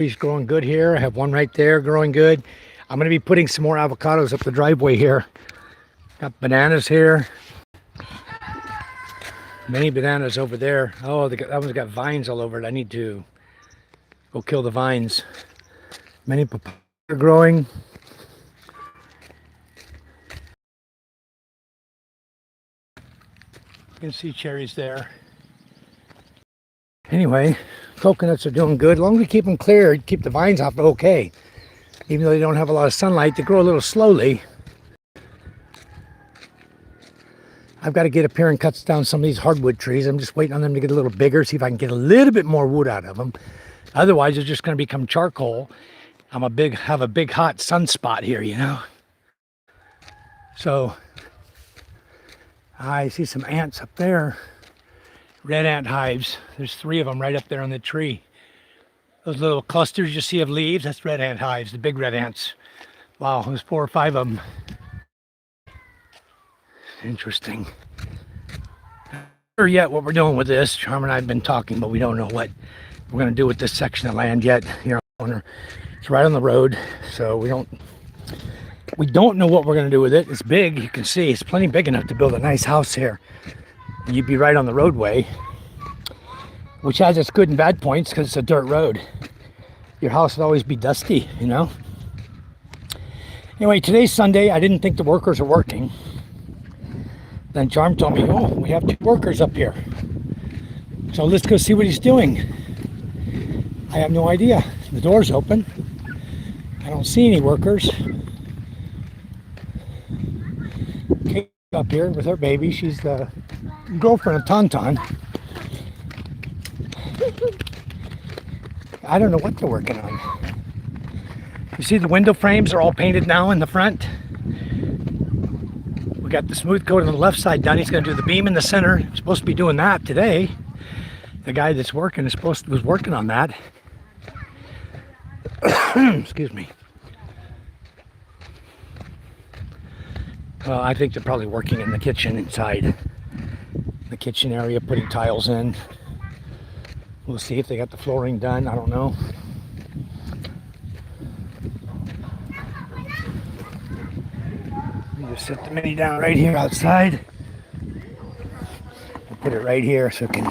Trees growing good here. I have one right there growing good. I'm going to be putting some more avocados up the driveway here. Got bananas here. Many bananas over there. Oh, that one's got vines all over it. I need to go kill the vines. Many papayas are growing. You can see cherries there. Anyway, coconuts are doing good. As long as we keep them clear, keep the vines off, okay. Even though they don't have a lot of sunlight, they grow a little slowly. I've got to get up here and cut down some of these hardwood trees. I'm just waiting on them to get a little bigger, see if I can get a little bit more wood out of them. Otherwise, it's just going to become charcoal. Have a big hot sunspot here, you know. So I see some ants up there. Red ant hives. There's 3 of them right up there on the tree. Those little clusters you see of leaves, that's red ant hives, the big red ants. Wow, there's 4 or 5 of them. Interesting. Not sure yet what we're doing with this. Charm and I have been talking, but we don't know what we're going to do with this section of land yet. Here, it's right on the road, so we don't know what we're going to do with it. It's big, you can see. It's plenty big enough to build a nice house here. And you'd be right on the roadway, which has its good and bad points because it's a dirt road. Your house would always be dusty, you know. Anyway, today's Sunday. I didn't think the workers are working. Then Charm told me, oh, we have 2 workers up here. So let's go see what he's doing. I have no idea. The door's open. I don't see any workers. Kate's up here with her baby. She's the girlfriend of Tauntaun. I don't know what they're working on. You see the window frames are all painted now in the front. We got the smooth coat on the left side done. He's going to do the beam in the center. He's supposed to be doing that today. The guy that's working was working on that. Excuse me. Well, I think they're probably working in the kitchen inside. The kitchen area, putting tiles in. We'll see if they got the flooring done. I don't know. Just set the mini down right here outside. We'll put it right here so it can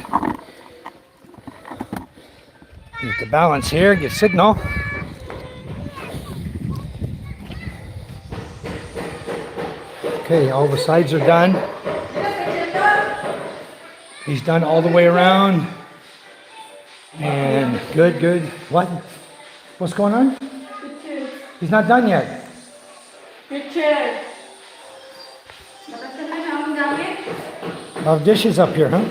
get the balance here, get signal. Okay, all the sides are done. He's done all the way around. And good. What? What's going on? He's not done yet. Oh, dishes up here, huh?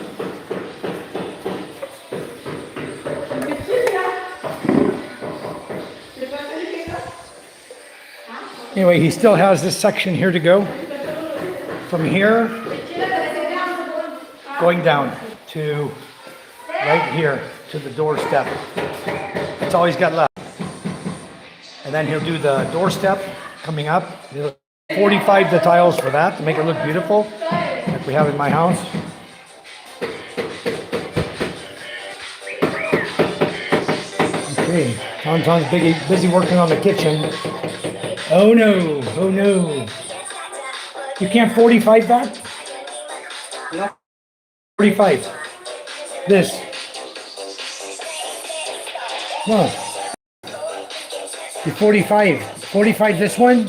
Anyway, he still has this section here to go. From here, going down to right here to the doorstep. That's all he's got left. And then he'll do the doorstep coming up. He'll 45 the tiles for that to make it look beautiful, like we have in my house. Okay, Tauntaun's busy working on the kitchen. Oh no, oh no. You can't 45 that? No. 45. This. No. You 45. 45 this one,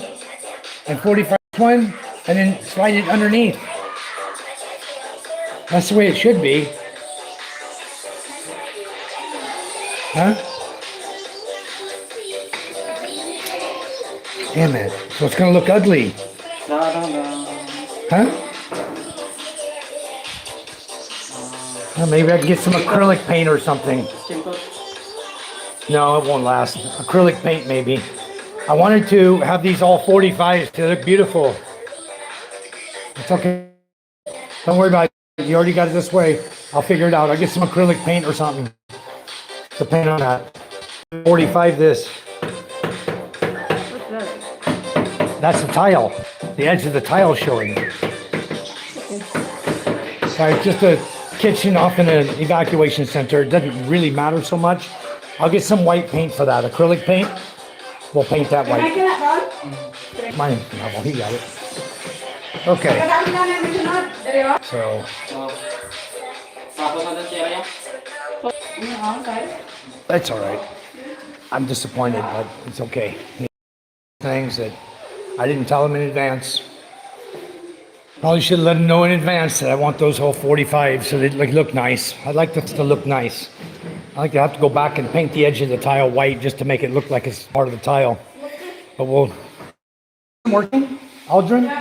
and 45 this one, and then slide it underneath. That's the way it should be. Huh? Damn it. So it's going to look ugly. Huh? Well, maybe I can get some acrylic paint or something. No, it won't last. Acrylic paint, maybe. I wanted to have these all 45s to look beautiful. It's okay. Don't worry about it. You already got it this way. I'll figure it out. I'll get some acrylic paint or something to paint on that. 45 this. That's the tile. The edge of the tile showing. Sorry, it's just a kitchen off in an evacuation center. It doesn't really matter so much. I'll get some white paint for that. Acrylic paint. We'll paint that white. Mine. Well, he got it. Okay. So. That's all right. I'm disappointed, but it's okay. Things that I didn't tell him in advance. Probably should have let him know in advance that I want those whole 45 so they look nice. I'd like this to look nice. I like to have to go back and paint the edge of the tile white just to make it look like it's part of the tile. But we'll... Working? Aldrin?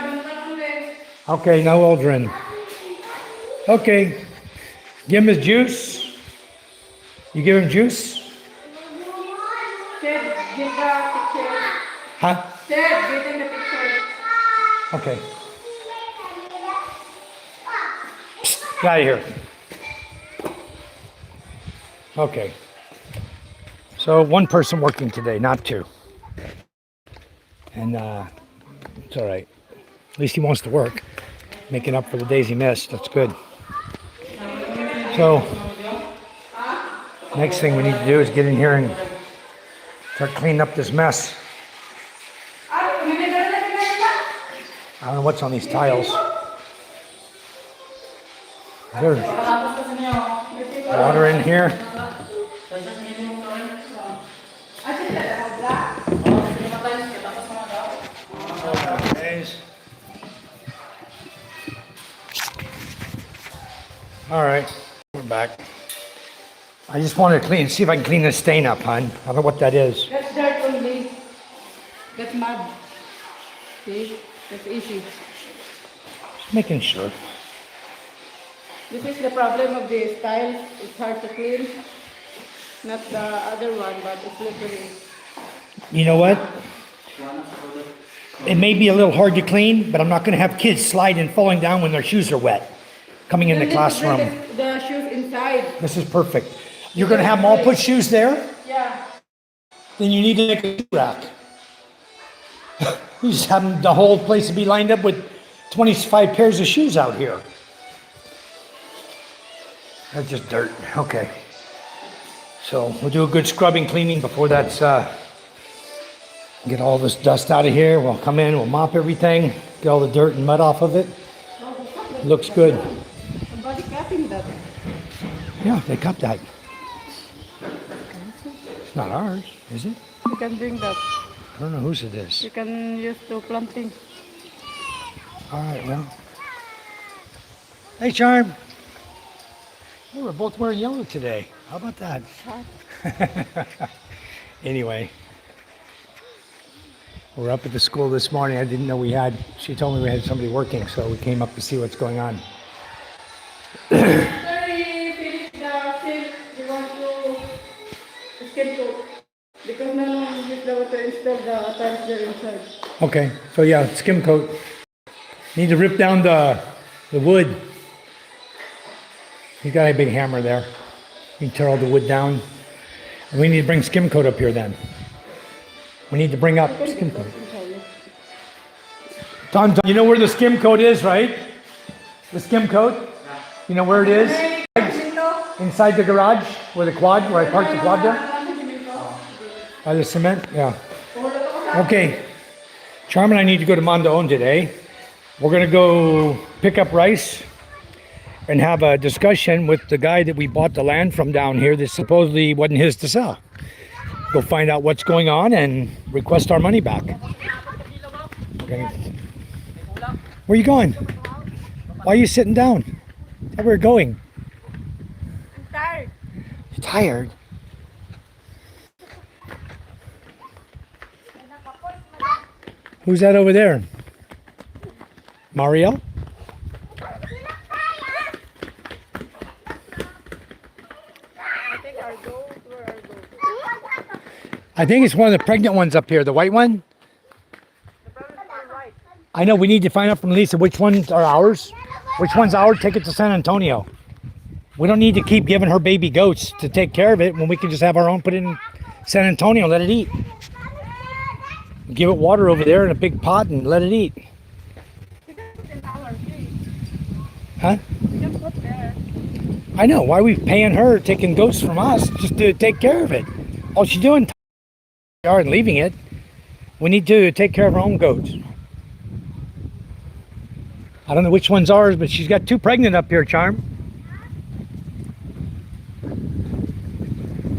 Okay, no Aldrin. Okay. Give him his juice. You give him juice? Huh? Okay. Get out of here. Okay. So one person working today, not two. And it's all right. At least he wants to work. Making up for the days he missed. That's good. So next thing we need to do is get in here and start cleaning up this mess. I don't know what's on these tiles. There's water in here. All right, we're back. I just want to see if I can clean this stain up, hon. I don't know what that is. That's dirt only. That's mud. See? That's easy. Just making sure. This is the problem of this tiles. It's hard to clean. Not the other one, but it's slippery. You know what? It may be a little hard to clean, but I'm not going to have kids sliding and falling down when their shoes are wet. Coming in the classroom. The shoes inside. This is perfect. You're going to have them all put shoes there? Yeah. Then you need to make a shoe rack. You just have the whole place to be lined up with 25 pairs of shoes out here. That's just dirt. Okay. So we'll do a good scrubbing, cleaning before that's, get all this dust out of here. We'll come in, we'll mop everything, get all the dirt and mud off of it. Looks good. Somebody cutting that. Yeah, they cut that. It's not ours, is it? You can bring that. I don't know whose it is. You can use to planting. All right, well. Hey, Charm. Oh, we're both wearing yellow today. How about that? Anyway, we're up at the school this morning. I didn't know we had, she told me we had somebody working, so we came up to see what's going on. Because now we use the water instead of the tiles there inside. Okay, so yeah, skim coat. Need to rip down the wood. You got a big hammer there. You can tear all the wood down. And we need to bring skim coat up here then. We need to bring up skim coat. Tom, you know where the skim coat is, right? The skim coat? You know where it is? Inside the garage, where the quad, where I parked the quad there? By the cement? Yeah. Okay. Charm and I need to go to Mondoon today. We're going to go pick up rice and have a discussion with the guy that we bought the land from down here that supposedly wasn't his to sell. Go find out what's going on and request our money back. Okay. Where are you going? Why are you sitting down? Where we're going? I'm tired. You're tired? Who's that over there? Mario? I think it's one of the pregnant ones up here, the white one. I know, we need to find out from Lisa which ones are ours. Which one's ours, take it to San Antonio. We don't need to keep giving her baby goats to take care of it when we can just have our own put in San Antonio and let it eat. Give it water over there in a big pot and let it eat. Huh? I know, why are we paying her taking goats from us just to take care of it? Oh, she's doing yard and leaving it. We need to take care of our own goats. I don't know which one's ours, but she's got 2 pregnant up here, Charm.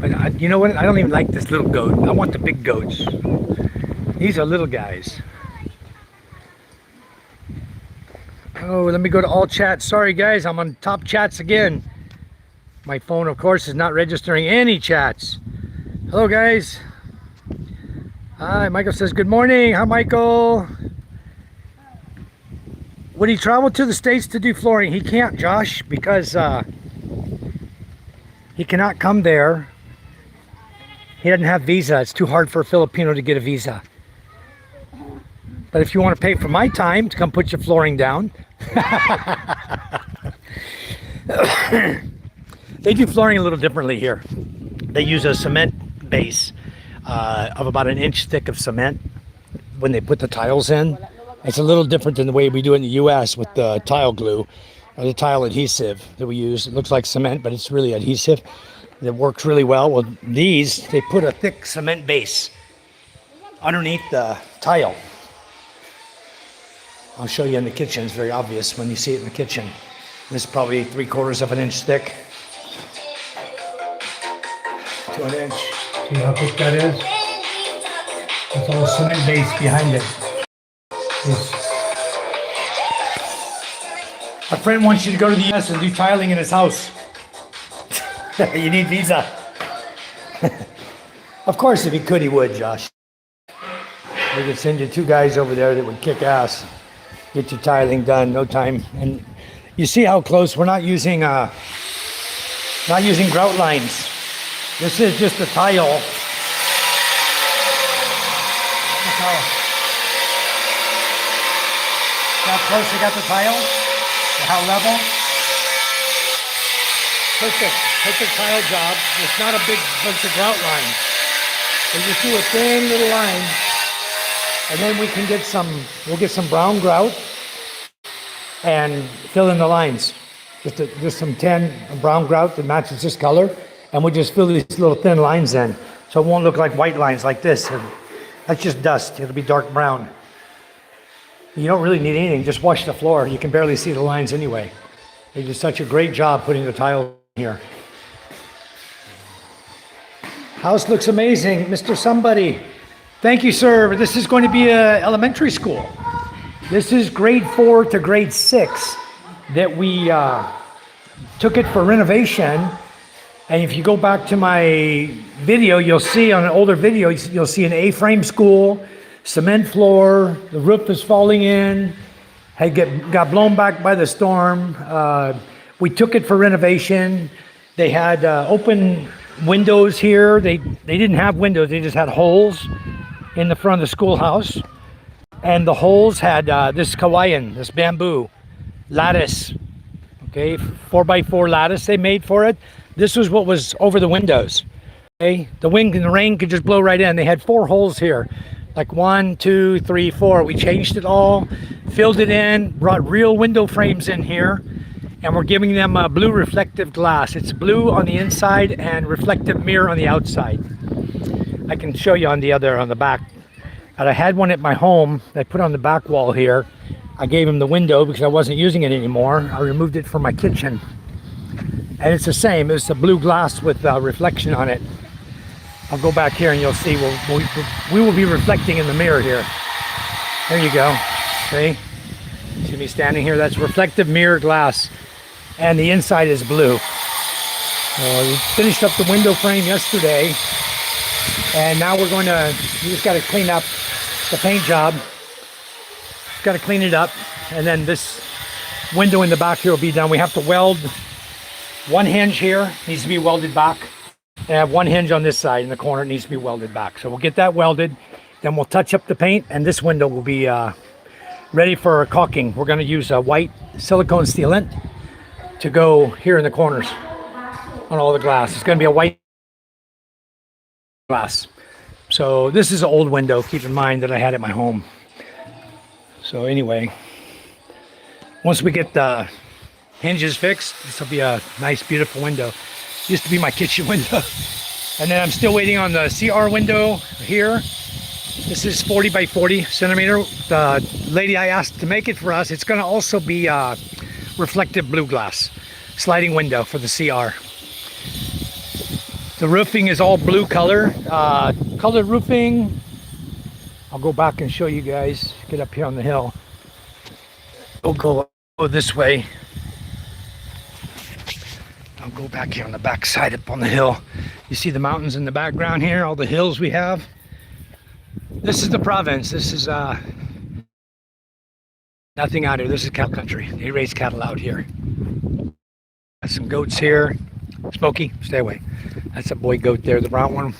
But you know what? I don't even like this little goat. I want the big goats. These are little guys. Oh, let me go to all chats. Sorry guys, I'm on top chats again. My phone, of course, is not registering any chats. Hello guys. Hi, Michael says good morning. Hi, Michael. Would he travel to the States to do flooring? He can't, Josh, because he cannot come there. He doesn't have visa. It's too hard for a Filipino to get a visa. But if you want to pay for my time to come put your flooring down. They do flooring a little differently here. They use a cement base of about an inch thick of cement when they put the tiles in. It's a little different than the way we do it in the US with the tile glue or the tile adhesive that we use. It looks like cement, but it's really adhesive. That works really well. Well, these, they put a thick cement base underneath the tile. I'll show you in the kitchen. It's very obvious when you see it in the kitchen. This is probably 3/4 of an inch thick to an inch. See how thick that is? It's all cement base behind it. A friend wants you to go to the US and do tiling in his house. You need visa. Of course, if he could, he would, Josh. We could send you 2 guys over there that would kick ass. Get your tiling done, no time. And you see how close, we're not using grout lines. This is just a tile. Look how close I got the tile, how level. Perfect tile job. It's not a big bunch of grout lines. We just do a thin little line, and then we'll get some brown grout and fill in the lines. Just some tan brown grout that matches this color, and we'll just fill these little thin lines in. So it won't look like white lines like this. That's just dust. It'll be dark brown. You don't really need anything. Just wash the floor. You can barely see the lines anyway. They did such a great job putting the tile here. House looks amazing, Mr. Somebody. Thank you, sir. This is going to be an elementary school. This is grade 4 to grade 6 that we took it for renovation. And if you go back to my video, you'll see on an older video, you'll see an A-frame school, cement floor, the roof is falling in, got blown back by the storm. We took it for renovation. They had open windows here. They didn't have windows, they just had holes in the front of the schoolhouse. And the holes had this Hawaiian, this bamboo lattice, okay, 4x4 lattice they made for it. This was what was over the windows, okay? The wind and the rain could just blow right in. They had 4 holes here, like 1, 2, 3, 4. We changed it all, filled it in, brought real window frames in here, and we're giving them a blue reflective glass. It's blue on the inside and reflective mirror on the outside. I can show you on the back. And I had one at my home that I put on the back wall here. I gave him the window because I wasn't using it anymore. I removed it from my kitchen. And it's the same. It's a blue glass with reflection on it. I'll go back here and you'll see we will be reflecting in the mirror here. There you go. See? See me standing here? That's reflective mirror glass. And the inside is blue. We finished up the window frame yesterday. And now we just got to clean up the paint job. Got to clean it up. And then this window in the back here will be done. We have to weld one hinge here, needs to be welded back. And I have one hinge on this side in the corner, it needs to be welded back. So we'll get that welded. Then we'll touch up the paint and this window will be ready for caulking. We're going to use a white silicone sealant to go here in the corners on all the glass. It's going to be a white glass. So this is an old window, keep in mind, that I had at my home. So anyway, once we get the hinges fixed, this will be a nice, beautiful window. Used to be my kitchen window. And then I'm still waiting on the CR window here. This is 40 by 40 centimeter. The lady I asked to make it for us, it's gonna also be reflective blue glass. Sliding window for the CR. The roofing is all blue color. Colored roofing. I'll go back and show you guys. Get up here on the hill. We'll go this way. I'll go back here on the back side up on the hill. You see the mountains in the background here, all the hills we have. This is the province. This is nothing out here. This is cow country. They raise cattle out here. Got some goats here. Smokey, stay away. That's a boy goat there, the brown one.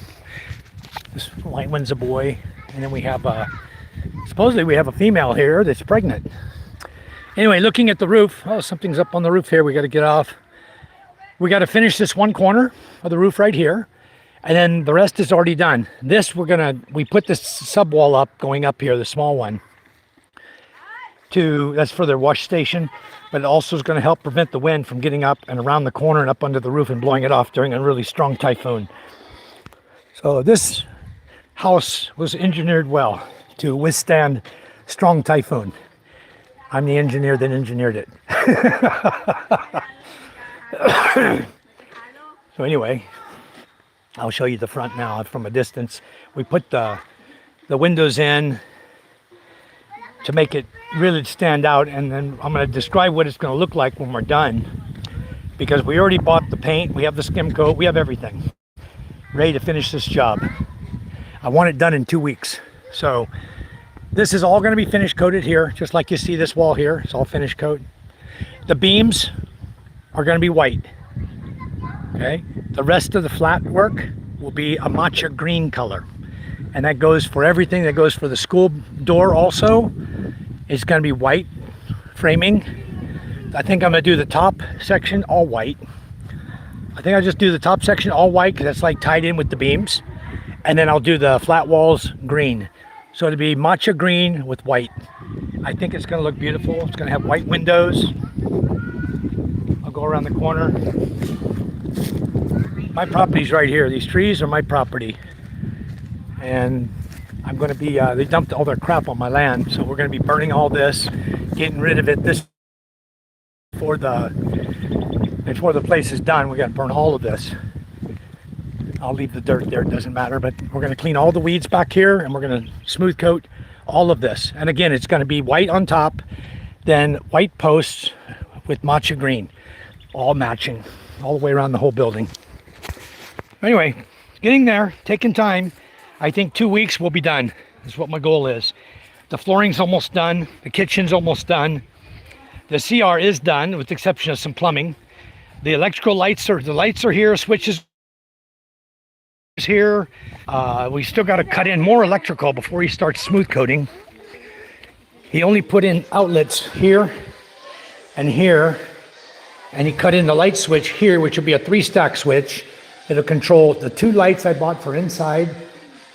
This white one's a boy. And then we have supposedly we have a female here that's pregnant. Anyway, looking at the roof. Oh, something's up on the roof here. We got to get off. We got to finish this one corner of the roof right here. And then the rest is already done. This we put this sub wall up, going up here, the small one. That's for their wash station. But it also is going to help prevent the wind from getting up and around the corner and up under the roof and blowing it off during a really strong typhoon. So this house was engineered well to withstand strong typhoon. I'm the engineer that engineered it. So anyway, I'll show you the front now from a distance. We put the windows in to make it really stand out, and then I'm going to describe what it's going to look like when we're done, because we already bought the paint, we have the skim coat, we have everything ready to finish this job. I want it done in 2 weeks. So this is all going to be finish coated here, just like you see this wall here. It's all finish coat. The beams are going to be white. Okay, the rest of the flat work will be a matcha green color, and that goes for everything. That goes for the school door also. It's going to be white framing. I think I'm going to do the top section all white. I think I'll just do the top section all white because that's like tied in with the beams, and then I'll do the flat walls green. So it'll be matcha green with white. I think it's going to look beautiful. It's going to have white windows. I'll go around the corner. My property's right here. These trees are my property, and I'm going to be they dumped all their crap on my land, so we're going to be burning all this, getting rid of it. Before the place is done, we got to burn all of this. I'll leave the dirt there, it doesn't matter, but we're going to clean all the weeds back here, and we're going to smooth coat all of this. And again, it's going to be white on top, then white posts with matcha green, all matching all the way around the whole building. Anyway, getting there, taking time. I think 2 weeks we'll be done, is what my goal is. The flooring's almost done, the kitchen's almost done, the CR is done with the exception of some plumbing. The electrical lights are here, switches here. We still got to cut in more electrical before he starts smooth coating. He only put in outlets here and here, and he cut in the light switch here, which will be a 3-stack switch. It'll control the 2 lights I bought for inside.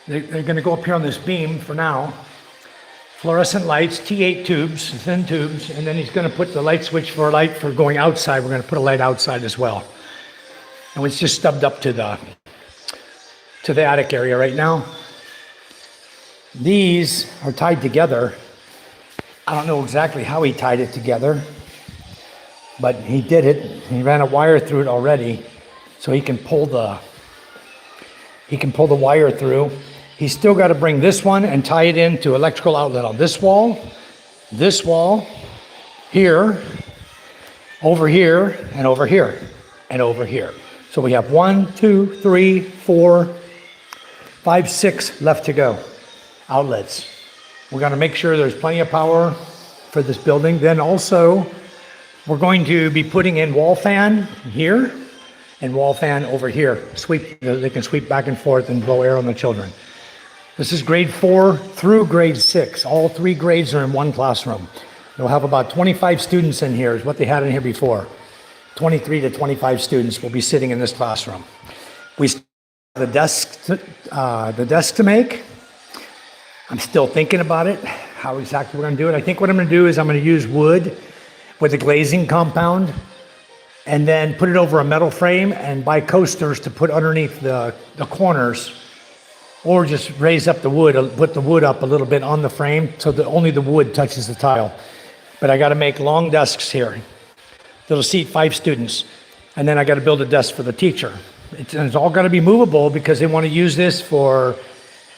They're going to go up here on this beam for now. Fluorescent lights, T8 tubes, thin tubes, and then he's going to put the light switch for a light for going outside. We're going to put a light outside as well. And it's just stubbed up to the attic area right now. These are tied together. I don't know exactly how he tied it together, but he did it. He ran a wire through it already, so he can pull the wire through. He's still got to bring this one and tie it into electrical outlet on this wall, here, over here, and over here, and over here. So we have 1, 2, 3, 4, 5, 6 left to go, outlets. We're going to make sure there's plenty of power for this building. Then also, we're going to be putting in wall fan here and wall fan over here. They can sweep back and forth and blow air on the children. This is grade 4 through grade 6. All 3 grades are in one classroom. They'll have about 25 students in here, is what they had in here before. 23 to 25 students will be sitting in this classroom. We still have the desk to make. I'm still thinking about it, how exactly we're going to do it. I think what I'm going to do is I'm going to use wood with a glazing compound and then put it over a metal frame and buy coasters to put underneath the corners, or just raise up the wood, put the wood up a little bit on the frame so that only the wood touches the tile. But I got to make long desks here that'll seat 5 students, and then I got to build a desk for the teacher. It's all got to be movable because they want to use this for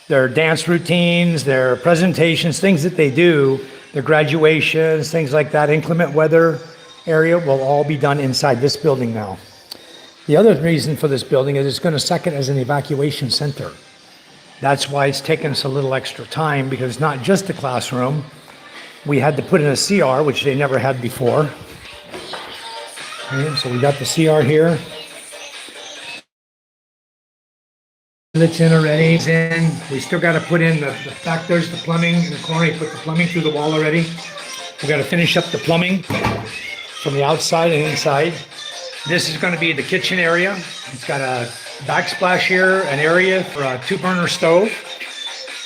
their dance routines, their presentations, things that they do, their graduations, things like that. Inclement weather area will all be done inside this building now. The other reason for this building is it's going to second as an evacuation center. That's why it's taken us a little extra time, because it's not just a classroom. We had to put in a CR, which they never had before. Okay, so we got the CR here. It's in already. It's in. We still got to put in the back. There's the plumbing in the corner. You put the plumbing through the wall already. We got to finish up the plumbing from the outside and inside. This is going to be the kitchen area. It's got a backsplash here, an area for a 2-burner stove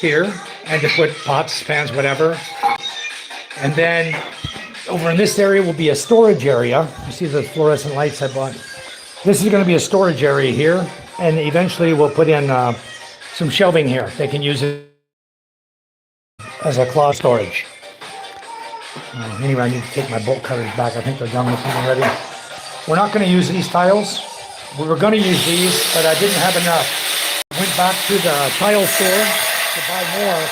here, and to put pots, pans, whatever. And then over in this area will be a storage area. You see the fluorescent lights I bought. This is going to be a storage area here, and eventually we'll put in some shelving here. They can use it as a cloth storage. Anyway, I need to take my bolt cutters back. I think they're done with them already. We're not going to use these tiles. We were going to use these, but I didn't have enough. I went back to the tile store to buy more,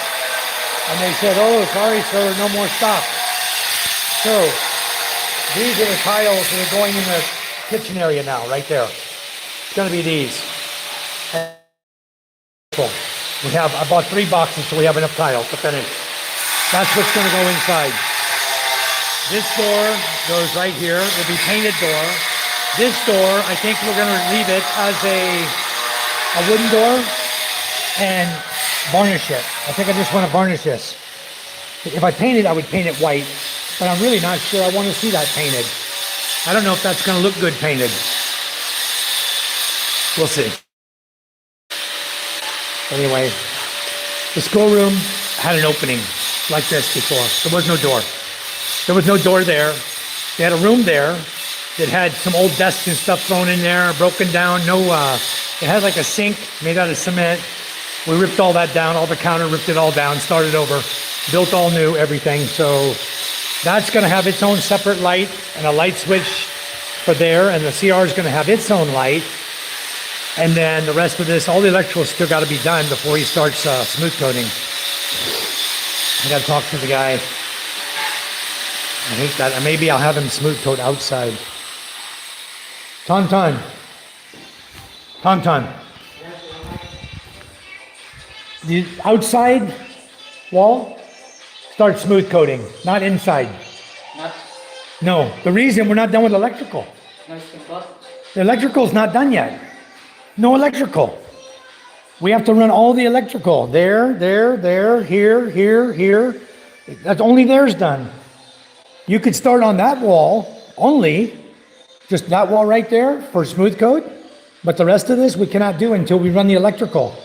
and they said, "Oh, sorry, sir, no more stock." So these are the tiles that are going in the kitchen area now, right there. It's going to be these. I bought 3 boxes, so we have enough tiles to finish. That's what's going to go inside. This door goes right here. It'll be painted door. This door, I think we're going to leave it as a wooden door and varnish it. I think I just want to varnish this. If I paint it, I would paint it white, but I'm really not sure I want to see that painted. I don't know if that's going to look good painted. We'll see. Anyway, the schoolroom had an opening like this before. There was no door. There was no door there. They had a room there that had some old desks and stuff thrown in there, broken down. It had like a sink made out of cement. We ripped all that down, all the counter, ripped it all down, started over, built all new, everything. So that's going to have its own separate light and a light switch for there, and the CR is going to have its own light. And then the rest of this, all the electrical still got to be done before he starts smooth coating. I got to talk to the guy. I hate that. Maybe I'll have him smooth coat outside. Tauntaun. The outside wall, start smooth coating, not inside. No, the reason we're not done with electrical. The electrical's not done yet. No electrical. We have to run all the electrical. There, here. That's only theirs done. You could start on that wall only, just that wall right there for smooth coat, but the rest of this we cannot do until we run the electrical.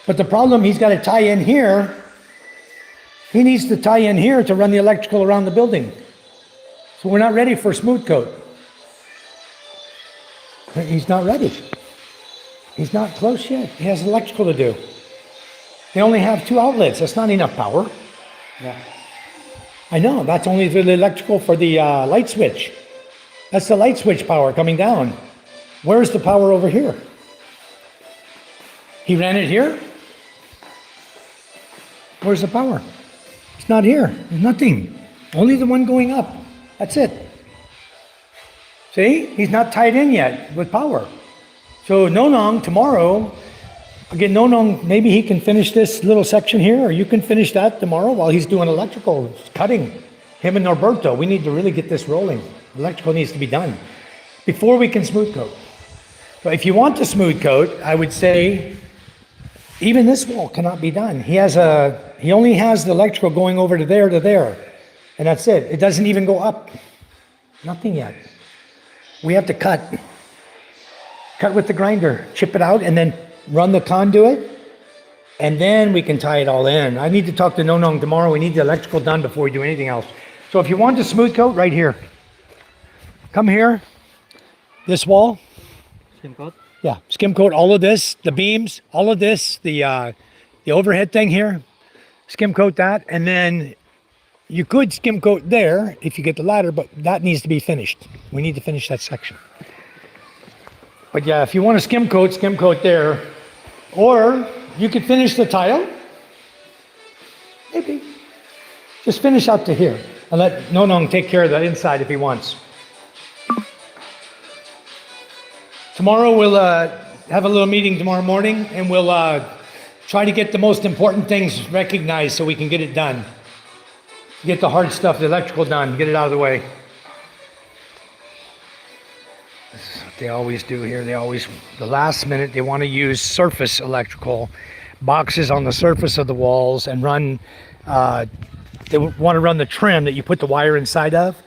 But the problem, he's got to tie in here. He needs to tie in here to run the electrical around the building. So we're not ready for smooth coat. He's not ready. He's not close yet. He has electrical to do. They only have 2 outlets. That's not enough power. Yeah. I know, that's only the electrical for the light switch. That's the light switch power coming down. Where's the power over here? He ran it here? Where's the power? It's not here. There's nothing. Only the one going up. That's it. See? He's not tied in yet with power. So Nonong tomorrow, again, Nonong, maybe he can finish this little section here, or you can finish that tomorrow while he's doing electrical cutting. Him and Norberto, we need to really get this rolling. Electrical needs to be done before we can smooth coat. So if you want to smooth coat, I would say even this wall cannot be done. He only has the electrical going over to there, and that's it. It doesn't even go up. Nothing yet. We have to cut with the grinder, chip it out, and then run the conduit, and then we can tie it all in. I need to talk to Nonong tomorrow. We need the electrical done before we do anything else. So if you want to smooth coat, right here. Come here. This wall. Skim coat? Yeah, skim coat all of this, the beams, all of this, the overhead thing here, skim coat that, and then you could skim coat there if you get the ladder, but that needs to be finished. We need to finish that section. But yeah, if you want to skim coat there, or you could finish the tile. Maybe. Just finish up to here and let Nonong take care of that inside if he wants. Tomorrow we'll have a little meeting tomorrow morning, and we'll try to get the most important things recognized so we can get it done. Get the hard stuff, the electrical done, get it out of the way. This is what they always do here. They always, the last minute, they want to use surface electrical boxes on the surface of the walls and run, they want to run the trim that you put the wire inside of.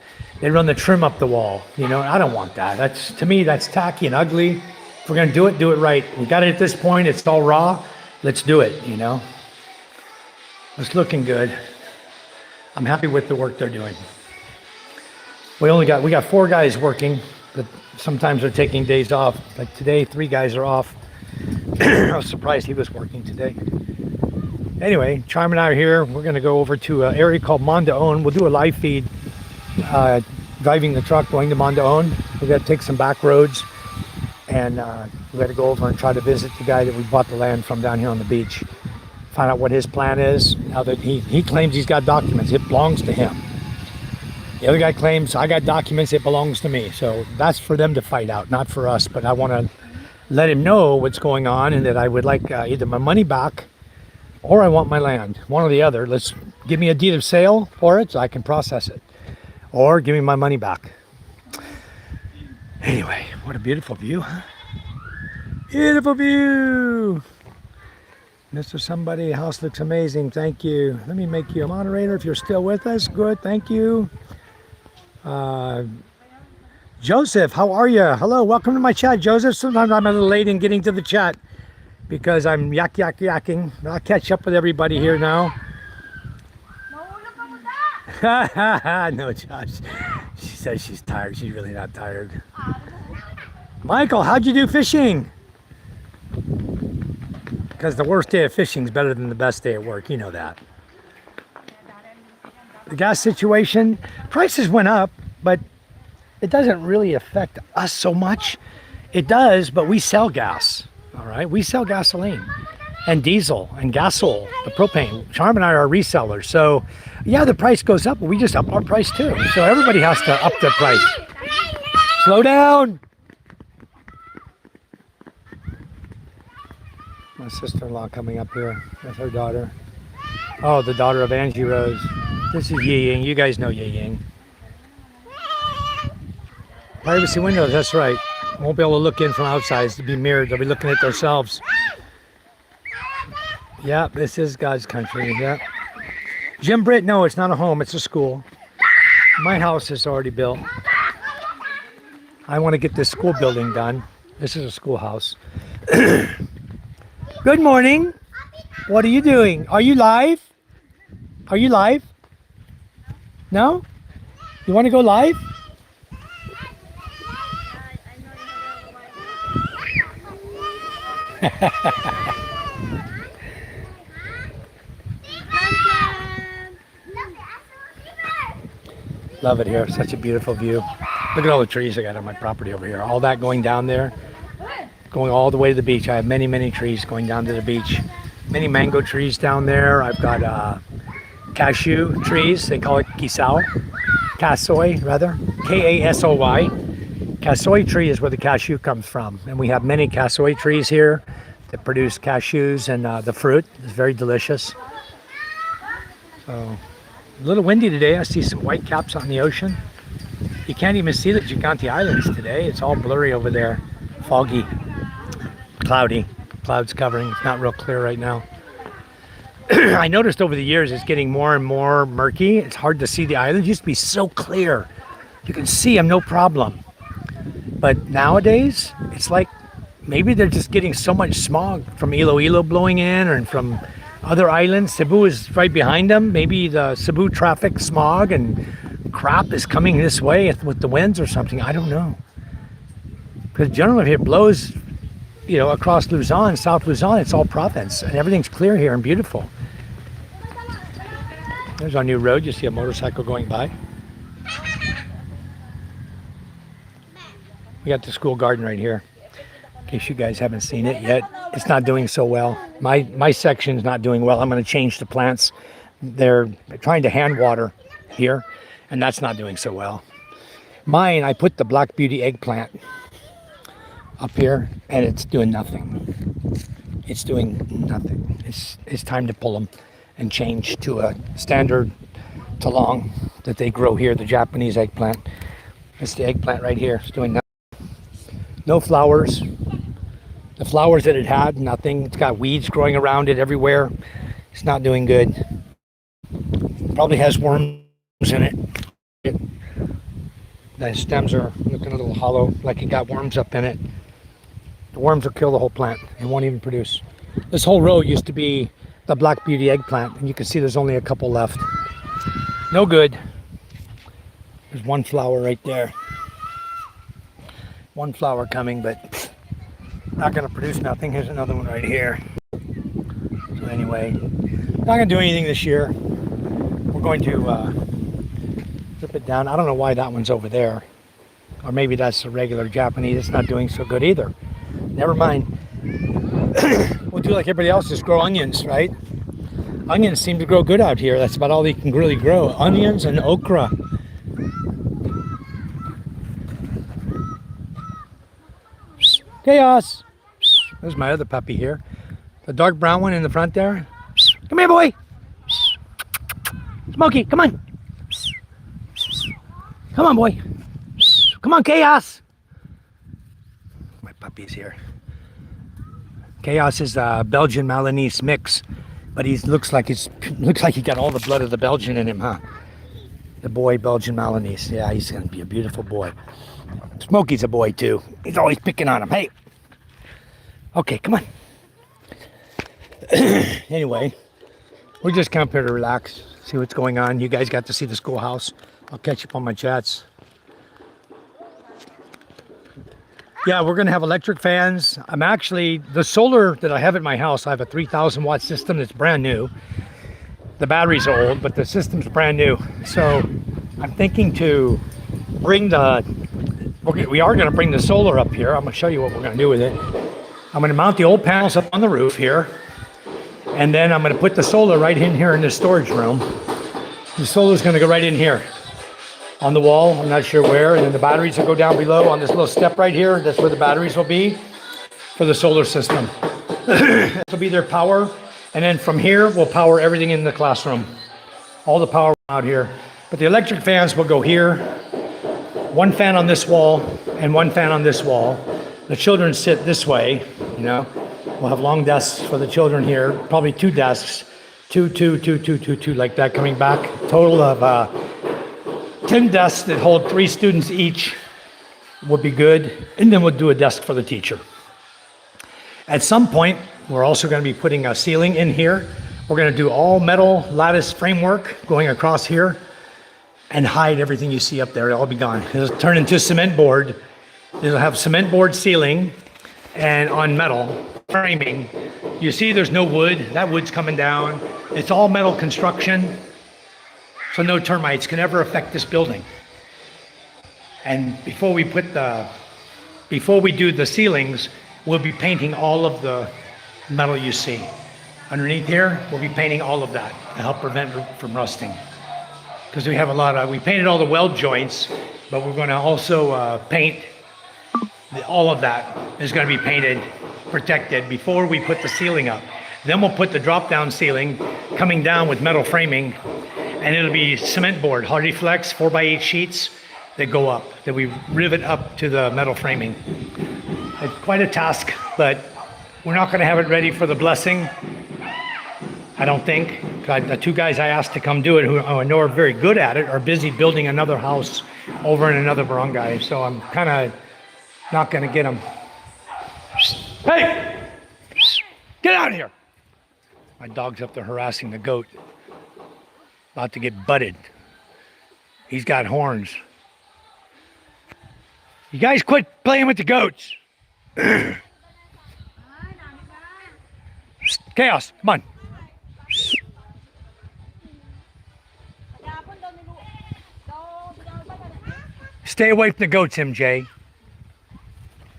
They run the trim up the wall. You know, I don't want that. That's, to me, that's tacky and ugly. If we're going to do it right. We got it at this point. It's all raw. Let's do it, you know. It's looking good. I'm happy with the work they're doing. We got 4 guys working, but sometimes they're taking days off. Like today, 3 guys are off. I was surprised he was working today. Anyway, Charm and I are here. We're going to go over to an area called Mondaon. We'll do a live feed driving the truck going to Mondaon. We got to take some back roads, and we got to go over and try to visit the guy that we bought the land from down here on the beach. Find out what his plan is. Now that he claims he's got documents, it belongs to him. The other guy claims I got documents, it belongs to me. So that's for them to fight out, not for us. But I want to let him know what's going on, and that I would like either my money back or I want my land. One or the other. Let's give me a deed of sale for it so I can process it, or give me my money back. Anyway, what a beautiful view, huh? Beautiful view. Mr. Somebody, house looks amazing. Thank you. Let me make you a moderator if you're still with us. Good, thank you. Joseph, how are you? Hello, welcome to my chat, Joseph. Sometimes I'm a little late in getting to the chat because I'm yakking. I'll catch up with everybody here now. No, Josh. She says she's tired. She's really not tired. Michael, how'd you do fishing? Because the worst day of fishing is better than the best day at work. You know that. The gas situation, prices went up, but it doesn't really affect us so much. It does, but we sell gas. All right, we sell gasoline and diesel and gasol, the propane. Charm and I are resellers. So yeah, the price goes up, but we just up our price too. So everybody has to up their price. Slow down. My sister-in-law coming up here with her daughter. Oh, the daughter of Angie Rose. This is Yi Ying. You guys know Yi Ying. Privacy windows, that's right. Won't be able to look in from outside. It'll be mirrored. They'll be looking at themselves. Yeah, this is God's country. Yeah. Jim Britt, no, it's not a home. It's a school. My house is already built. I want to get this school building done. This is a schoolhouse. Good morning. What are you doing? Are you live? Are you live? No? You want to go live? Love it here. Such a beautiful view. Look at all the trees I got on my property over here. All that going down there, going all the way to the beach. I have many, many trees going down to the beach. Many mango trees down there. I've got cashew trees. They call it kisao. Kasoy, rather. K-A-S-O-Y. Kasoy tree is where the cashew comes from. And we have many kasoy trees here that produce cashews, and the fruit is very delicious. So, a little windy today. I see some white caps on the ocean. You can't even see the Gigante Islands today. It's all blurry over there. Foggy. Cloudy. Clouds covering. It's not real clear right now. I noticed over the years it's getting more and more murky. It's hard to see the islands. It used to be so clear. You can see them no problem. But nowadays, it's like maybe they're just getting so much smog from Iloilo blowing in, or from other islands. Cebu is right behind them. Maybe the Cebu traffic smog and crap is coming this way with the winds or something. I don't know. Because generally if it blows, you know, across Luzon, South Luzon, it's all province and everything's clear here and beautiful. There's our new road. You see a motorcycle going by. We got the school garden right here. In case you guys haven't seen it yet, it's not doing so well. My section's not doing well. I'm going to change the plants. They're trying to hand water here, and that's not doing so well. Mine, I put the Black Beauty eggplant up here, and it's doing nothing. It's doing nothing. It's time to pull them and change to a standard talong that they grow here, the Japanese eggplant. It's the eggplant right here. It's doing nothing. No flowers. The flowers that it had, nothing. It's got weeds growing around it everywhere. It's not doing good. Probably has worms in it. The stems are looking a little hollow, like it got worms up in it. The worms will kill the whole plant. It won't even produce. This whole row used to be the Black Beauty eggplant, and you can see there's only a couple left. No good. There's one flower right there. One flower coming, but not going to produce nothing. Here's another one right here. So anyway, not going to do anything this year. We're going to strip it down. I don't know why that one's over there. Or maybe that's a regular Japanese. It's not doing so good either. Never mind. We'll do like everybody else, just grow onions, right? Onions seem to grow good out here. That's about all they can really grow. Onions and okra. Chaos. There's my other puppy here. The dark brown one in the front there. Come here, boy. Smokey, come on. Come on, boy. Come on, Chaos. My puppy's here. Chaos is a Belgian Malinois mix, but he looks like he got all the blood of the Belgian in him, huh? The boy Belgian Malinois. Yeah, he's gonna be a beautiful boy. Smokey's a boy too. He's always picking on him. Hey. Okay, come on. Anyway, we're just come here to relax, see what's going on. You guys got to see the schoolhouse. I'll catch up on my chats. Yeah, we're gonna have electric fans. I'm actually, the solar that I have at my house, I have a 3,000 watt system that's brand new. The batteries are old, but the system's brand new. So I'm thinking to bring we are gonna bring the solar up here. I'm gonna show you what we're gonna do with it. I'm gonna mount the old panels up on the roof here. And then I'm gonna put the solar right in here in the storage room. The solar's gonna go right in here on the wall. I'm not sure where. And then the batteries will go down below on this little step right here. That's where the batteries will be for the solar system. This will be their power. And then from here, we'll power everything in the classroom. All the power out here. But the electric fans will go here. One fan on this wall and one fan on this wall. The children sit this way, you know. We'll have long desks for the children here. Probably two desks. Two, like that coming back. Total of 10 desks that hold 3 students each would be good. And then we'll do a desk for the teacher. At some point, we're also going to be putting a ceiling in here. We're going to do all metal lattice framework going across here and hide everything you see up there. It'll all be gone. It'll turn into cement board. It'll have cement board ceiling and on metal framing. You see there's no wood. That wood's coming down. It's all metal construction. So no termites can ever affect this building. And before we do the ceilings, we'll be painting all of the metal you see. Underneath here, we'll be painting all of that to help prevent from rusting. Because we have we painted all the weld joints, but we're going to also paint all of that is going to be painted, protected before we put the ceiling up. Then we'll put the drop-down ceiling coming down with metal framing, and it'll be cement board, Hardy Flex 4x8 sheets that go up, that we rivet up to the metal framing. It's quite a task, but we're not going to have it ready for the blessing, I don't think. The 2 guys I asked to come do it, who I know are very good at it, are busy building another house over in another barangay, so I'm kind of not going to get them. Hey! Get out of here! My dog's up there harassing the goat. About to get butted. He's got horns. You guys quit playing with the goats. Chaos, come on. Stay away from the goats, MJ.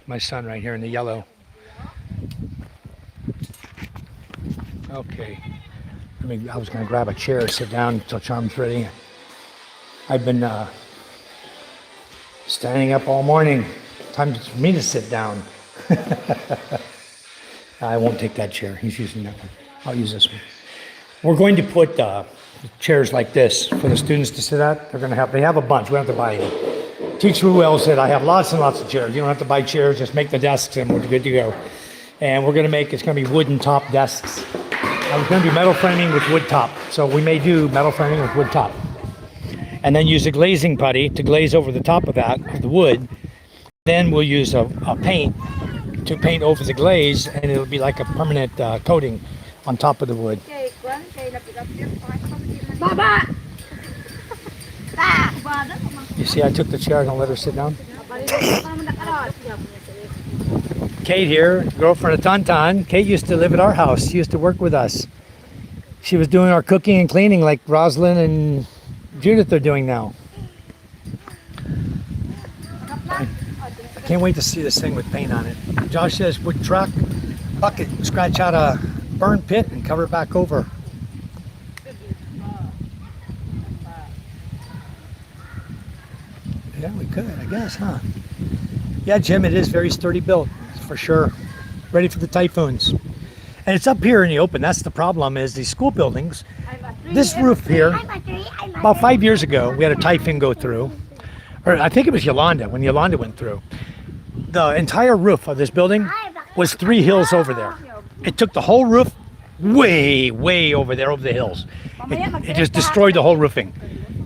My son right here in the yellow. Okay. I was going to grab a chair, sit down until Charm's ready. I've been standing up all morning. Time for me to sit down. I won't take that chair. He's using that one. I'll use this one. We're going to put chairs like this for the students to sit at. They have a bunch. We don't have to buy any. Teacher Ruel said, I have lots and lots of chairs. You don't have to buy chairs. Just make the desks and we're good to go. And we're going to it's going to be wooden top desks. I was going to do metal framing with wood top. So we may do metal framing with wood top. And then use a glazing putty to glaze over the top of that, of the wood. Then we'll use a paint to paint over the glaze, and it'll be like a permanent coating on top of the wood. You see, I took the chair and I let her sit down. Kate here, girlfriend of Tantan. Kate used to live at our house. She used to work with us. She was doing our cooking and cleaning like Rosalind and Judith are doing now. I can't wait to see this thing with paint on it. Josh says wood truck, bucket, scratch out a burn pit and cover it back over. Yeah, we could, I guess, huh? Yeah, Jim, it is very sturdy built, for sure. Ready for the typhoons. And it's up here in the open. That's the problem, is these school buildings. This roof here, about 5 years ago, we had a typhoon go through. Or I think it was Yolanda, when Yolanda went through. The entire roof of this building was 3 hills over there. It took the whole roof way, way over there, over the hills. It just destroyed the whole roofing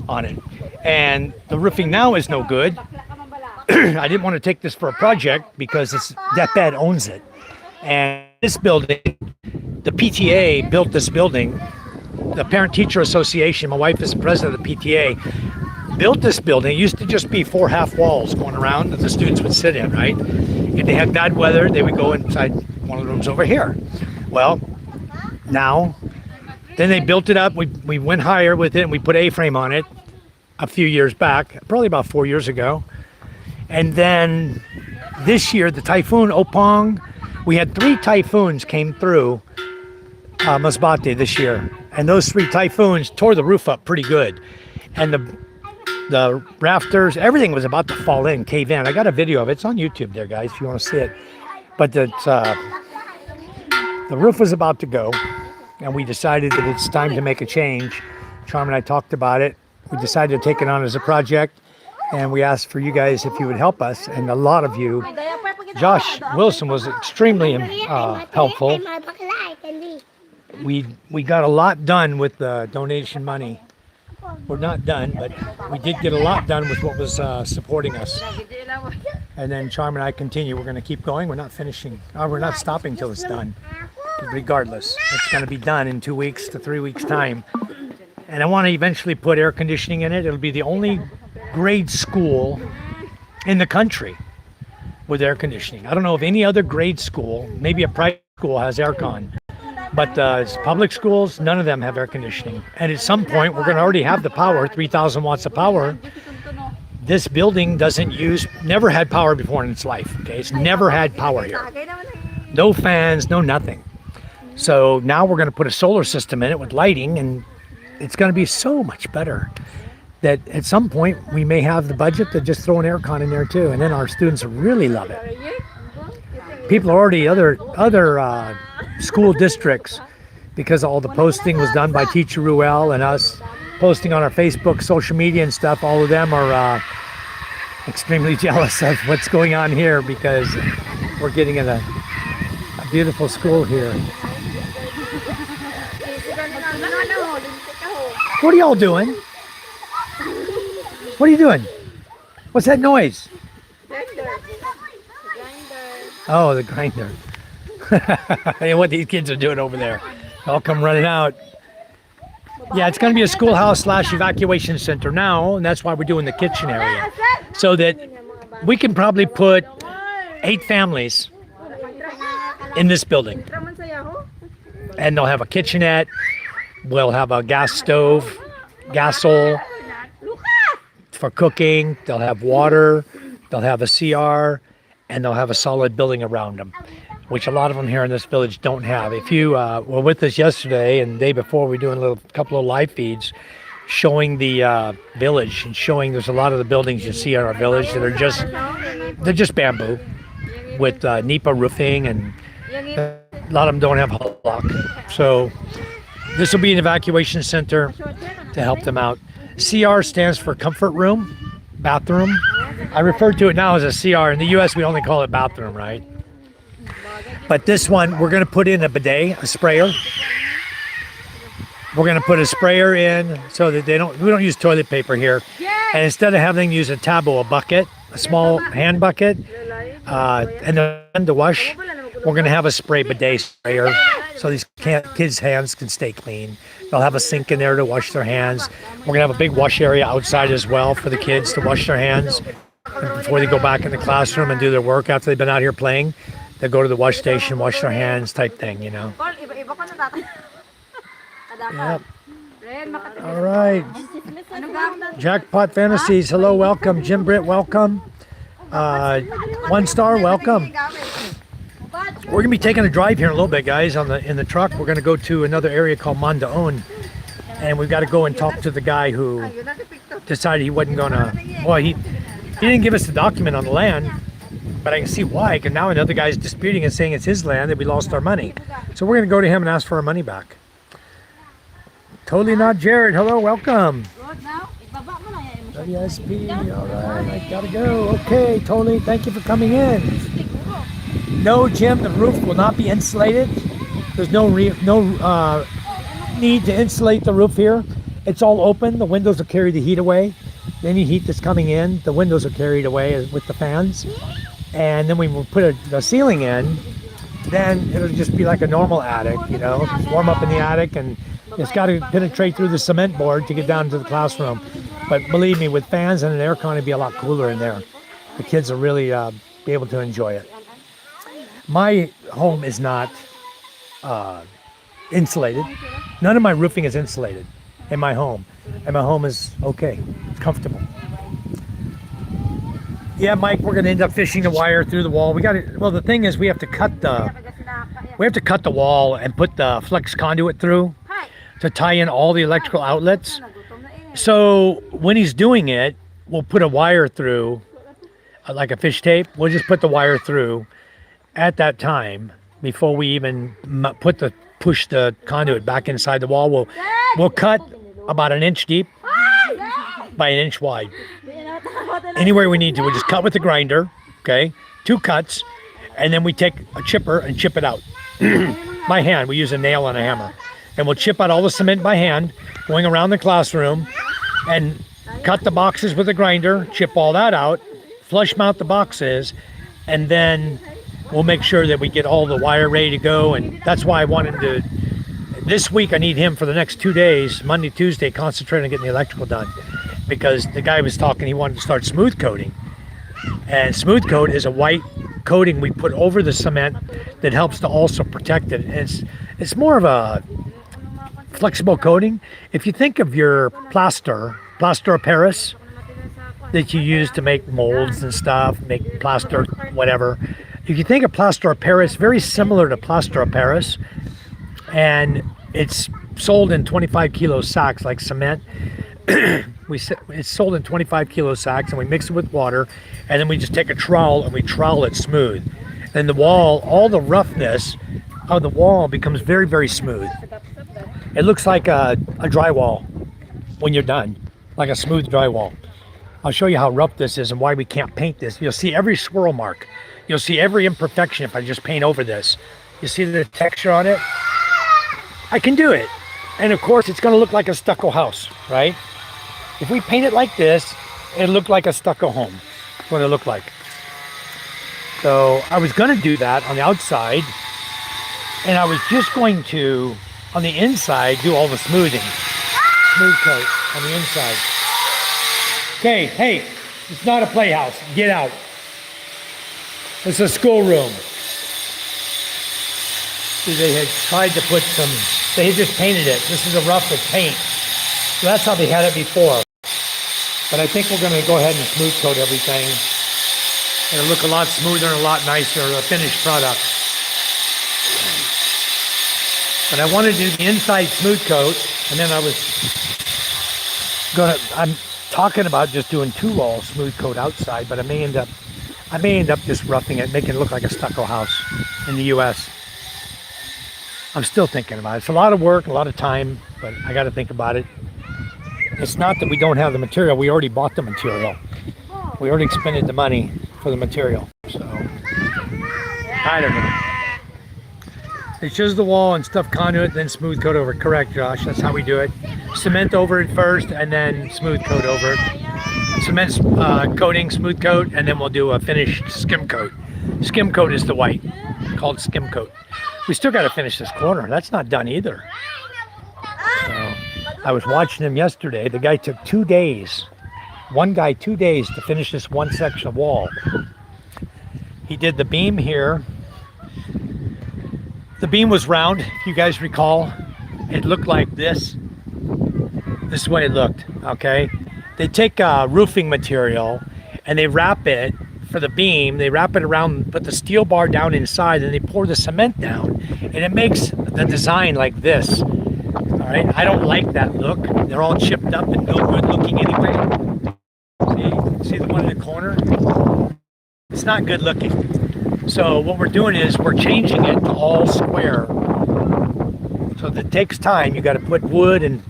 on it. And the roofing now is no good. I didn't want to take this for a project because DepEd owns it. And this building, the PTA built this building. The Parent Teacher Association, my wife is the president of the PTA, built this building. It used to just be 4 half walls going around that the students would sit in, right? If they had bad weather, they would go inside one of the rooms over here. Well, now, then they built it up. We went higher with it and we put A-frame on it a few years back, probably about 4 years ago. And then this year, the typhoon Opong, we had 3 typhoons came through Masbate this year. And those 3 typhoons tore the roof up pretty good. And the rafters, everything was about to fall in, cave in. I got a video of it. It's on YouTube there, guys, if you want to see it. But the roof was about to go. And we decided that it's time to make a change. Charm and I talked about it. We decided to take it on as a project. And we asked for you guys if you would help us. And a lot of you, Josh Wilson was extremely helpful. We got a lot done with the donation money. We're not done, but we did get a lot done with what was supporting us. And then Charm and I continue. We're going to keep going. We're not finishing. We're not stopping till it's done. Regardless, it's going to be done in 2 weeks to 3 weeks time. And I want to eventually put air conditioning in it. It'll be the only grade school in the country with air conditioning. I don't know of any other grade school. Maybe a private school has aircon. But public schools, none of them have air conditioning. And at some point, we're going to already have the power, 3,000 watts of power. This building never had power before in its life. Okay, it's never had power here. No fans, no nothing. So now we're going to put a solar system in it with lighting, and it's going to be so much better that at some point we may have the budget to just throw an aircon in there too. And then our students really love it. People are already, other school districts, because all the posting was done by Teacher Ruel and us posting on our Facebook, social media and stuff, all of them are extremely jealous of what's going on here because we're getting in a beautiful school here. What are y'all doing? What are you doing? What's that noise? Oh, the grinder. Hey, what these kids are doing over there. I'll come running out. Yeah, it's going to be a schoolhouse / evacuation center now, and that's why we're doing the kitchen area. So that we can probably put 8 families in this building. And they'll have a kitchenette, we'll have a gas stove, gasol for cooking, they'll have water, they'll have a CR, and they'll have a solid building around them, which a lot of them here in this village don't have. If you were with us yesterday and the day before, we were doing a couple of live feeds showing the village and showing there's a lot of the buildings you see in our village that are they're just bamboo with NEPA roofing, and a lot of them don't have hull block. So this will be an evacuation center to help them out. CR stands for comfort room, bathroom. I refer to it now as a CR. In the US, we only call it bathroom, right? But this one, we're going to put in a bidet, a sprayer. We're going to put a sprayer in so that we don't use toilet paper here. And instead of having to use a tabo, a bucket, a small hand bucket, and then to wash, we're going to have a spray bidet sprayer so these kids' hands can stay clean. They'll have a sink in there to wash their hands. We're going to have a big wash area outside as well for the kids to wash their hands before they go back in the classroom and do their work after they've been out here playing. They go to the wash station, wash their hands type thing, you know. Yep. All right. Jackpot Fantasies, hello, welcome. Jim Britt, welcome. 1 star, welcome. We're gonna be taking a drive here in a little bit, guys. In the truck, we're gonna go to another area called Mandaon, and we've got to go and talk to the guy who decided he wasn't gonna. Well, he didn't give us the document on the land, but I can see why. Because now another guy's disputing and saying it's his land that we lost our money. So we're gonna go to him and ask for our money back. Totally not Jared. Hello, welcome. WSP. All right, I gotta go. Okay, totally. Thank you for coming in. No, Jim, the roof will not be insulated. There's no need to insulate the roof here. It's all open. The windows will carry the heat away. Any heat that's coming in, the windows are carried away with the fans. And then when we put the ceiling in, then it'll just be like a normal attic, you know, warm up in the attic, and it's got to penetrate through the cement board to get down to the classroom. But believe me, with fans and an air con, it'll be a lot cooler in there. The kids will really be able to enjoy it. My home is not insulated. None of my roofing is insulated in my home. And my home is okay, comfortable. Yeah, Mike, we're gonna end up fishing the wire through the wall. Well, the thing is we have to cut the wall and put the flex conduit through to tie in all the electrical outlets. So when he's doing it, we'll put a wire through, like a fish tape. We'll just put the wire through at that time before we even push the conduit back inside the wall. We'll cut about 1 inch deep by 1 inch wide. Anywhere we need to, we'll just cut with the grinder, okay? 2 cuts, and then we take a chipper and chip it out. By hand, we use a nail and a hammer. And we'll chip out all the cement by hand, going around the classroom, and cut the boxes with a grinder, chip all that out, flush mount the boxes, and then we'll make sure that we get all the wire ready to go. And that's why I wanted to, this week I need him for the next 2 days, Monday, Tuesday, concentrate on getting the electrical done. Because the guy was talking, he wanted to start smooth coating. And smooth coat is a white coating we put over the cement that helps to also protect it. And it's more of a flexible coating. If you think of your plaster of Paris that you use to make molds and stuff, make plaster, whatever. If you think of plaster of Paris, very similar to plaster of Paris, and it's sold in 25 kilo sacks like cement. It's sold in 25 kilo sacks, and we mix it with water, and then we just take a trowel and we trowel it smooth. And the wall, all the roughness of the wall becomes very, very smooth. It looks like a drywall when you're done, like a smooth drywall. I'll show you how rough this is and why we can't paint this. You'll see every swirl mark. You'll see every imperfection if I just paint over this. You see the texture on it? I can do it. And of course, it's going to look like a stucco house, right? If we paint it like this, it'll look like a stucco home. That's what it looked like. So I was going to do that on the outside, and I was just going to, on the inside, do all the smoothing. Smooth coat on the inside. Okay, hey, it's not a playhouse. Get out. It's a schoolroom. See, they had tried to put some, they had just painted it. This is a rough with paint. So that's how they had it before. But I think we're going to go ahead and smooth coat everything. It'll look a lot smoother and a lot nicer, a finished product. But I wanted to do the inside smooth coat, and then I'm talking about just doing 2-wall smooth coat outside, but I may end up just roughing it, making it look like a stucco house in the US. I'm still thinking about it. It's a lot of work, a lot of time, but I got to think about it. It's not that we don't have the material. We already bought the material. We already expended the money for the material. So, I don't know. It's just the wall and stuff conduit, then smooth coat over. Correct, Josh. That's how we do it. Cement over it first, and then smooth coat over it. Cement coating, smooth coat, and then we'll do a finished skim coat. Skim coat is the white, called skim coat. We still got to finish this corner. That's not done either. So, I was watching him yesterday. The guy took 2 days. One guy 2 days to finish this one section of wall. He did the beam here. The beam was round, if you guys recall. It looked like this. This is what it looked, okay? They take roofing material and they wrap it for the beam. They wrap it around, put the steel bar down inside, and they pour the cement down. And it makes the design like this. All right, I don't like that look. They're all chipped up and no good looking anyway. See the one in the corner? It's not good looking. So what we're doing is we're changing it to all square. So that takes time. You got to put wood and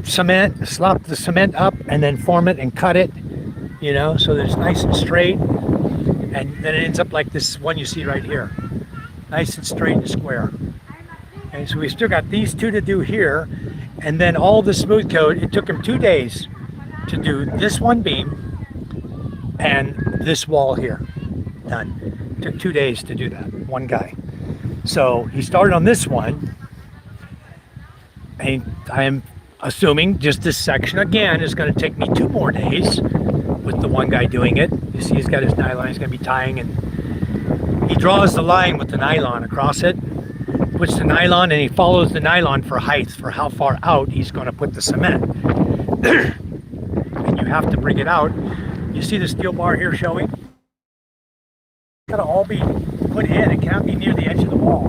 cement, slop the cement up, and then form it and cut it. You know, so that it's nice and straight. And then it ends up like this one you see right here. Nice and straight and square. Okay, so we still got these two to do here. And then all the smooth coat, it took him 2 days to do this one beam and this wall here. Done. It took 2 days to do that, one guy. So he started on this one. And I'm assuming just this section again is going to take me 2 more days with the one guy doing it. You see he's got his nylon, he's going to be tying, and he draws the line with the nylon across it, puts the nylon, and he follows the nylon for height, for how far out he's going to put the cement. And you have to bring it out. You see the steel bar here showing? It's got to all be put in. It can't be near the edge of the wall.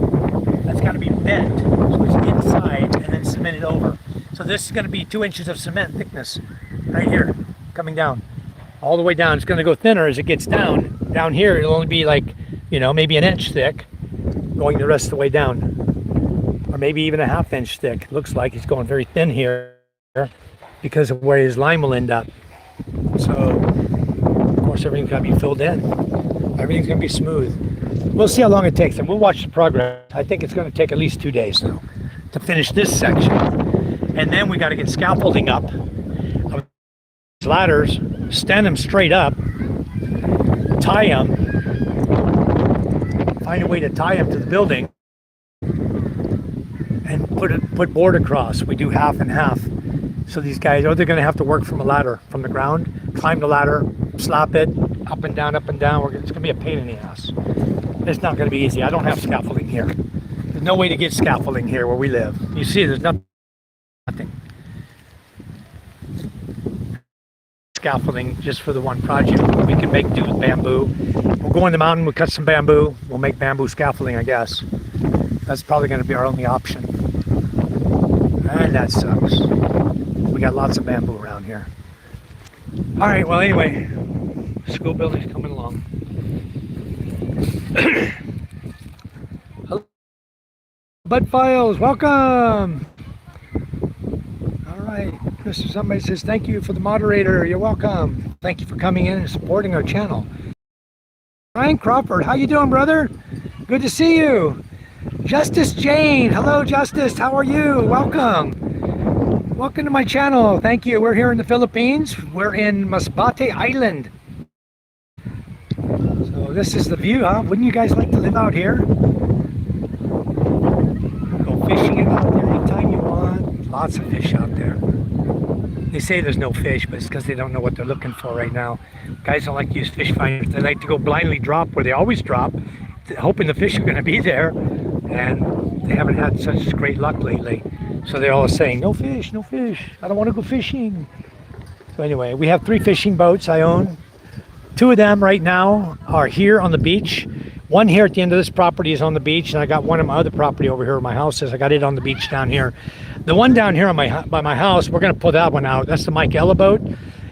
That's got to be bent, so it's inside and then cemented over. So this is going to be 2 inches of cement thickness right here, coming down. All the way down. It's going to go thinner as it gets down. Down here, it'll only be like, you know, maybe 1 inch thick, going the rest of the way down. Or maybe even a 1/2 inch thick. It looks like it's going very thin here because of where his line will end up. So, of course, everything's got to be filled in. Everything's going to be smooth. We'll see how long it takes, and we'll watch the progress. I think it's going to take at least 2 days now to finish this section. And then we got to get scaffolding up. Ladders, stand them straight up, tie them, find a way to tie them to the building, and put board across. We do half and half. So these guys, they're going to have to work from a ladder, from the ground, climb the ladder, slap it, up and down, up and down. It's going to be a pain in the ass. It's not going to be easy. I don't have scaffolding here. There's no way to get scaffolding here where we live. You see, there's nothing. Scaffolding just for the one project. We can make do with bamboo. We'll go in the mountain, we'll cut some bamboo, we'll make bamboo scaffolding, I guess. That's probably going to be our only option. And that sucks. We got lots of bamboo around here. Alright, well anyway, school building's coming along. Hello, Bud Files, welcome! Alright, somebody says, thank you for the moderator. You're welcome. Thank you for coming in and supporting our channel. Ryan Crawford, how you doing, brother? Good to see you. Justice Jane, hello Justice, how are you? Welcome. Welcome to my channel. Thank you. We're here in the Philippines. We're in Masbate Island. So this is the view, huh? Wouldn't you guys like to live out here? Go fishing out there anytime you want. Lots of fish out there. They say there's no fish, but it's because they don't know what they're looking for right now. Guys don't like to use fish finders. They like to go blindly drop where they always drop, hoping the fish are going to be there. And they haven't had such great luck lately. So they're all saying, no fish, no fish. I don't want to go fishing. So anyway, we have 3 fishing boats I own. 2 of them right now are here on the beach. One here at the end of this property is on the beach, and I got one of my other property over here where my house is. I got it on the beach down here. The one down here on by my house, we're going to pull that one out. That's the Mike Ella boat.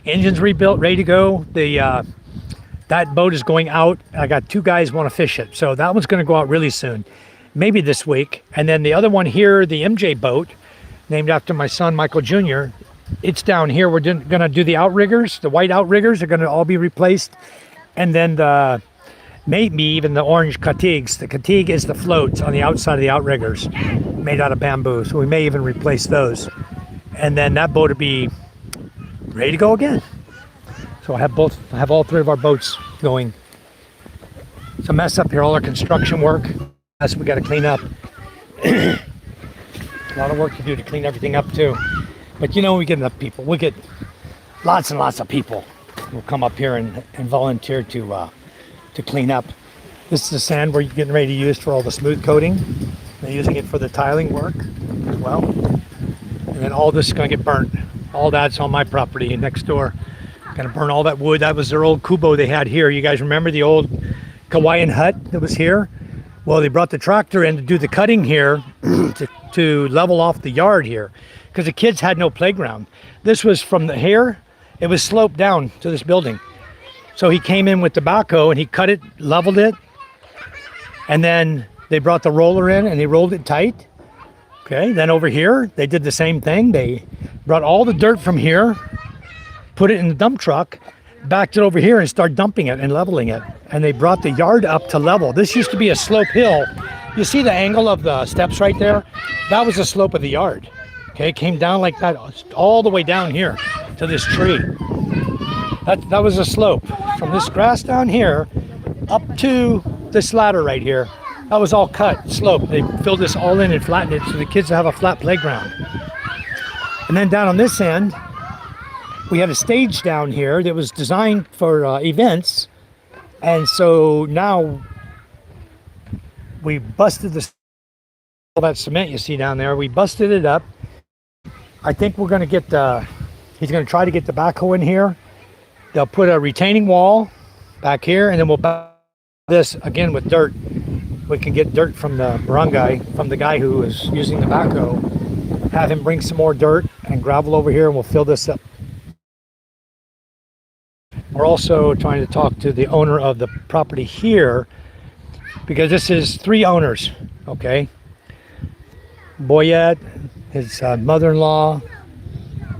Engine's rebuilt, ready to go. That boat is going out. I got 2 guys want to fish it. So that one's going to go out really soon, maybe this week. And then the other one here, the MJ boat, named after my son, Michael Jr., it's down here. We're going to do the outriggers. The white outriggers are going to all be replaced. And then maybe even the orange katigs. The katig is the floats on the outside of the outriggers made out of bamboo. So we may even replace those. And then that boat will be ready to go again. So I have all 3 of our boats going. It's a mess up here, all our construction work. That's what we got to clean up. A lot of work to do to clean everything up too. But you know, we get enough people. We get lots and lots of people who will come up here and volunteer to clean up. This is the sand we're getting ready to use for all the smooth coating. They're using it for the tiling work as well. And then all this is going to get burnt. All that's on my property next door. Going to burn all that wood. That was their old kubo they had here. You guys remember the old Hawaiian hut that was here? Well, they brought the tractor in to do the cutting here to level off the yard here because the kids had no playground. This was from the here. It was sloped down to this building. So he came in with the backhoe and he cut it, leveled it, and then they brought the roller in and they rolled it tight. Okay, then over here, they did the same thing. They brought all the dirt from here, put it in the dump truck, backed it over here and started dumping it and leveling it. And they brought the yard up to level. This used to be a slope hill. You see the angle of the steps right there? That was the slope of the yard. Okay, it came down like that all the way down here to this tree. That was a slope from this grass down here up to this ladder right here. That was all cut, slope. They filled this all in and flattened it so the kids have a flat playground. And then down on this end, we had a stage down here that was designed for events. And so now we busted all that cement you see down there. We busted it up. I think we're going to get he's going to try to get the backhoe in here. They'll put a retaining wall back here, and then we'll back this again with dirt. We can get dirt from the barangay, from the guy who is using the backhoe, have him bring some more dirt and gravel over here, and we'll fill this up. We're also trying to talk to the owner of the property here, because this is 3 owners, okay? Boyette, his mother-in-law,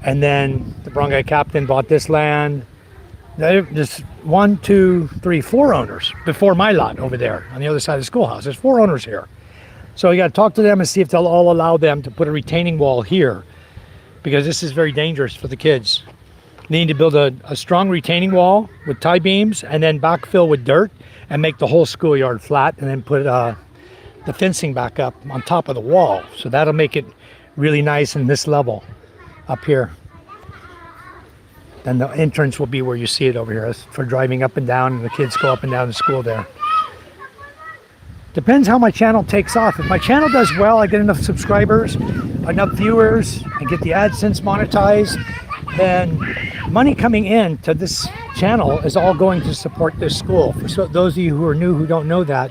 and then the barangay captain bought this land. There's 1, 2, 3, 4 owners before my lot over there on the other side of the schoolhouse. There's 4 owners here. So you got to talk to them and see if they'll all allow them to put a retaining wall here, because this is very dangerous for the kids. They need to build a strong retaining wall with tie beams and then backfill with dirt and make the whole schoolyard flat, and then put the fencing back up on top of the wall. So that'll make it really nice in this level up here. Then the entrance will be where you see it over here for driving up and down, and the kids go up and down to school there. Depends how my channel takes off. If my channel does well, I get enough subscribers, enough viewers, and get the AdSense monetized, then money coming in to this channel is all going to support this school. For those of you who are new who don't know that,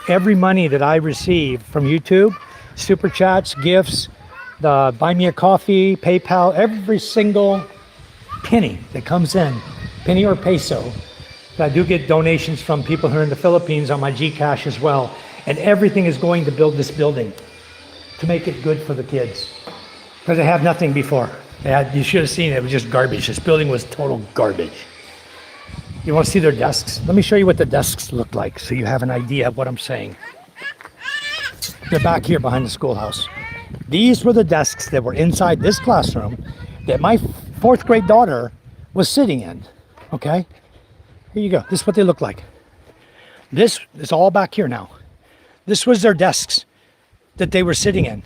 every money that I receive from YouTube, super chats, gifts, the buy me a coffee, PayPal, every single penny that comes in, penny or peso. I do get donations from people who are in the Philippines on my Gcash as well. And everything is going to build this building to make it good for the kids. Because they have nothing before. You should have seen it. It was just garbage. This building was total garbage. You want to see their desks? Let me show you what the desks look like so you have an idea of what I'm saying. They're back here behind the schoolhouse. These were the desks that were inside this classroom that my 4th grade daughter was sitting in. Okay? Here you go. This is what they look like. This is all back here now. This was their desks that they were sitting in.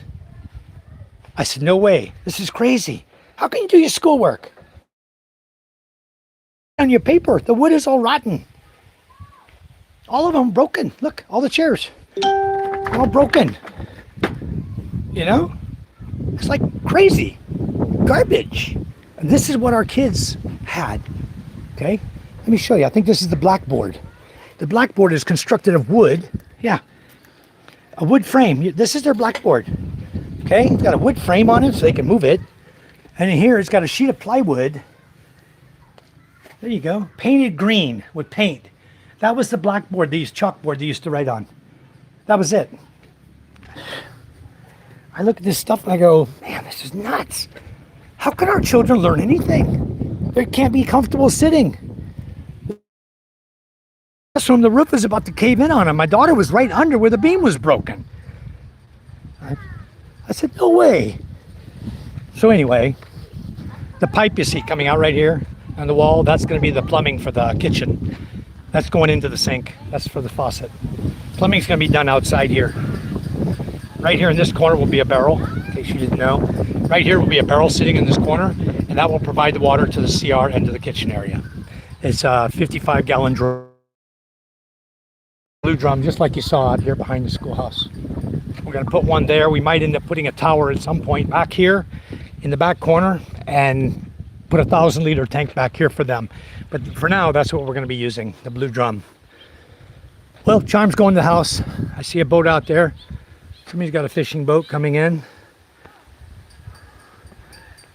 I said, no way. This is crazy. How can you do your schoolwork? On your paper, the wood is all rotten. All of them broken. Look, all the chairs, all broken. You know, it's like crazy garbage. And this is what our kids had. Okay, let me show you. I think this is the blackboard. The blackboard is constructed of wood. Yeah, a wood frame. This is their blackboard. Okay, it's got a wood frame on it so they can move it. And in here, it's got a sheet of plywood. There you go. Painted green with paint. That was the blackboard, chalkboard they used to write on. That was it. I look at this stuff and I go, man, this is nuts. How can our children learn anything? They can't be comfortable sitting. From the roof is about to cave in on them. My daughter was right under where the beam was broken. I said, no way. So anyway, the pipe you see coming out right here on the wall, that's going to be the plumbing for the kitchen. That's going into the sink. That's for the faucet. Plumbing's going to be done outside here. Right here in this corner will be a barrel, in case you didn't know. Right here will be a barrel sitting in this corner, and that will provide the water to the CR and to the kitchen area. It's a 55-gallon drum, blue drum, just like you saw out here behind the schoolhouse. We're going to put one there. We might end up putting a tower at some point back here in the back corner and put a 1,000-liter tank back here for them. But for now, that's what we're going to be using, the blue drum. Well, Charm's going to the house. I see a boat out there. Somebody's got a fishing boat coming in.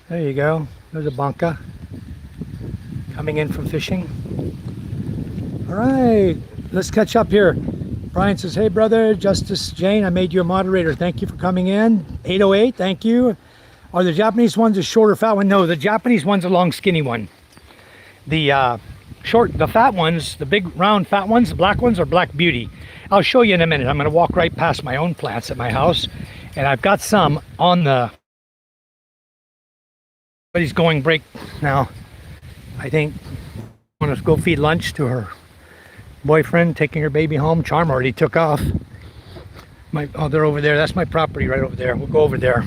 There you go. There's a banca coming in from fishing. All right, let's catch up here. Brian says, hey brother, Justice Jane, I made you a moderator. Thank you for coming in. 808, thank you. Are the Japanese ones a shorter fat one? No, the Japanese one's a long skinny one. The fat ones, the big round fat ones, the black ones are Black Beauty. I'll show you in a minute. I'm going to walk right past my own plants at my house, and I've got some on the, but he's going break now. I think I'm going to go feed lunch to her boyfriend, taking her baby home. Charm already took off. Oh, they're over there. That's my property right over there. We'll go over there.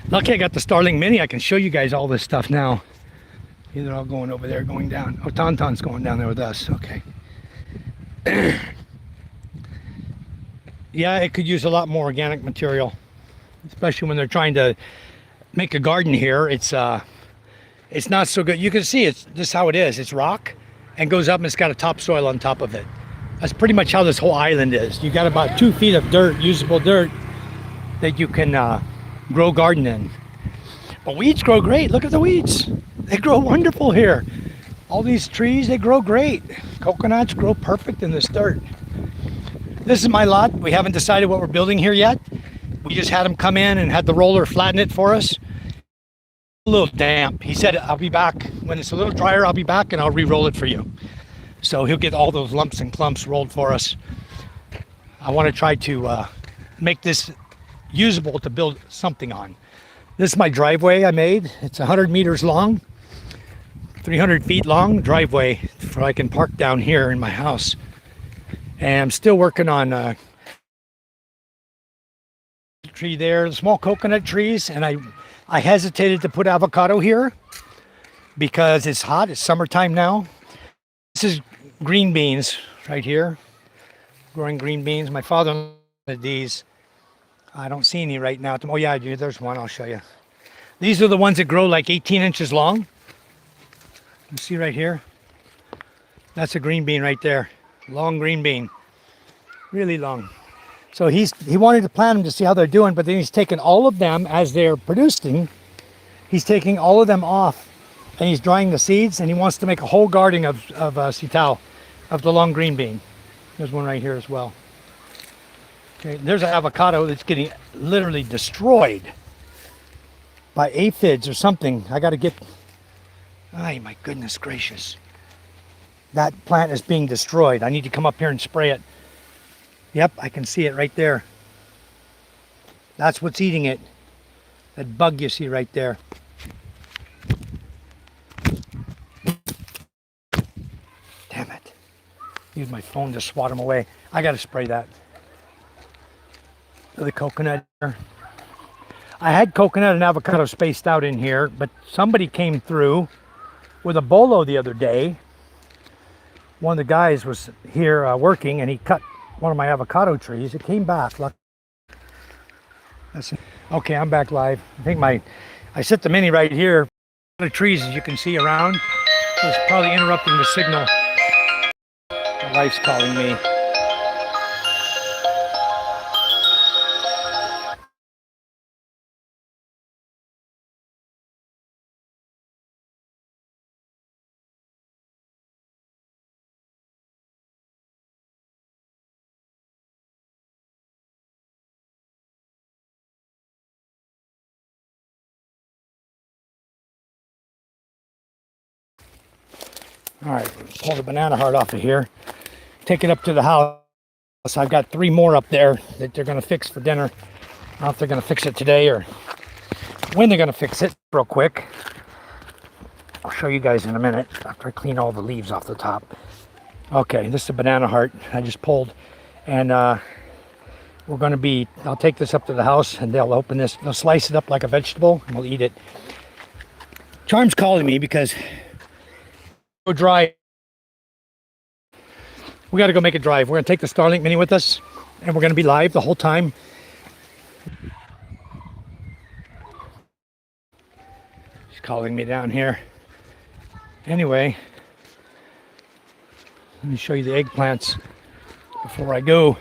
Lucky I got the Starling Mini. I can show you guys all this stuff now. They're all going over there, going down. Oh, Tauntaun's going down there with us. Okay. Yeah, it could use a lot more organic material, especially when they're trying to make a garden here. It's not so good. You can see it's just how it is. It's rock and goes up and it's got a topsoil on top of it. That's pretty much how this whole island is. You got about 2 feet of dirt, usable dirt, that you can grow garden in. But weeds grow great. Look at the weeds. They grow wonderful here. All these trees, they grow great. Coconuts grow perfect in this dirt. This is my lot. We haven't decided what we're building here yet. We just had him come in and had the roller flatten it for us. A little damp. He said, I'll be back. When it's a little drier, I'll be back and I'll re-roll it for you. So he'll get all those lumps and clumps rolled for us. I want to try to make this usable to build something on. This is my driveway I made. It's 100 meters long, 300 feet long driveway so I can park down here in my house. And I'm still working on tree there, small coconut trees, and I hesitated to put avocado here because it's hot. It's summertime now. This is green beans right here, growing green beans. My father had these. I don't see any right now. Oh yeah, there's one. I'll show you. These are the ones that grow like 18 inches long. You see right here? That's a green bean right there. Long green bean. Really long. So he wanted to plant them to see how they're doing, but then he's taken all of them as they're producing. He's taking all of them off and he's drying the seeds, and he wants to make a whole garden of sitao, of the long green bean. There's one right here as well. Okay, there's an avocado that's getting literally destroyed by aphids or something. I got to get, ay, my goodness gracious. That plant is being destroyed. I need to come up here and spray it. Yep, I can see it right there. That's what's eating it. That bug you see right there. Damn it. Use my phone to swat them away. I got to spray that. The coconut. I had coconut and avocado spaced out in here, but somebody came through with a bolo the other day. One of the guys was here working, and he cut one of my avocado trees. It came back. Okay, I'm back live. I think I set the mini right here. The trees, as you can see around, so it's probably interrupting the signal. My wife's calling me. All right, pull the banana heart off of here, take it up to the house. I've got 3 more up there that they're gonna fix for dinner. I don't know if they're gonna fix it today or when they're gonna fix it. Real quick, I'll show you guys in a minute after I clean all the leaves off the top. Okay, this is a banana heart I just pulled, and we're gonna be, I'll take this up to the house and they'll open this, they'll slice it up like a vegetable and we'll eat it. Charm's calling me because go dry. We got to go make a drive. We're going to take the Starlink Mini with us, and we're going to be live the whole time. She's calling me down here. Anyway, let me show you the eggplants before I go.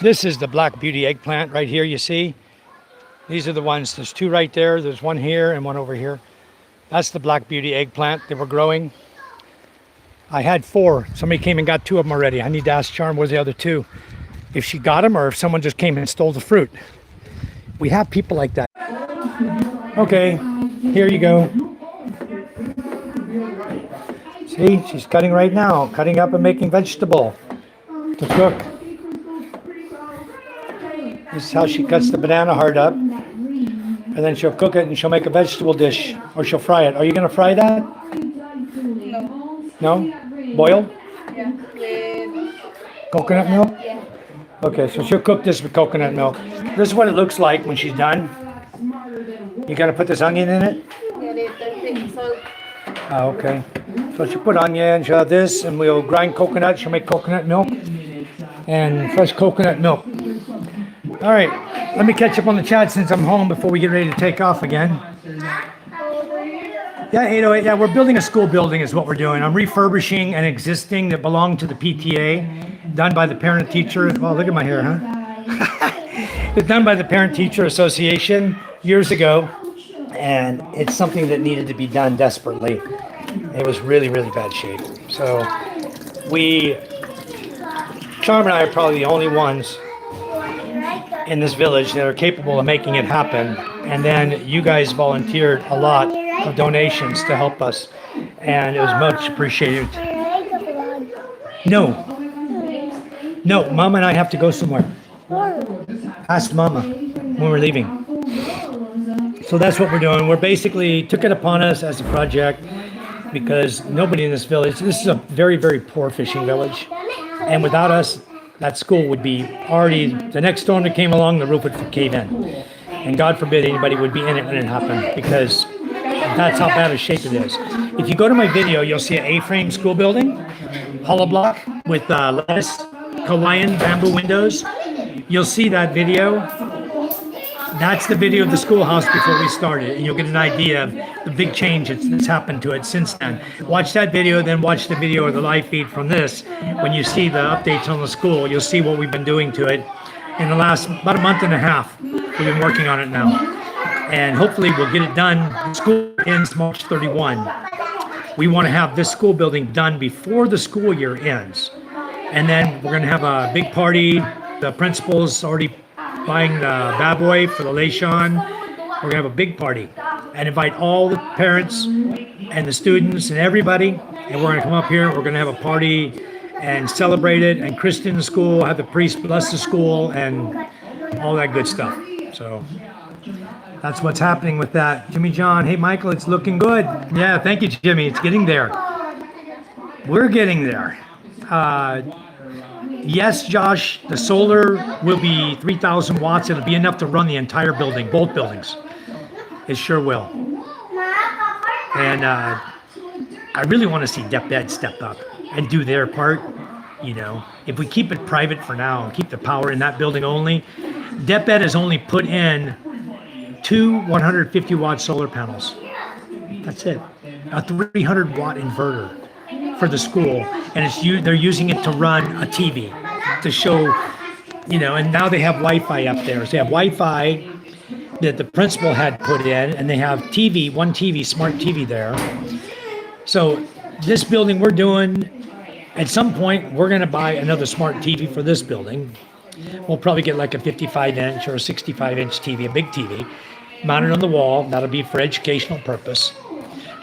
This is the Black Beauty eggplant right here, you see? These are the ones, there's 2 right there, there's 1 here and 1 over here. That's the Black Beauty eggplant that we're growing. I had 4. Somebody came and got 2 of them already. I need to ask Charm where's the other 2. If she got them or if someone just came and stole the fruit. We have people like that. Okay, here you go. See, she's cutting right now. Cutting up and making vegetable to cook. This is how she cuts the banana heart up. And then she'll cook it and she'll make a vegetable dish. Or she'll fry it. Are you going to fry that? No. No? Boiled? Yeah. With Coconut milk? yeah. Okay, so she'll cook this with coconut milk. This is what it looks like when she's done. You gotta put this onion in it? Yeah, later take salt. Oh, okay. So she'll put onion, she'll have this, and we'll grind coconut. She'll make coconut milk and fresh coconut milk. All right, let me catch up on the chat since I'm home before we get ready to take off again. Yeah, 808. Yeah, we're building a school building is what we're doing. I'm refurbishing an existing that belonged to the PTA, done by the Parent Teacher. Well, look at my hair, huh? It's done by the Parent Teacher Association years ago, and it's something that needed to be done desperately. It was really, really bad shape. So Charm and I are probably the only ones in this village that are capable of making it happen. And then you guys volunteered a lot of donations to help us, and it was much appreciated. No, Mama and I have to go somewhere. Ask Mama when we're leaving. So that's what we're doing. We're basically took it upon us as a project because nobody in this village, this is a very, very poor fishing village, and without us, that school would be already, the next storm that came along, the roof would cave in. And God forbid anybody would be in it when it happened, because that's how bad a shape it is. If you go to my video, you'll see an A-frame school building, hollow block with lattice, Hawaiian bamboo windows. You'll see that video. That's the video of the schoolhouse before we started, and you'll get an idea of the big change that's happened to it since then. Watch that video, then watch the video of the live feed from this. When you see the updates on the school, you'll see what we've been doing to it in the last about a month and a half. We've been working on it now, and hopefully we'll get it done. School ends March 31. We want to have this school building done before the school year ends, and then we're going to have a big party. The principal's already buying the baboy for the Leishon. We're gonna have a big party and invite all the parents and the students and everybody, and we're gonna come up here, we're gonna have a party and celebrate it and christen the school, have the priest bless the school and all that good stuff. So that's what's happening with that. Jimmy John, hey Michael, it's looking good. Yeah, thank you, Jimmy, it's getting there. We're getting there. Yes, Josh, the solar will be 3,000 watts. It'll be enough to run the entire building, both buildings. It sure will. And I really want to see DepEd step up and do their part. You know, if we keep it private for now and keep the power in that building only, DepEd has only put in 2 150 watt solar panels. That's it. A 300 watt inverter for the school, and they're using it to run a TV to show, you know, and now they have Wi-Fi up there. So they have Wi-Fi that the principal had put in, and they have TV, one TV, smart TV there. So this building we're doing, at some point, we're going to buy another smart TV for this building. We'll probably get like a 55-inch or a 65-inch TV, a big TV, mounted on the wall. That'll be for educational purpose.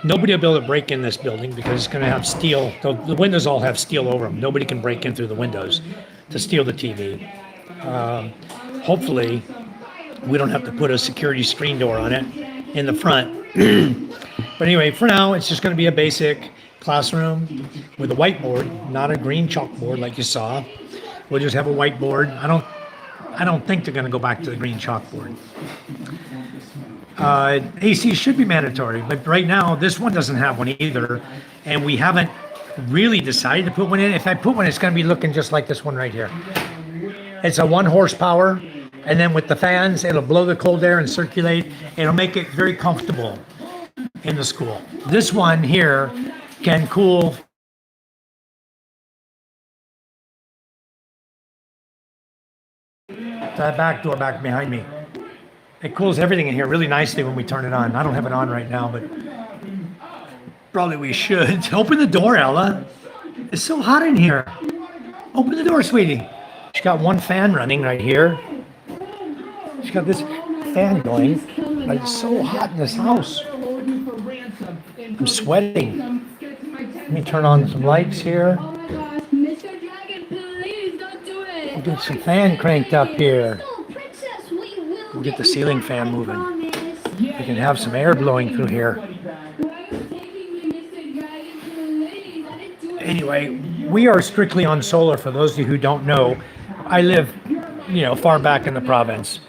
Nobody will be able to break in this building because it's going to have steel. The windows all have steel over them. Nobody can break in through the windows to steal the TV. Hopefully, we don't have to put a security screen door on it in the front. But anyway, for now, it's just going to be a basic classroom with a whiteboard, not a green chalkboard like you saw. We'll just have a whiteboard. I don't think they're going to go back to the green chalkboard. AC should be mandatory, but right now this one doesn't have one either, and we haven't really decided to put one in. If I put one, it's going to be looking just like this one right here. It's a 1 horsepower, and then with the fans, it'll blow the cold air and circulate. It'll make it very comfortable in the school. This one here can cool that back door back behind me. It cools everything in here really nicely when we turn it on. I don't have it on right now, but probably we should. Open the door, Ella. It's so hot in here. Open the door, sweetie. She's got one fan running right here. She's got this fan going, but it's so hot in this house. I'm sweating. Let me turn on some lights here. We'll get some fan cranked up here. We'll get the ceiling fan moving. We can have some air blowing through here. Anyway, we are strictly on solar. For those of you who don't know, I live, you know, far back in the province,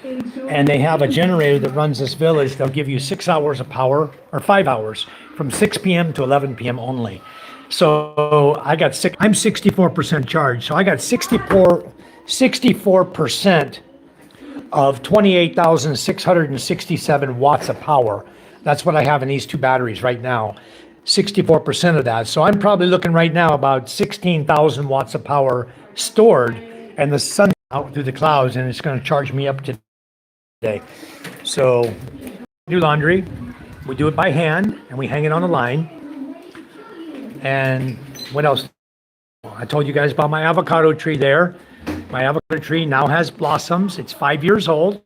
and they have a generator that runs this village. They'll give you 6 hours of power, or 5 hours, from 6 p.m. to 11 p.m. only. So I'm 64% charged. So I got 64% of 28,667 watts of power. That's what I have in these two batteries right now. 64% of that. So I'm probably looking right now about 16,000 watts of power stored, and the sun out through the clouds, and it's going to charge me up today. So we do laundry. We do it by hand, and we hang it on a line. And what else? I told you guys about my avocado tree there. My avocado tree now has blossoms. It's 5 years old,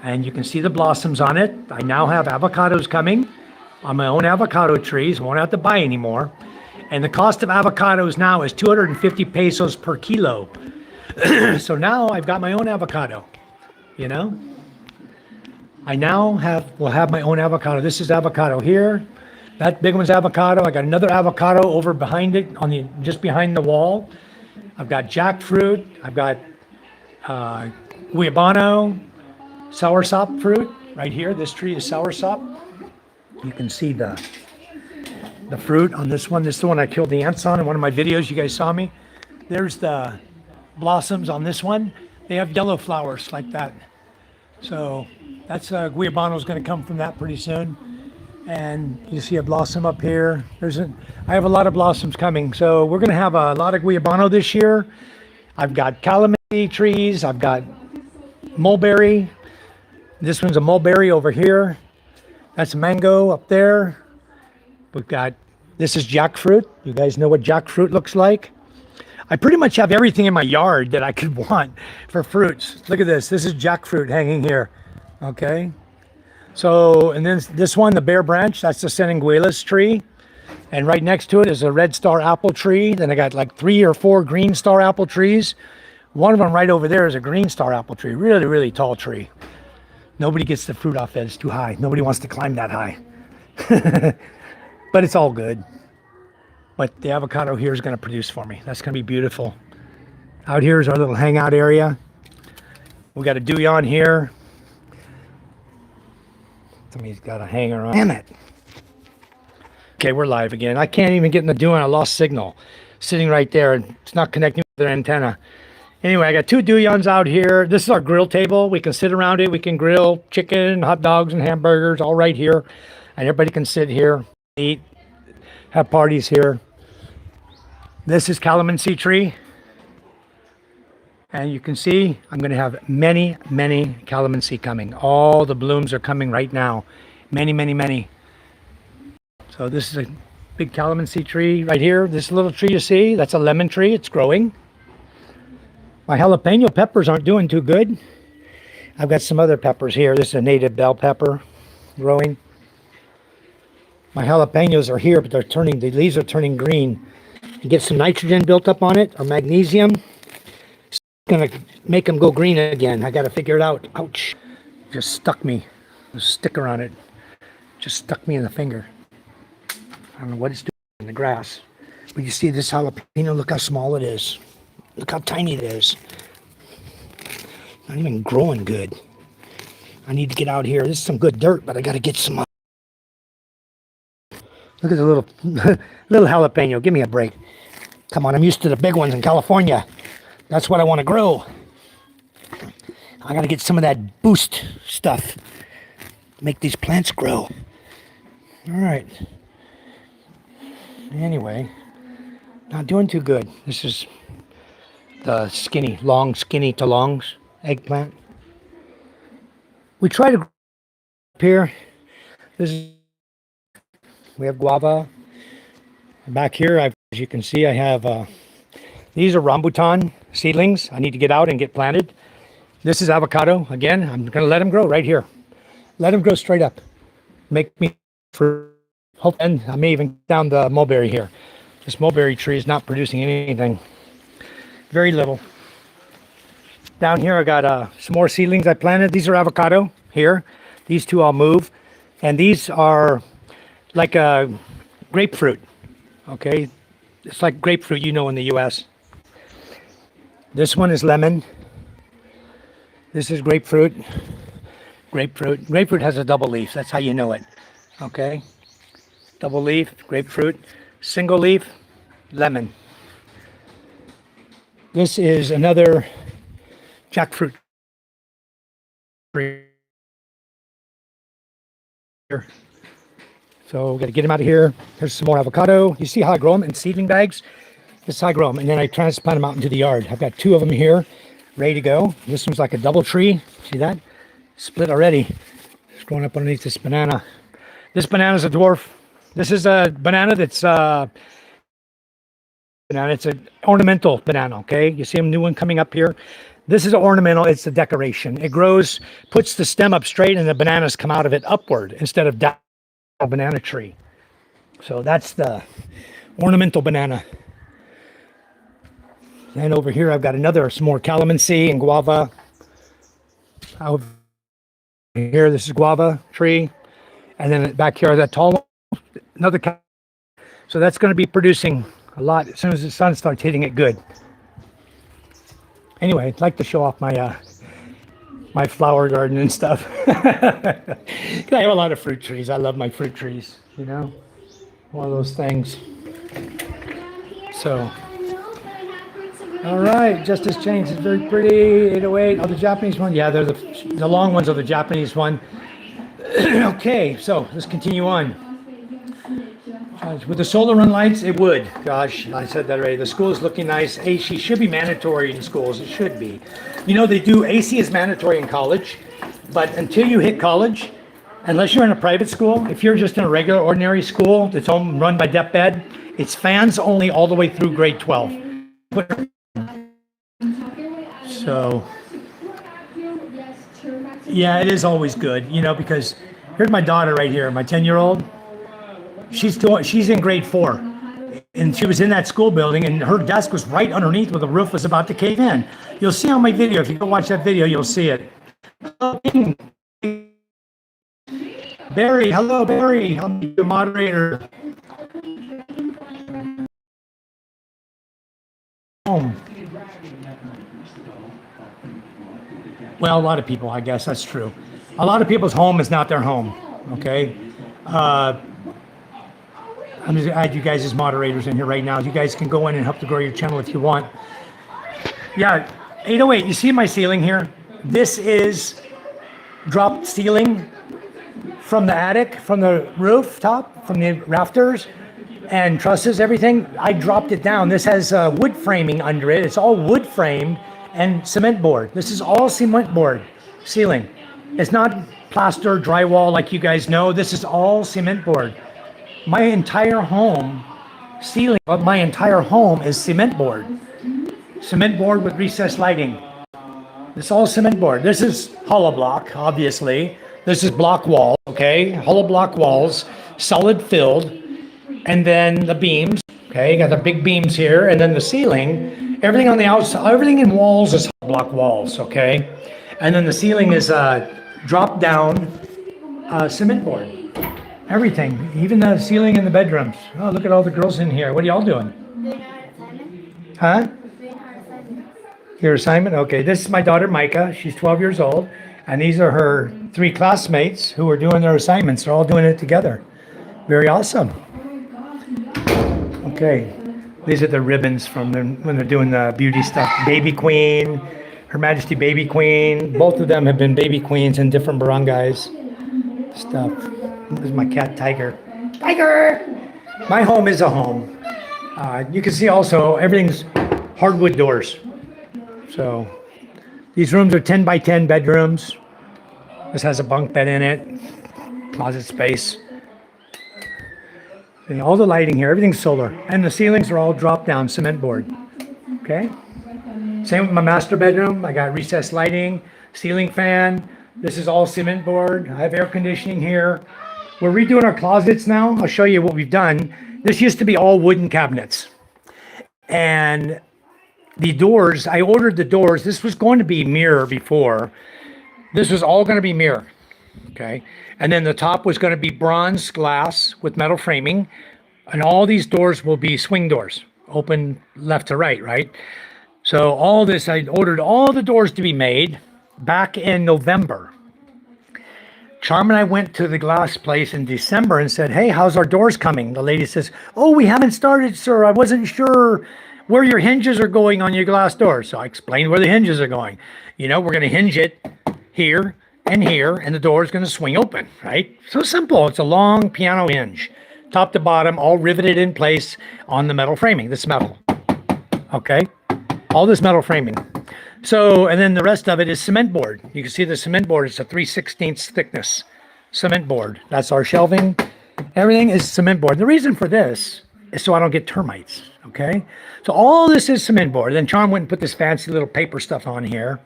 and you can see the blossoms on it. I now have avocados coming on my own avocado trees. Won't have to buy anymore. And the cost of avocados now is 250 pesos per kilo. So now I've got my own avocado, you know? I now will have my own avocado. This is avocado here. That big one's avocado. I got another avocado over behind it, just behind the wall. I've got jackfruit. I've got guayabano, soursop fruit right here. This tree is soursop. You can see the fruit on this one. This is the one I killed the ants on in one of my videos. You guys saw me. There's the blossoms on this one. They have yellow flowers like that. So that's guayabano is going to come from that pretty soon. And you see a blossom up here. I have a lot of blossoms coming. So we're going to have a lot of guayabano this year. I've got calamity trees. I've got mulberry. This one's a mulberry over here. That's a mango up there. This is jackfruit. You guys know what jackfruit looks like? I pretty much have everything in my yard that I could want for fruits. Look at this. This is jackfruit hanging here. Okay. So, and then this one, the bare branch, that's the Senenguelas tree. And right next to it is a red star apple tree. Then I got like 3 or 4 green star apple trees. One of them right over there is a green star apple tree. Really, really tall tree. Nobody gets the fruit off that. It's too high. Nobody wants to climb that high. But it's all good. But the avocado here is going to produce for me. That's going to be beautiful. Out here is our little hangout area. We got a dewey on here. Somebody's got a hanger on. Damn it. Okay, we're live again. I can't even get in the dewey. I lost signal. Sitting right there. It's not connecting with their antenna. Anyway, I got two deweyons out here. This is our grill table. We can sit around it. We can grill chicken, hot dogs, and hamburgers all right here. And everybody can sit here, eat, have parties here. This is calamansi tree. And you can see I'm going to have many, many calamansi coming. All the blooms are coming right now. Many, many, many. So this is a big calamansi tree right here. This little tree you see, that's a lemon tree. It's growing. My jalapeno peppers aren't doing too good. I've got some other peppers here. This is a native bell pepper growing. My jalapenos are here, but the leaves are turning green. You get some nitrogen built up on it, or magnesium. Gonna make them go green again. I gotta figure it out. Ouch. Just stuck me. There's a sticker on it. Just stuck me in the finger. I don't know what it's doing in the grass. But you see this jalapeno, look how small it is. Look how tiny it is. Not even growing good. I need to get out here. This is some good dirt, but I gotta get some. Look at the little little jalapeno. Give me a break. Come on, I'm used to the big ones in California. That's what I want to grow. I got to get some of that boost stuff. Make these plants grow. All right. Anyway, not doing too good. This is the skinny to longs eggplant. We try to grow up here. We have guava. Back here, as you can see, I have these are rambutan seedlings. I need to get out and get planted. This is avocado. Again, I'm going to let them grow right here. Let them grow straight up. Make me for hope, and I may even down the mulberry here. This mulberry tree is not producing anything. Very little. Down here, I got some more seedlings I planted. These are avocado here. These two I'll move. And these are like a grapefruit. Okay. It's like grapefruit, you know, in the U.S. This one is lemon. This is grapefruit. Grapefruit. Grapefruit has a double leaf. That's how you know it. Okay. Double leaf, grapefruit. Single leaf, lemon. This is another jackfruit tree. So we got to get them out of here. Here's some more avocado. You see how I grow them in seedling bags? This is how I grow them, and then I transplant them out into the yard. I've got two of them here, ready to go. This one's like a double tree. See that? Split already. It's growing up underneath this banana. This banana is a dwarf. This is a banana that's It's an ornamental banana. Okay, you see a new one coming up here. This is an ornamental. It's a decoration. It grows, puts the stem up straight, and the bananas come out of it upward instead of down. A banana tree. So that's the ornamental banana. And over here I've got some more calamansi and guava. Over here, this is guava tree. And then back here, that tall one, another. So that's going to be producing a lot as soon as the sun starts hitting it good. Anyway, I'd like to show off my my flower garden and stuff. I have a lot of fruit trees. I love my fruit trees, you know, one of those things. So, all right, just has changed. It's very pretty. 808. Oh, the Japanese one. Yeah, they're the long ones are the Japanese one. Okay, so let's continue on. With the solar run lights, it would. Gosh, I said that already. The school is looking nice. AC should be mandatory in schools. It should be. You know, they do AC is mandatory in college, but until you hit college, unless you're in a private school, if you're just in a regular, ordinary school that's run by Dep Ed, it's fans only all the way through grade 12. So, yeah, it is always good, you know, because here's my daughter right here, my 10-year-old. She's in grade 4, and she was in that school building, and her desk was right underneath where the roof was about to cave in. You'll see on my video. If you go watch that video, you'll see it. Barry, hello, Barry. I'll be your moderator. Home. Well, a lot of people, I guess that's true. A lot of people's home is not their home. Okay. I'm just gonna add you guys as moderators in here right now. You guys can go in and help to grow your channel if you want. Yeah, 808. You see my ceiling here? This is dropped ceiling from the attic, from the rooftop, from the rafters and trusses, everything. I dropped it down. This has wood framing under it. It's all wood framed and cement board. This is all cement board ceiling. It's not plaster, drywall like you guys know. This is all cement board. My entire home ceiling of my entire home is cement board. Cement board with recessed lighting. It's all cement board. This is hollow block, obviously. This is block wall, okay? Hollow block walls, solid filled. And then the beams, okay? You got the big beams here. And then the ceiling, everything on the outside, everything in walls is hollow block walls, okay? And then the ceiling is drop down cement board. Everything, even the ceiling in the bedrooms. Oh, look at all the girls in here. What are y'all doing? Doing our assignment. Huh? Doing our assignment. Your assignment? Okay, this is my daughter Micah. She's 12 years old. And these are her 3 classmates who are doing their assignments. They're all doing it together. Very awesome. Okay, these are the ribbons from them when they're doing the beauty stuff. Baby Queen, Her Majesty Baby Queen. Both of them have been baby queens in different barangays. Stuff. This is my cat Tiger. Tiger! My home is a home. You can see also everything's hardwood doors. So these rooms are 10 by 10 bedrooms. This has a bunk bed in it, closet space. And all the lighting here, everything's solar. And the ceilings are all drop down cement board. Okay? Same with my master bedroom. I got recessed lighting, ceiling fan. This is all cement board. I have air conditioning here. We're redoing our closets now. I'll show you what we've done. This used to be all wooden cabinets. And the doors, I ordered the doors. This was going to be mirror before. This was all going to be mirror. Okay. And then the top was going to be bronze glass with metal framing. And all these doors will be swing doors, open left to right, right? So all this, I ordered all the doors to be made back in November. Charm and I went to the glass place in December and said, hey, how's our doors coming? The lady says, oh, we haven't started, sir. I wasn't sure where your hinges are going on your glass door. So I explained where the hinges are going. You know, we're going to hinge it here and here, and the door is going to swing open, right? So simple. It's a long piano hinge, top to bottom, all riveted in place on the metal framing. This metal, okay? All this metal framing. So, and then the rest of it is cement board. You can see the cement board is a 3/16 thickness cement board. That's our shelving. Everything is cement board. The reason for this is so I don't get termites, okay? So all this is cement board. Then Charm went and put this fancy little paper stuff on here.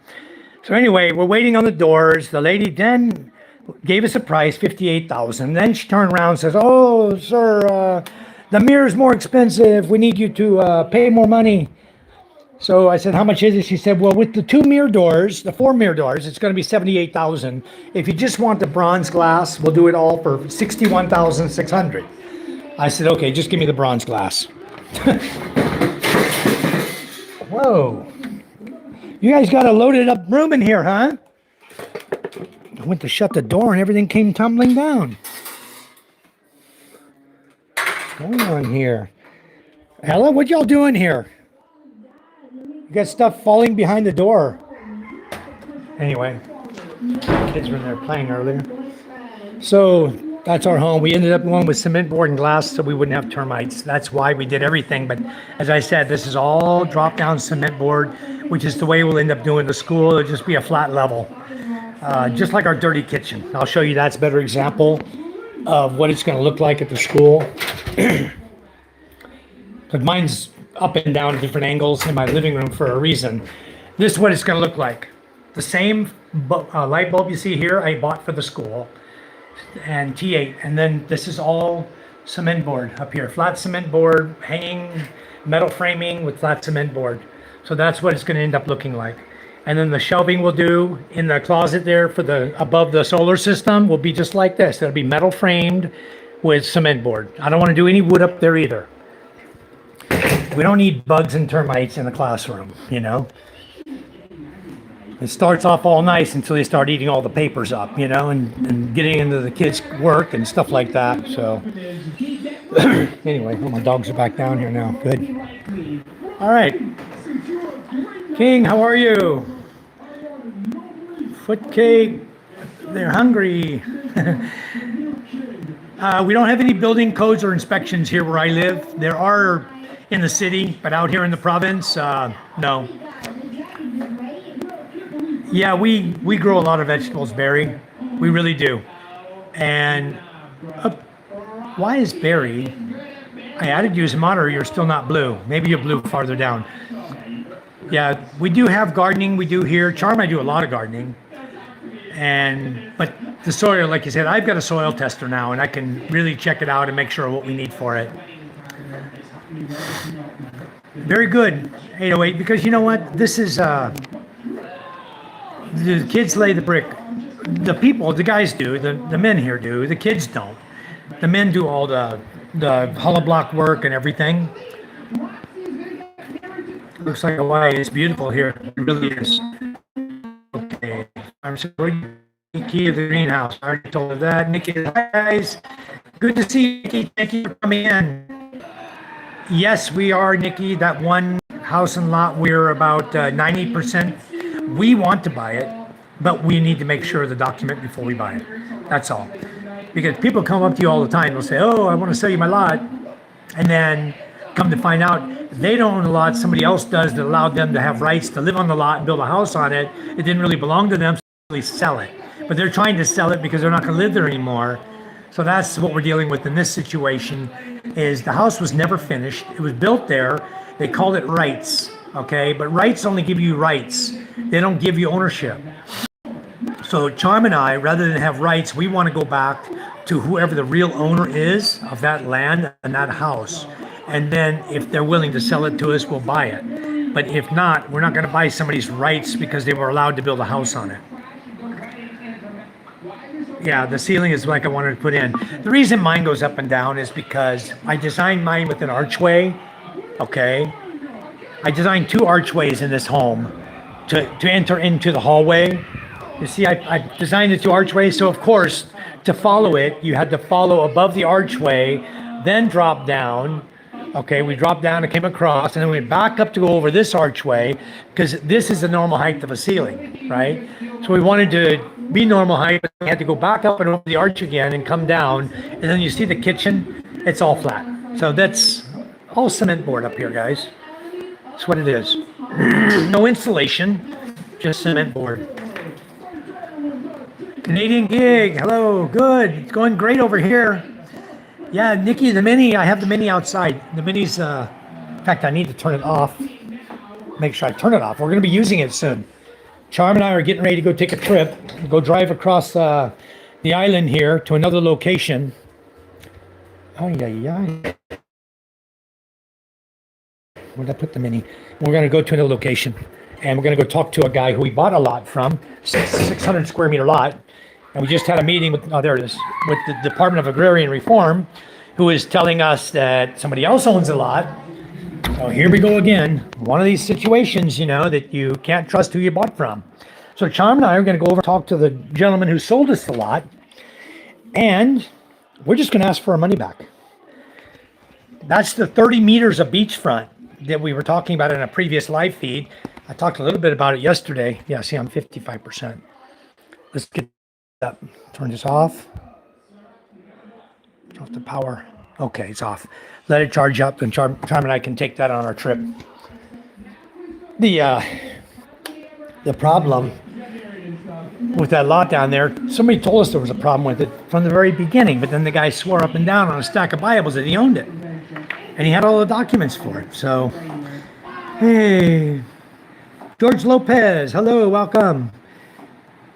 So anyway, we're waiting on the doors. The lady then gave us a price, $58,000. Then she turned around and says, oh, sir, the mirror's more expensive. We need you to pay more money. So I said, how much is it? She said, well, with the 2 mirror doors, the 4 mirror doors, it's going to be $78,000. If you just want the bronze glass, we'll do it all for $61,600. I said, okay, just give me the bronze glass. Whoa. You guys got a loaded up room in here, huh? I went to shut the door and everything came tumbling down. What's going on here? Ella, what y'all doing here? You got stuff falling behind the door. Anyway, kids were in there playing earlier. So that's our home. We ended up going with cement board and glass so we wouldn't have termites. That's why we did everything. But as I said, this is all drop down cement board, which is the way we'll end up doing the school. It'll just be a flat level, just like our dirty kitchen. I'll show you that's a better example of what it's going to look like at the school. But mine's up and down at different angles in my living room for a reason. This is what it's going to look like. The same light bulb you see here, I bought for the school, and T8. And then this is all cement board up here. Flat cement board, hanging metal framing with flat cement board. So that's what it's going to end up looking like. And then the shelving we'll do in the closet there for the above the solar system will be just like this. It'll be metal framed with cement board. I don't want to do any wood up there either. We don't need bugs and termites in the classroom, you know? It starts off all nice until they start eating all the papers up, you know, and getting into the kids' work and stuff like that. So, anyway, well, my dogs are back down here now. Good. All right. King, how are you? Foot cake. They're hungry. We don't have any building codes or inspections here where I live. There are in the city, but out here in the province, no. Yeah, we grow a lot of vegetables, Barry. We really do. And why is Barry? I added you as a moderator. You're still not blue. Maybe you're blue farther down. Yeah, we do have gardening. We do here. Charm, I do a lot of gardening. But the soil, like you said, I've got a soil tester now, and I can really check it out and make sure what we need for it. Very good, 808, because you know what? This is, the kids lay the brick. The people, the guys do, the men here do, the kids don't. The men do all the hollow block work and everything. Looks like Hawaii is beautiful here. It really is. Okay. I'm sorry. Nikki of the greenhouse. I already told her that. Nikki, hi guys. Good to see you, Nikki. Thank you for coming in. Yes, we are, Nikki. That one house and lot, we're about 90%. We want to buy it, but we need to make sure the document before we buy it. That's all. Because people come up to you all the time. They'll say, oh, I want to sell you my lot. And then come to find out they don't own the lot. Somebody else does that allowed them to have rights to live on the lot and build a house on it. It didn't really belong to them, so they really sell it. But they're trying to sell it because they're not going to live there anymore. So that's what we're dealing with in this situation is the house was never finished. It was built there. They called it rights. Okay, but rights only give you rights. They don't give you ownership. So Charm and I, rather than have rights, we want to go back to whoever the real owner is of that land and that house. And then if they're willing to sell it to us, we'll buy it. But if not, we're not going to buy somebody's rights because they were allowed to build a house on it. Yeah, the ceiling is like I wanted to put in. The reason mine goes up and down is because I designed mine with an archway. Okay. I designed 2 archways in this home to enter into the hallway. You see, I designed the 2 archways, so of course, to follow it, you had to follow above the archway, then drop down. Okay, we dropped down and came across, and then we back up to go over this archway, because this is the normal height of a ceiling, right? So we wanted to be normal height, but we had to go back up and over the arch again and come down, and then you see the kitchen, it's all flat. So that's all cement board up here, guys. That's what it is. No insulation, just cement board. Canadian gig, hello, good. It's going great over here. Yeah, Nikki, the Mini, I have the Mini outside. The Mini's, in fact, I need to turn it off. Make sure I turn it off. We're going to be using it soon. Charm and I are getting ready to go take a trip, go drive across the island here to another location. Oh, yeah. Where did I put the Mini? We're going to go to another location, and we're going to go talk to a guy who we bought a lot from, 600 square meter lot. And we just had a meeting with, oh, there it is, with the Department of Agrarian Reform, who is telling us that somebody else owns a lot. So here we go again. One of these situations, you know, that you can't trust who you bought from. So Charm and I are going to go over and talk to the gentleman who sold us the lot, and we're just going to ask for our money back. That's the 30 meters of beachfront that we were talking about in a previous live feed. I talked a little bit about it yesterday. Yeah, see, I'm 55%. Let's get up. Turn this off. Turn off the power. Okay, it's off. Let it charge up, and Charm and I can take that on our trip. The problem with that lot down there, somebody told us there was a problem with it from the very beginning, but then the guy swore up and down on a stack of Bibles that he owned it. And he had all the documents for it. So, hey, George Lopez, hello, welcome.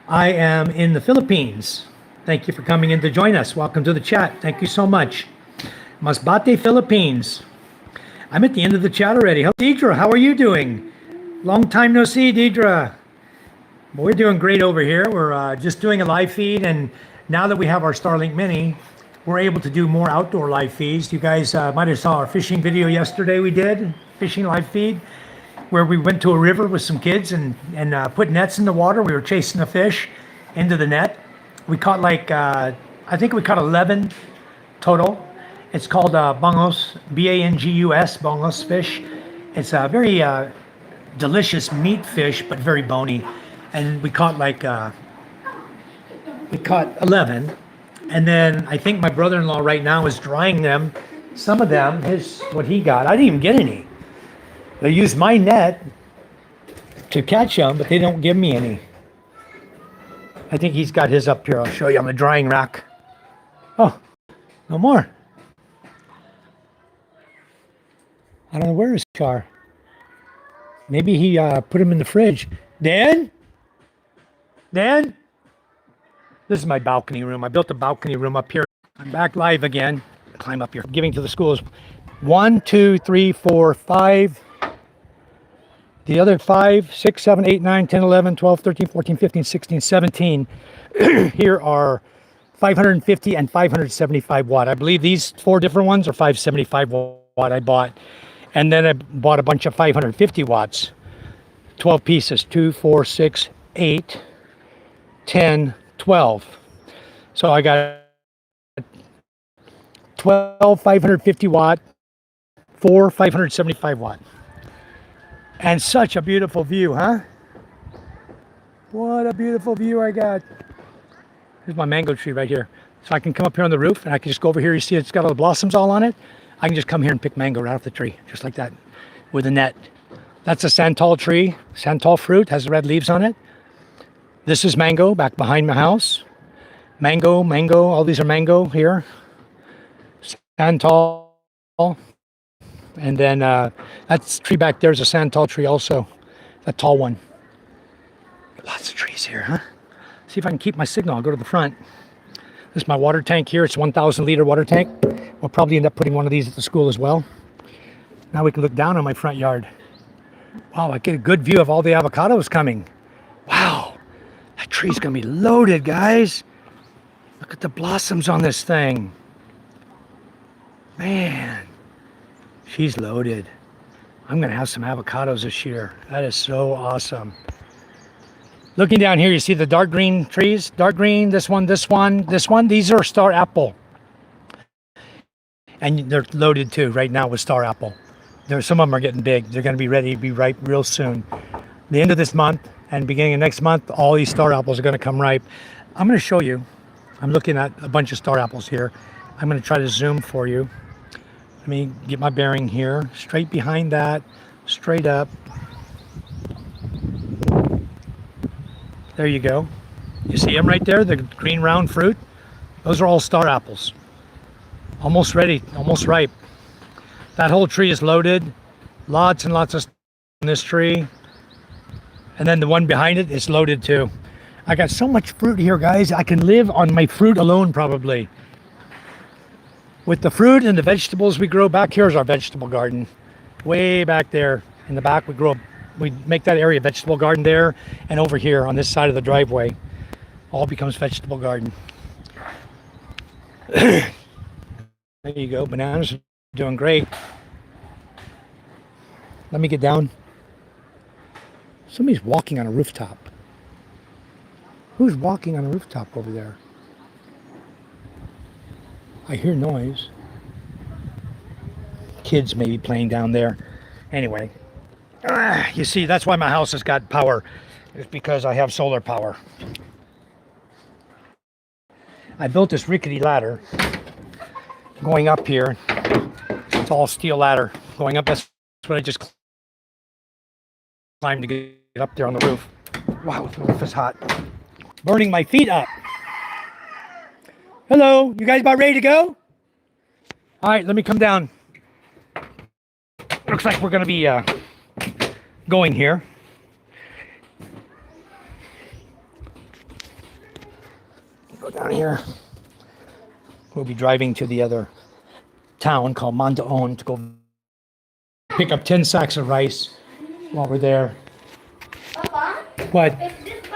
I am in the Philippines. Thank you for coming in to join us. Welcome to the chat. Thank you so much. Masbate, Philippines. I'm at the end of the chat already. Hello, Deidre, how are you doing? Long time no see, Deidre. Well, we're doing great over here. We're just doing a live feed, and now that we have our Starlink Mini, we're able to do more outdoor live feeds. You guys might have saw our fishing video yesterday we did. fishing live feed, where we went to a river with some kids and put nets in the water. We were chasing the fish into the net. We caught like, I think we caught 11 total. It's called bangos, B-A-N-G-U-S, bangos fish. It's a very delicious meat fish, but very bony. And we caught like, we caught 11. And then I think my brother-in-law right now is drying them. Some of them, what he got. I didn't even get any. They used my net to catch them, but they don't give me any. I think he's got his up here. I'll show you on the drying rack. Oh, no more. I don't know where his car. Maybe he put him in the fridge. Dan? Dan? This is my balcony room. I built a balcony room up here. I'm back live again. Climb up here. Giving to the schools. 1, 2, 3, 4, 5. The other 5, 6, 7, 8, 9, 10, 11, 12, 13, 14, 15, 16, 17. Here are 550 and 575 watt. I believe these 4 different ones are 575 watt I bought. And then I bought a bunch of 550 watts. 12 pieces. 2, 4, 6, 8, 10, 12. So I got 12 550 watt, 4 575 watt. And such a beautiful view, huh? What a beautiful view I got. Here's my mango tree right here. So I can come up here on the roof and I can just go over here. You see it's got all the blossoms all on it. I can just come here and pick mango right off the tree, just like that, with a net. That's a santal tree. Santal fruit, has red leaves on it. This is mango back behind my house. Mango, mango, all these are mango here. Santal. And then that tree back there is a santal tree also. That tall one. Lots of trees here, huh? See if I can keep my signal. I'll go to the front. This is my water tank here. It's a 1,000 liter water tank. We'll probably end up putting one of these at the school as well. Now we can look down on my front yard. Wow, I get a good view of all the avocados coming. Wow, that tree's gonna be loaded, guys. Look at the blossoms on this thing. Man, she's loaded. I'm gonna have some avocados this year. That is so awesome. Looking down here, you see the dark green trees? Dark green, this one, this one, this one. These are star apple. And they're loaded too right now with star apple. Some of them are getting big. They're going to be ready to be ripe real soon. The end of this month and beginning of next month, all these star apples are going to come ripe. I'm going to show you. I'm looking at a bunch of star apples here. I'm going to try to zoom for you. Let me get my bearing here. Straight behind that, straight up. There you go. You see them right there, the green round fruit? Those are all star apples. Almost ready, almost ripe. That whole tree is loaded. Lots and lots of stuff in this tree. And then the one behind it is loaded too. I got so much fruit here, guys. I can live on my fruit alone probably. With the fruit and the vegetables we grow, back here is our vegetable garden. Way back there in the back we make that area vegetable garden there, and over here on this side of the driveway all becomes vegetable garden. There you go. Bananas are doing great. Let me get down. Somebody's walking on a rooftop. Who's walking on a rooftop over there? I hear noise. Kids maybe playing down there. Anyway, you see, that's why my house has got power. It's because I have solar power. I built this rickety ladder going up here. It's all steel ladder going up. That's what I just climbed to get up there on the roof. Wow, the roof is hot. Burning my feet up. Hello, you guys about ready to go? All right, let me come down. Looks like we're going to be going here. Go down here. We'll be driving to the other town called Mandaon to go pick up 10 sacks of rice while we're there. Papa, What? is this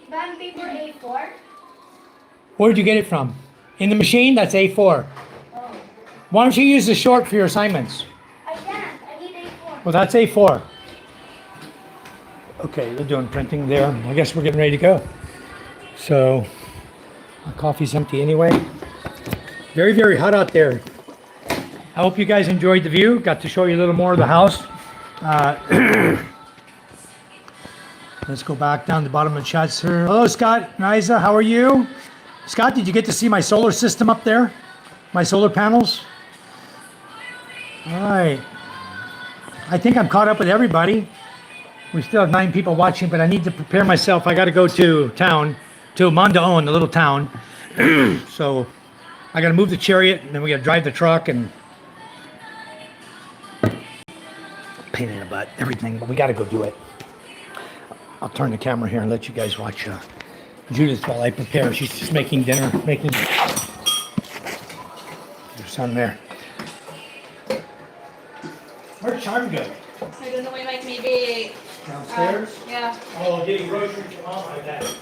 bond paper A4? Where'd you get it from? In the machine? That's A4. Oh. Why don't you use the short for your assignments? I can't. I need A4. Well, that's A4. Okay, they're doing printing there. I guess we're getting ready to go. So, our coffee's empty anyway. Very, very hot out there. I hope you guys enjoyed the view. Got to show you a little more of the house. Let's go back down the bottom of the chat, sir. Hello, Scott, Niza, how are you? Scott, did you get to see my solar system up there? My solar panels? All right. I think I'm caught up with everybody. We still have 9 people watching, but I need to prepare myself. I got to go to town, to Mondaon, the little town. So I got to move the chariot, and then we got to drive the truck, and pain in the butt, everything, but we got to go do it. I'll turn the camera here and let you guys watch Judith while I prepare. She's just making dinner, making your son there. Where'd Charm go? I don't know, like maybe. Downstairs? Yeah. Oh, getting groceries for mom, I bet.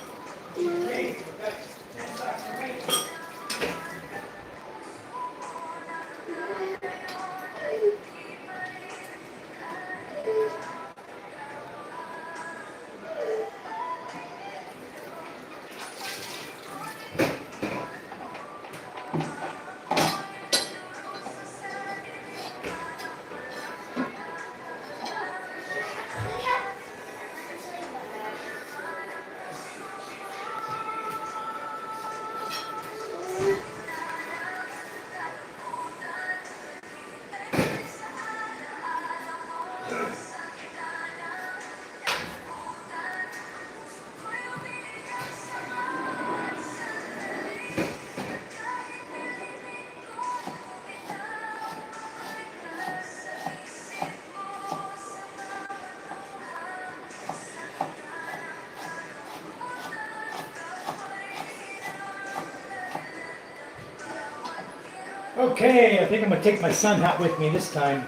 Okay, I think I'm gonna take my sun hat with me this time.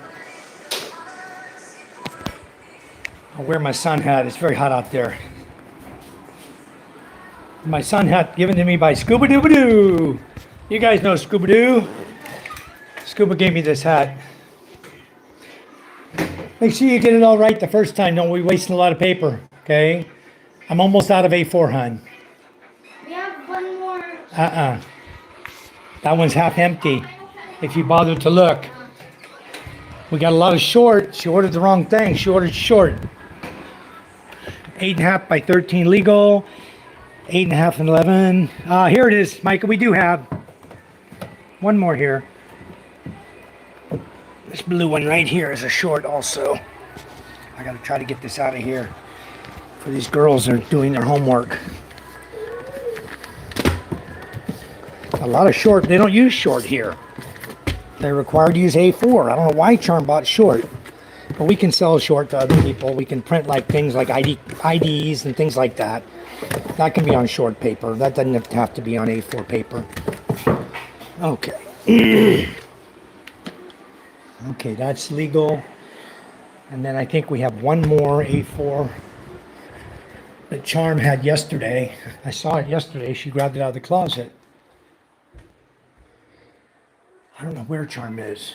I'll wear my sun hat. It's very hot out there. My sun hat given to me by Scuba Dooba Doo. You guys know Scuba Doo. Scuba gave me this hat. Make sure you get it all right the first time. Don't be wasting a lot of paper, okay? I'm almost out of A4, hon. We have one more. That one's half empty, if you bother to look. We got a lot of short. She ordered the wrong thing. She ordered short. 8.5 by 13 legal. 8.5 and 11. Here it is, Micah. We do have one more here. This blue one right here is a short also. I gotta try to get this out of here for these girls that are doing their homework. A lot of short. They don't use short here. They're required to use A4. I don't know why Charm bought short. But we can sell short to other people. We can print like things like IDs and things like that. That can be on short paper. That doesn't have to be on A4 paper. Okay. Okay, that's legal. And then I think we have one more A4 that Charm had yesterday. I saw it yesterday. She grabbed it out of the closet. I don't know where Charm is.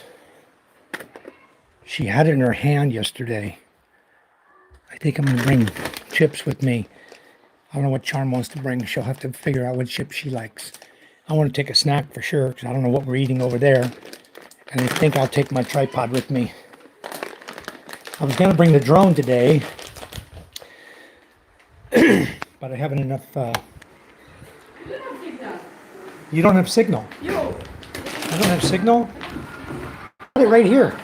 She had it in her hand yesterday. I think I'm going to bring chips with me. I don't know what Charm wants to bring. She'll have to figure out what chips she likes. I want to take a snack for sure, because I don't know what we're eating over there. And I think I'll take my tripod with me. I was going to bring the drone today, but I haven't enough. You don't have signal. I don't have signal. I got it right here.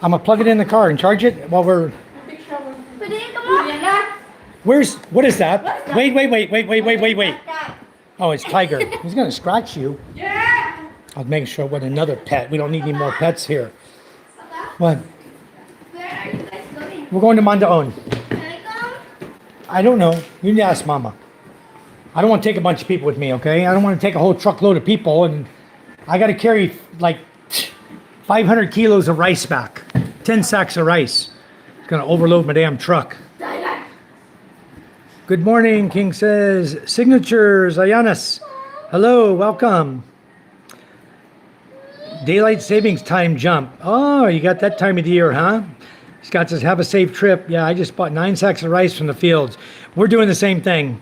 I'm gonna plug it in the car and charge it while we're. What is that? Wait. Oh, it's Tiger. He's gonna scratch you. Yeah. I'll make sure with another pet. We don't need any more pets here. What? Where are you guys going? We're going to Mondaon. Can I come? I don't know. You need to ask Mama. I don't want to take a bunch of people with me, okay? I don't want to take a whole truckload of people, and I got to carry like 500 kilos of rice back. 10 sacks of rice. It's going to overload my damn truck. Good morning, King says. Signatures, Ayanas. Hello, welcome. Daylight savings time jump. Oh, you got that time of the year, huh? Scott says, have a safe trip. Yeah, I just bought 9 sacks of rice from the fields. We're doing the same thing.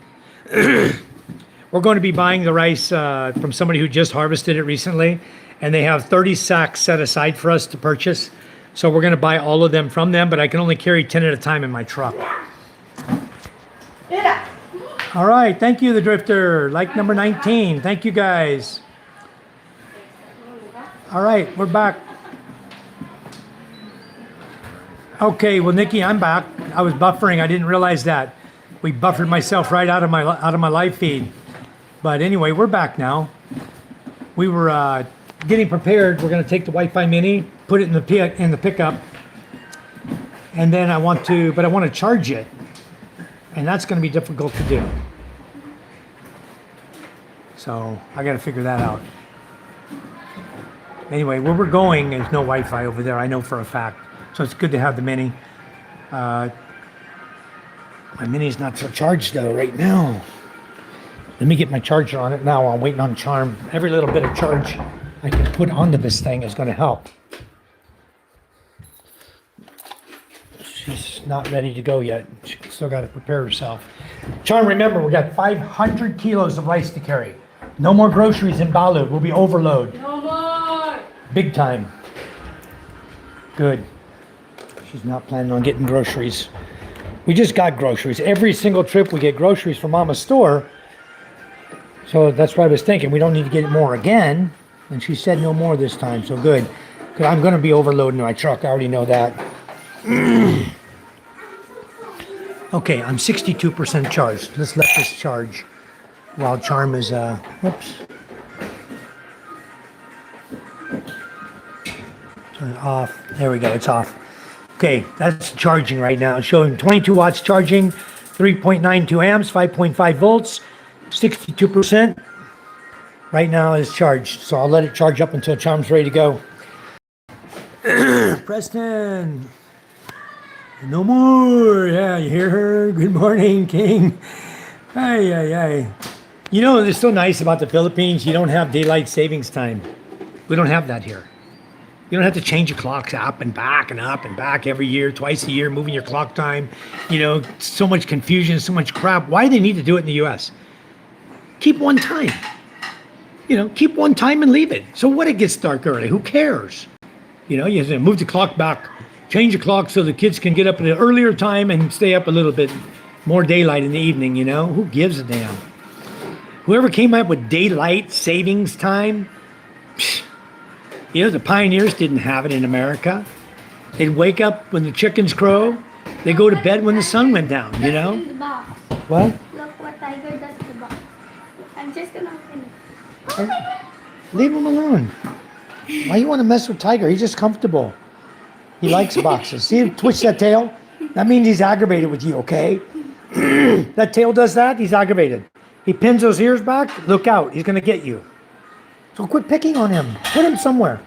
We're going to be buying the rice from somebody who just harvested it recently, and they have 30 sacks set aside for us to purchase. So we're going to buy all of them from them, but I can only carry 10 at a time in my truck. All right, thank you, the Drifter. Like number 19. Thank you, guys. All right, we're back. Okay, well, Nikki, I'm back. I was buffering. I didn't realize that. We buffered myself right out of my live feed. But anyway, we're back now. We were getting prepared. We're going to take the Wi-Fi Mini, put it in the pickup, and then I want to charge it, and that's going to be difficult to do. So I got to figure that out. Anyway, where we're going, there's no Wi-Fi over there. I know for a fact. So it's good to have the Mini. My Mini's not so charged though right now. Let me get my charger on it now. I'm waiting on Charm. Every little bit of charge I can put onto this thing is going to help. She's not ready to go yet. She still got to prepare herself. Charm, remember, we got 500 kilos of rice to carry. No more groceries in Balu. We'll be overload. No more. Big time. Good. She's not planning on getting groceries. We just got groceries. Every single trip we get groceries from Mama's store. So that's what I was thinking. We don't need to get more again. And she said no more this time. So good. Because I'm going to be overloading my truck. I already know that. Okay, I'm 62% charged. Let's let this charge while Charm is, whoops. Turn it off. There we go. It's off. Okay, that's charging right now. It's showing 22 watts charging, 3.92 amps, 5.5 volts, 62%. Right now it's charged. So I'll let it charge up until Charm's ready to go. Preston. No more. Yeah, you hear her? Good morning, King. Ay, ay, ay. You know, it's so nice about the Philippines. You don't have daylight savings time. We don't have that here. You don't have to change your clocks up and back every year, twice a year, moving your clock time. You know, so much confusion, so much crap. Why do they need to do it in the U.S.? Keep one time. You know, keep one time and leave it. So what, it gets dark early? Who cares? You know, you have to move the clock back, change the clock so the kids can get up at an earlier time and stay up a little bit more daylight in the evening, you know? Who gives a damn? Whoever came up with daylight savings time, you know, the pioneers didn't have it in America. They'd wake up when the chickens crow. They go to bed when the sun went down, you know? In the box. What? Look what Tiger does to the box. I'm just gonna open it. Leave him alone. Why you want to mess with Tiger? He's just comfortable. He likes boxes. See him twitch that tail? That means he's aggravated with you, okay? That tail does that, he's aggravated. He pins those ears back, look out, he's gonna get you. So quit picking on him. Put him somewhere.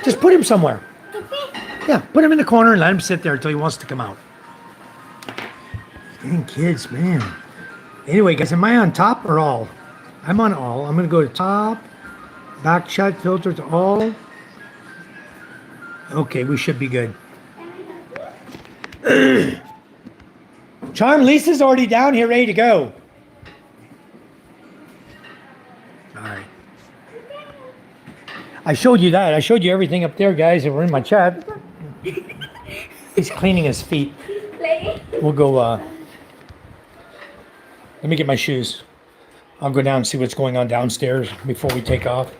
Just put him somewhere. Yeah, put him in the corner and let him sit there until he wants to come out. Dang kids, man. Anyway, guys, am I on top or all? I'm on all. I'm gonna go to top, back shot, filter to all. Okay, we should be good. Charm, Lisa's already down here ready to go. All right. I showed you that. I showed you everything up there, guys, that were in my chat. He's cleaning his feet. We'll go, let me get my shoes. I'll go down and see what's going on downstairs before we take off.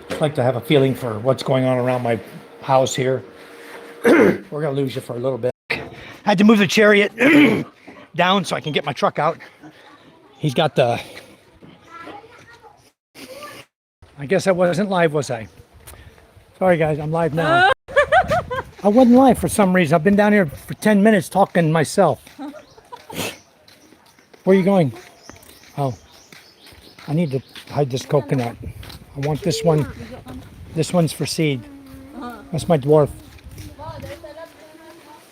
I'd like to have a feeling for what's going on around my house here. We're gonna lose you for a little bit. I had to move the chariot down so I can get my truck out. He's got the... I guess I wasn't live, was I? Sorry, guys, I'm live now. I wasn't live for some reason. I've been down here for 10 minutes talking to myself. Where are you going? Oh, I need to hide this coconut. I want this one. This one's for seed. That's my dwarf.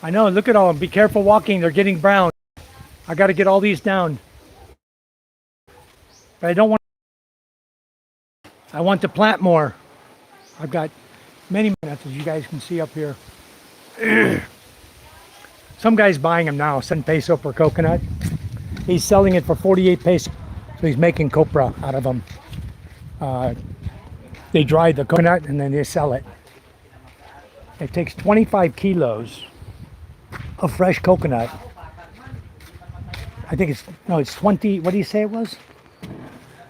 I know, look at all of them. Be careful walking. They're getting brown. I got to get all these down. But I don't want... I want to plant more. I've got many methods you guys can see up here. Some guy's buying them now, 7 peso per coconut. He's selling it for 48 peso. So he's making copra out of them. They dry the coconut and then they sell it. It takes 25 kilos of fresh coconut. I think it's 20, what do you say it was?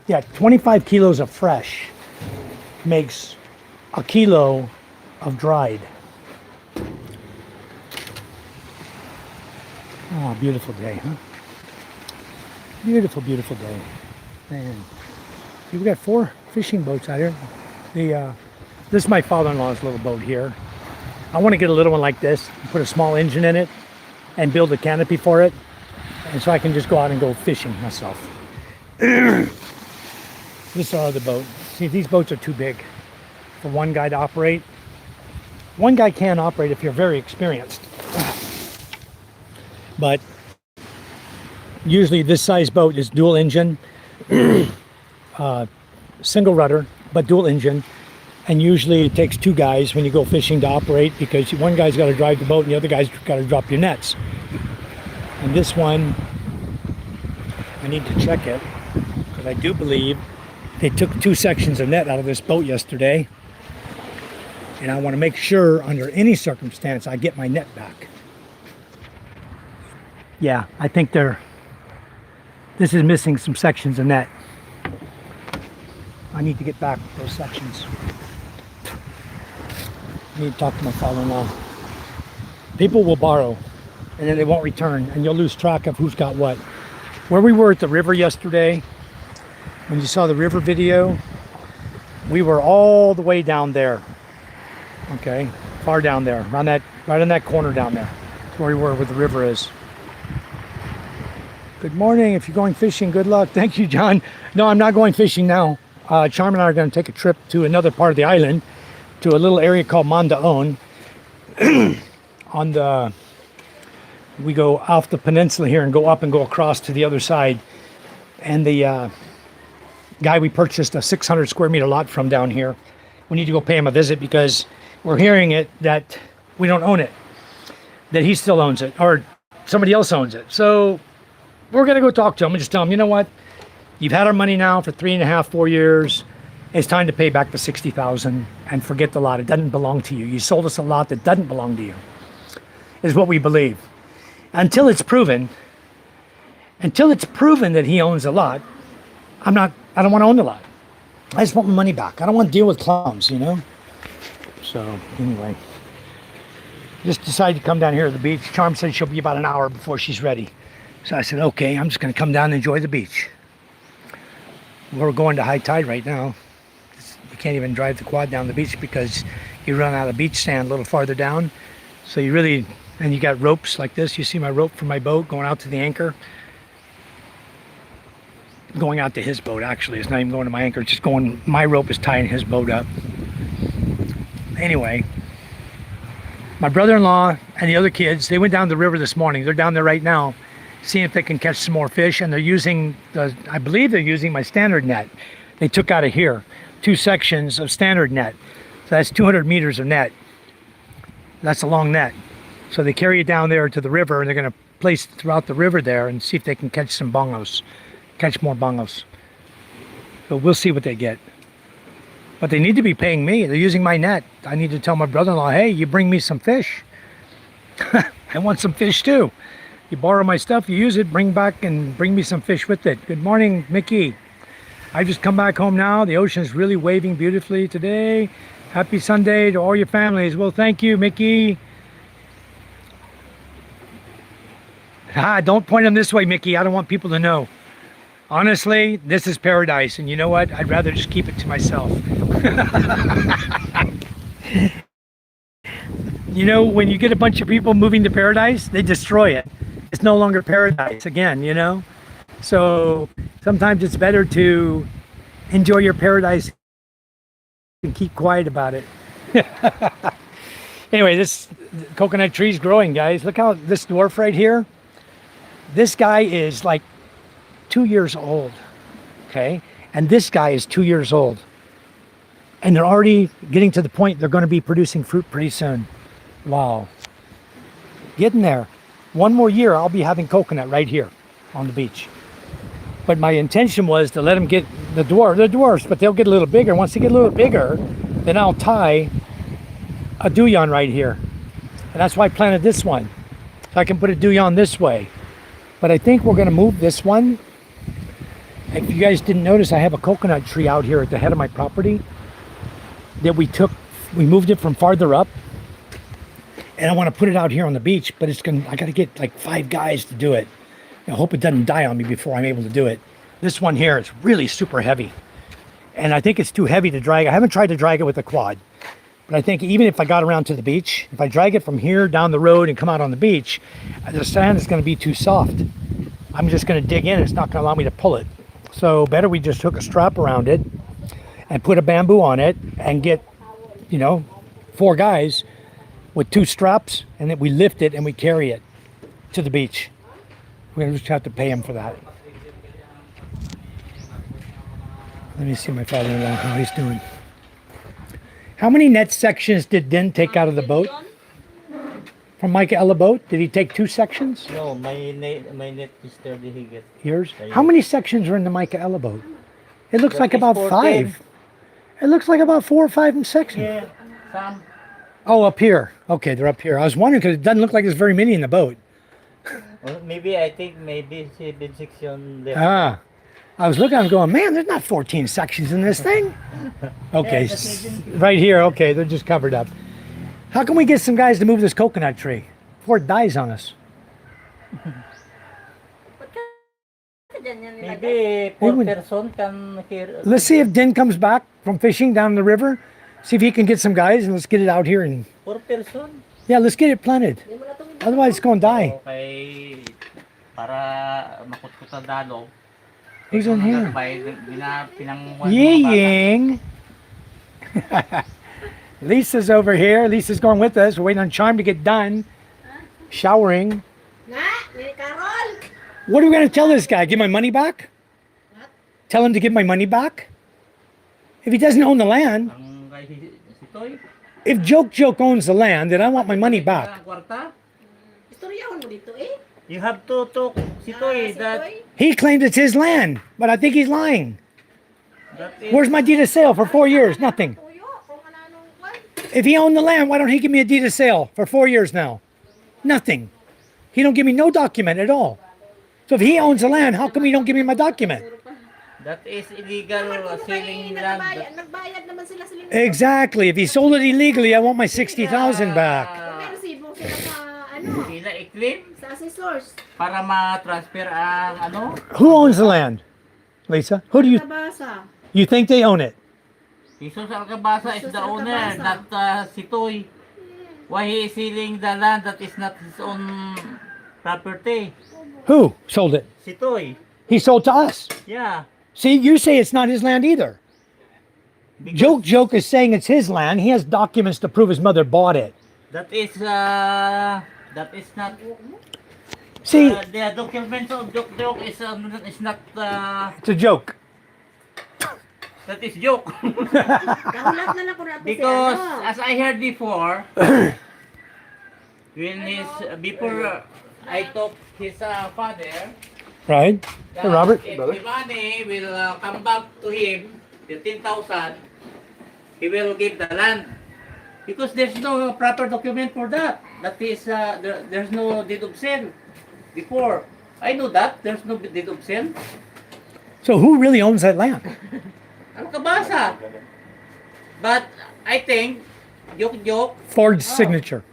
Yeah, 25 kilos of fresh makes a kilo of dried. Oh, beautiful day, huh? Beautiful, beautiful day. Man, we've got 4 fishing boats out here. This is my father-in-law's little boat here. I want to get a little one like this, put a small engine in it, and build a canopy for it, and so I can just go out and go fishing myself. This is our other boat. See, these boats are too big for one guy to operate. One guy can operate if you're very experienced. But usually this size boat is dual engine, single rudder, but dual engine. And usually it takes 2 guys when you go fishing to operate, because one guy's got to drive the boat and the other guy's got to drop your nets. And this one, I need to check it, because I do believe they took 2 sections of net out of this boat yesterday. And I want to make sure under any circumstance I get my net back. Yeah, I think this is missing some sections of net. I need to get back those sections. I need to talk to my father-in-law. People will borrow and then they won't return, and you'll lose track of who's got what. Where we were at the river yesterday, when you saw the river video, we were all the way down there. Okay, far down there, around that, right in that corner down there. That's where we were, where the river is. Good morning. If you're going fishing, good luck. Thank you, John. No, I'm not going fishing now. Charm and I are going to take a trip to another part of the island, to a little area called Mandaon. We go off the peninsula here and go up and go across to the other side. And the guy we purchased a 600 square meter lot from down here, we need to go pay him a visit, because we're hearing it that we don't own it, that he still owns it, or somebody else owns it. So we're going to go talk to him and just tell him, you know what? You've had our money now for 3.5, 4 years. It's time to pay back the $60,000 and forget the lot. It doesn't belong to you. You sold us a lot that doesn't belong to you, is what we believe. Until it's proven that he owns a lot, I don't want to own the lot. I just want my money back. I don't want to deal with clowns, you know? So anyway, just decided to come down here to the beach. Charm said she'll be about an hour before she's ready. So I said, okay, I'm just going to come down and enjoy the beach. We're going to high tide right now. You can't even drive the quad down the beach because you run out of beach sand a little farther down. So you really, and you got ropes like this. You see my rope from my boat going out to the anchor. Going out to his boat, actually. It's not even going to my anchor. It's just going, my rope is tying his boat up. Anyway, my brother-in-law and the other kids, they went down the river this morning. They're down there right now, seeing if they can catch some more fish, and they're using I believe they're using my standard net. They took out of here 2 sections of standard net. So that's 200 meters of net. That's a long net. So they carry it down there to the river, and they're going to place it throughout the river there and see if they can catch some bongos, catch more bongos. So we'll see what they get. But they need to be paying me. They're using my net. I need to tell my brother-in-law, hey, you bring me some fish. I want some fish too. You borrow my stuff, you use it, bring back and bring me some fish with it. Good morning, Mickey. I just come back home now. The ocean is really waving beautifully today. Happy Sunday to all your families. Well, thank you, Mickey. Don't point them this way, Mickey. I don't want people to know. Honestly, this is paradise. And you know what? I'd rather just keep it to myself. You know, when you get a bunch of people moving to paradise, they destroy it. It's no longer paradise again, you know? So sometimes it's better to enjoy your paradise and keep quiet about it. Anyway, this coconut tree's growing, guys. Look how this dwarf right here, this guy is like 2 years old, okay? And this guy is 2 years old. And they're already getting to the point they're going to be producing fruit pretty soon. Wow. Getting there. one more year, I'll be having coconut right here on the beach. But my intention was to let them get they're dwarfs, but they'll get a little bigger. Once they get a little bigger, then I'll tie a durian right here. And that's why I planted this one. So I can put a durian this way. But I think we're gonna move this one. If you guys didn't notice, I have a coconut tree out here at the head of my property that we moved it from farther up. And I want to put it out here on the beach, but I gotta get like 5 guys to do it. I hope it doesn't die on me before I'm able to do it. This one here is really super heavy. And I think it's too heavy to drag. I haven't tried to drag it with a quad. But I think even if I got around to the beach, if I drag it from here down the road and come out on the beach, the sand is gonna be too soft. I'm just gonna dig in, it's not gonna allow me to pull it. So better we just hook a strap around it and put a bamboo on it and get, 4 guys with 2 straps, and then we lift it and we carry it to the beach. We're gonna just have to pay him for that. Let me see my father-in-law, how he's doing. How many net sections did Den take out of the boat? From Micah Ella boat? Did he take 2 sections? No, my net is 30 higit. Yours? How many sections are in the Micah Ella boat? It looks like about 5. It looks like about 4 or 5 sections. Yeah, some. Oh, up here. Okay, they're up here. I was wondering because it doesn't look like there's very many in the boat. Well, I think maybe 7 section left. Ah, I was looking, I'm going, man, there's not 14 sections in this thing. Okay, right here, okay, they're just covered up. How can we get some guys to move this coconut tree before it dies on us? Maybe 4 person can hear. Let's see if Din comes back from fishing down the river. See if he can get some guys and let's get it out here. And 4 person? yeah, let's get it planted. Otherwise, it's going to die. Okay, para makutkutan dalo. Who's in here? Yeah. Ying. Lisa's over here. Lisa's going with us. We're waiting on Charm to get done. Showering. What are we going to tell this guy? Give my money back? Tell him to give my money back? If he doesn't own the land, if Joke owns the land, then I want my money back. You have to talk Sitoy that He claimed it's his land, but I think he's lying. is, Where's my deed of sale for 4 years? Nothing. If he owned the land, why don't he give me a deed of sale for 4 years now? Nothing. He don't give me no document at all. So if he owns the land, how come he don't give me my document? that is illegal selling land. Nagbayad naman sila sa linggo. Exactly. If he sold it illegally, I want my 60,000 back. May resibo sila sa Sila i-claim sa assessors. para ma-transfer ang Who owns the land? Lisa? Who do you Nabasa. you think they own it? Jesus Alcabasa is Jesus the owner, Alcabasa. not Sitoy. Why he is selling the land that is not his own property? Who sold it? Sitoy. He sold to us. Yeah. See, you say it's not his land either. Because Joke is saying it's his land. He has documents to prove his mother bought it. that is not See, the documents of joke is not it's a joke. that is joke. Nahulat na lang ko natin Because si ano. as I heard before, when before I talked his father, Right? that Hey, Robert. if the money will come back to him, the 10,000, he will give the land. Because there's no proper document for that. That is, there's no deed of sale before. I know that, there's no deed of sale. So who really owns that land? Alcabasa. But I think, joke, Forged signature.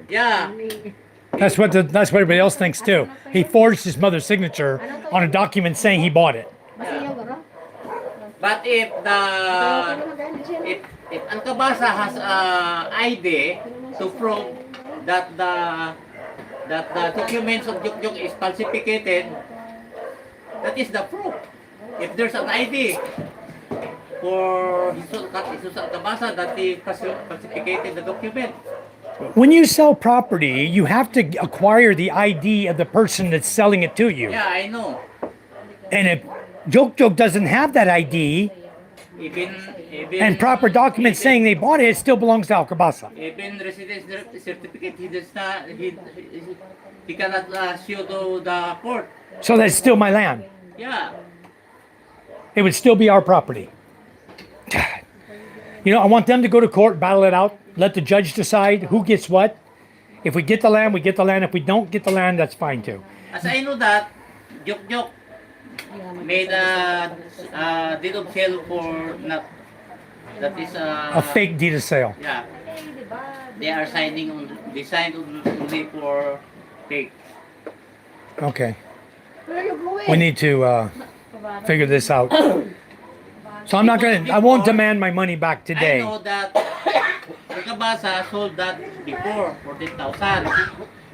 yeah. That's what everybody else thinks too. He forged his mother's signature on a document saying he bought it. But if Alcabasa has ID to prove that the documents of Juk is falsificated, that is the proof. If there's an ID for Jesus Alcabasa that he falsificated the document. When you sell property, you have to acquire the ID of the person that's selling it to you. Yeah, I know. And if Joke doesn't have that ID, even And proper documents saying they bought it, it still belongs to Alcabasa. even residence certificate, he does not, he cannot show to the court. So that's still my land. Yeah. It would still be our property. You know, I want them to go to court, battle it out, let the judge decide who gets what. If we get the land, we get the land. If we don't get the land, that's fine too. As I know that, Jok made a deed of sale for not, that is A fake deed of sale. yeah. They are signing on, they signed only for fake. Okay. We need to figure this out. So I'm not gonna. I won't demand my money back I today. know that Alcabasa sold that before 14,000,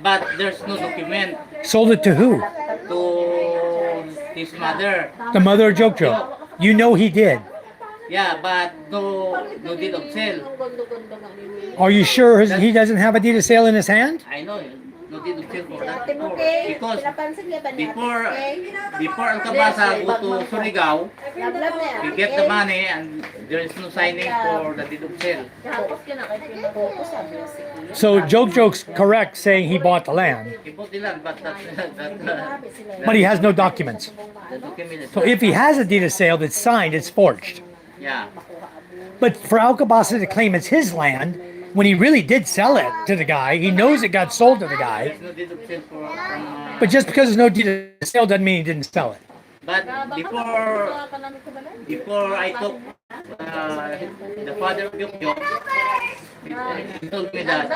but there's no document Sold it to who? to his mother. The mother of Jojo. You know he did. Yeah, but no deed of sale. Are you sure he doesn't have a deed of sale in his hand? I know, no deed of sale for that before. Because before Alcabasa go to Surigao, he get the money and there is no signing for the deed of sale. So Jojo's correct saying he bought the land, He bought the land, but but he has no documents. the document is So if he has a deed of sale that's signed, it's forged. yeah. But for Alcabasa to claim it's his land, when he really did sell it to the guy, he knows it got sold to the guy. There's no deed of sale from But just because there's no deed of sale doesn't mean he didn't sell it. but before I took the father of Yuk, he told me that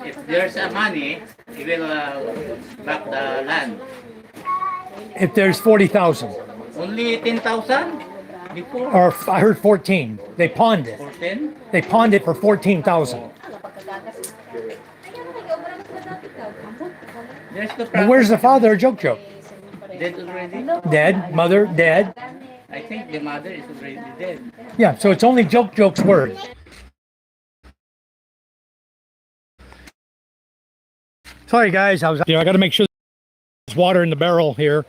if there's a money, he will back the land. If there's 40,000, Only 10,000 before or I heard 14, they pawned it. or 10. They pawned it for 14,000. There's the But where's the father of Jojo? dead already. Dead, mother dead. I think the mother is already dead. Yeah, so it's only Jojo's word. Sorry guys, I got to make sure there's water in the barrel here.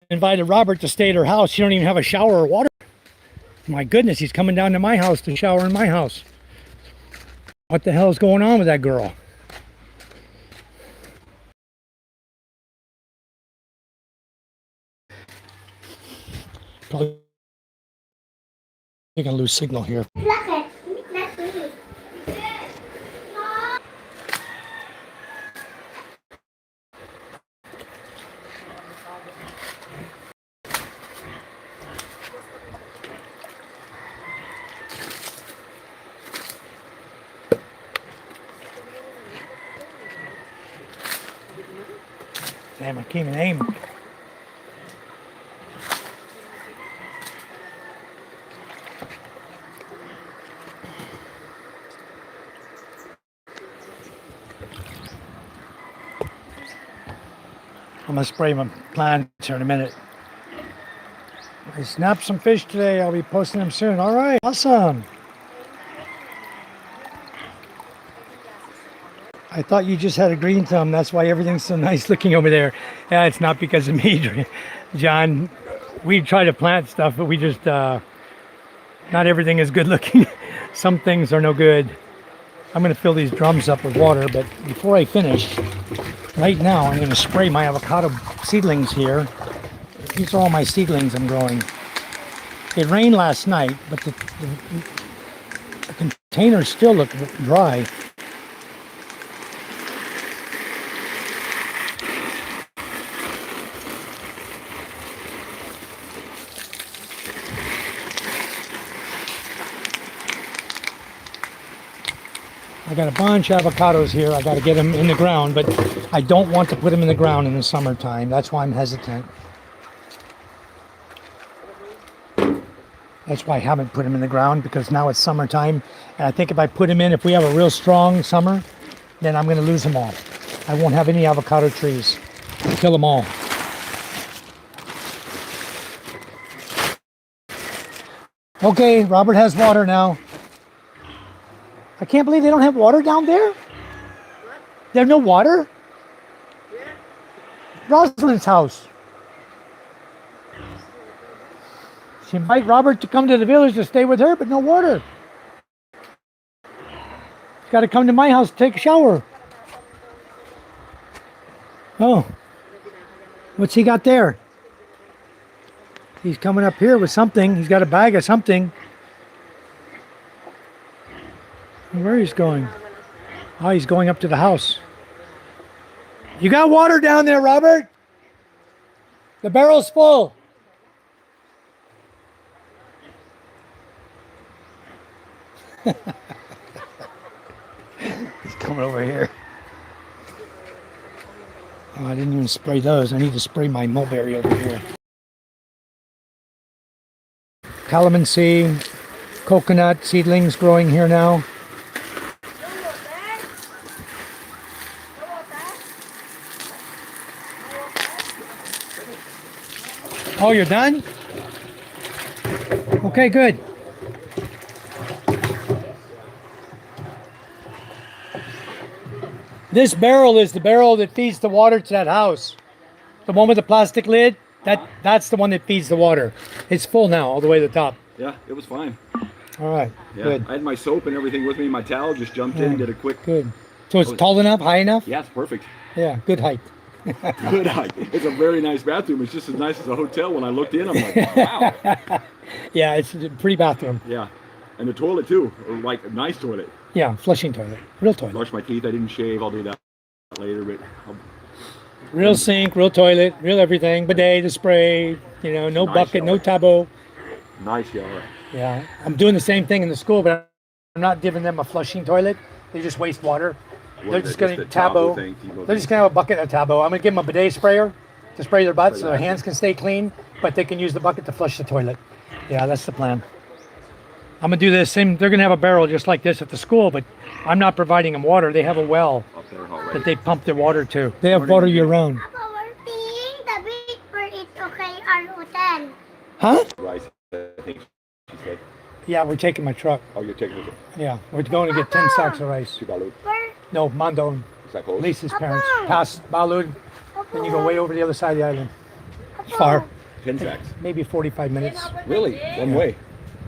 Invited Robert to stay at her house. She don't even have a shower or water. My goodness, he's coming down to my house to shower in my house. What the hell is going on with that girl? Probably gonna lose signal here. Damn, I can't even aim. I'm gonna spray my plants here in a minute. I snapped some fish today. I'll be posting them soon. All right, awesome. I thought you just had a green thumb. That's why everything's so nice looking over there. Yeah, it's not because of me, John. We try to plant stuff, but we just, not everything is good looking. Some things are no good. I'm going to fill these drums up with water, but before I finish, right now I'm going to spray my avocado seedlings here. These are all my seedlings I'm growing. It rained last night, but the containers still look dry. I got a bunch of avocados here. I got to get them in the ground, but I don't want to put them in the ground in the summertime. That's why I'm hesitant. That's why I haven't put them in the ground, because now it's summertime. And I think if I put them in, if we have a real strong summer, then I'm going to lose them all. I won't have any avocado trees. I'll kill them all. Okay, Robert has water now. I can't believe they don't have water down there. There's no water? Rosalind's house. She invite Robert to come to the village to stay with her, but no water. He's got to come to my house to take a shower. Oh, what's he got there? He's coming up here with something. He's got a bag of something. Where he's going? Oh, he's going up to the house. You got water down there, Robert? The barrel's full. He's coming over here. Oh, I didn't even spray those. I need to spray my mulberry over here. Calamansi, coconut seedlings growing here now. Oh, you're done? Okay, good. This barrel is the barrel that feeds the water to that house. The one with the plastic lid, that's the one that feeds the water. It's full now, all the way to the top. Yeah, it was fine. All right, Yeah, good. I had my soap and everything with me, my towel, just jumped in, did a quick. Good. So it's tall enough, high enough? Yeah, it's perfect. Yeah, good height. Good height. It's a very nice bathroom. It's just as nice as a hotel. When I looked in, I'm like, wow. Yeah, it's a pretty bathroom. Yeah, and the toilet too, like a nice toilet. Yeah, flushing toilet, real toilet. Brush my teeth. I didn't shave. I'll do that later, but Real sink, real toilet, real everything. Bidet, the spray, you know, no Nice bucket, no shower. tabo. nice shower. Yeah, I'm doing the same thing in the school, but I'm not giving them a flushing toilet. They just waste water. They're just going to tabo. They're just going to have a bucket of tabo. I'm going to give them a bidet sprayer to spray their butts so their hands can stay clean, but they can use the bucket to flush the toilet. Yeah, that's the plan. I'm going to do this same. They're going to have a barrel just like this at the school, but I'm not providing them water. They have a well Up there already. that they pump their water to. They have water year round. Papa, we're thinking the beach for it okay our hotel. Huh? Rice, I think she said. Yeah, we're taking my truck. Oh, you're taking it. Yeah, we're going to get 10 sacks of rice. Tuvalu. Where? No, Mondon. Is that close? Lisa's parents. Papa. Past Balud, then you go way over the other side of the island. It's far, 10 sacks. maybe 45 minutes. Really? One way?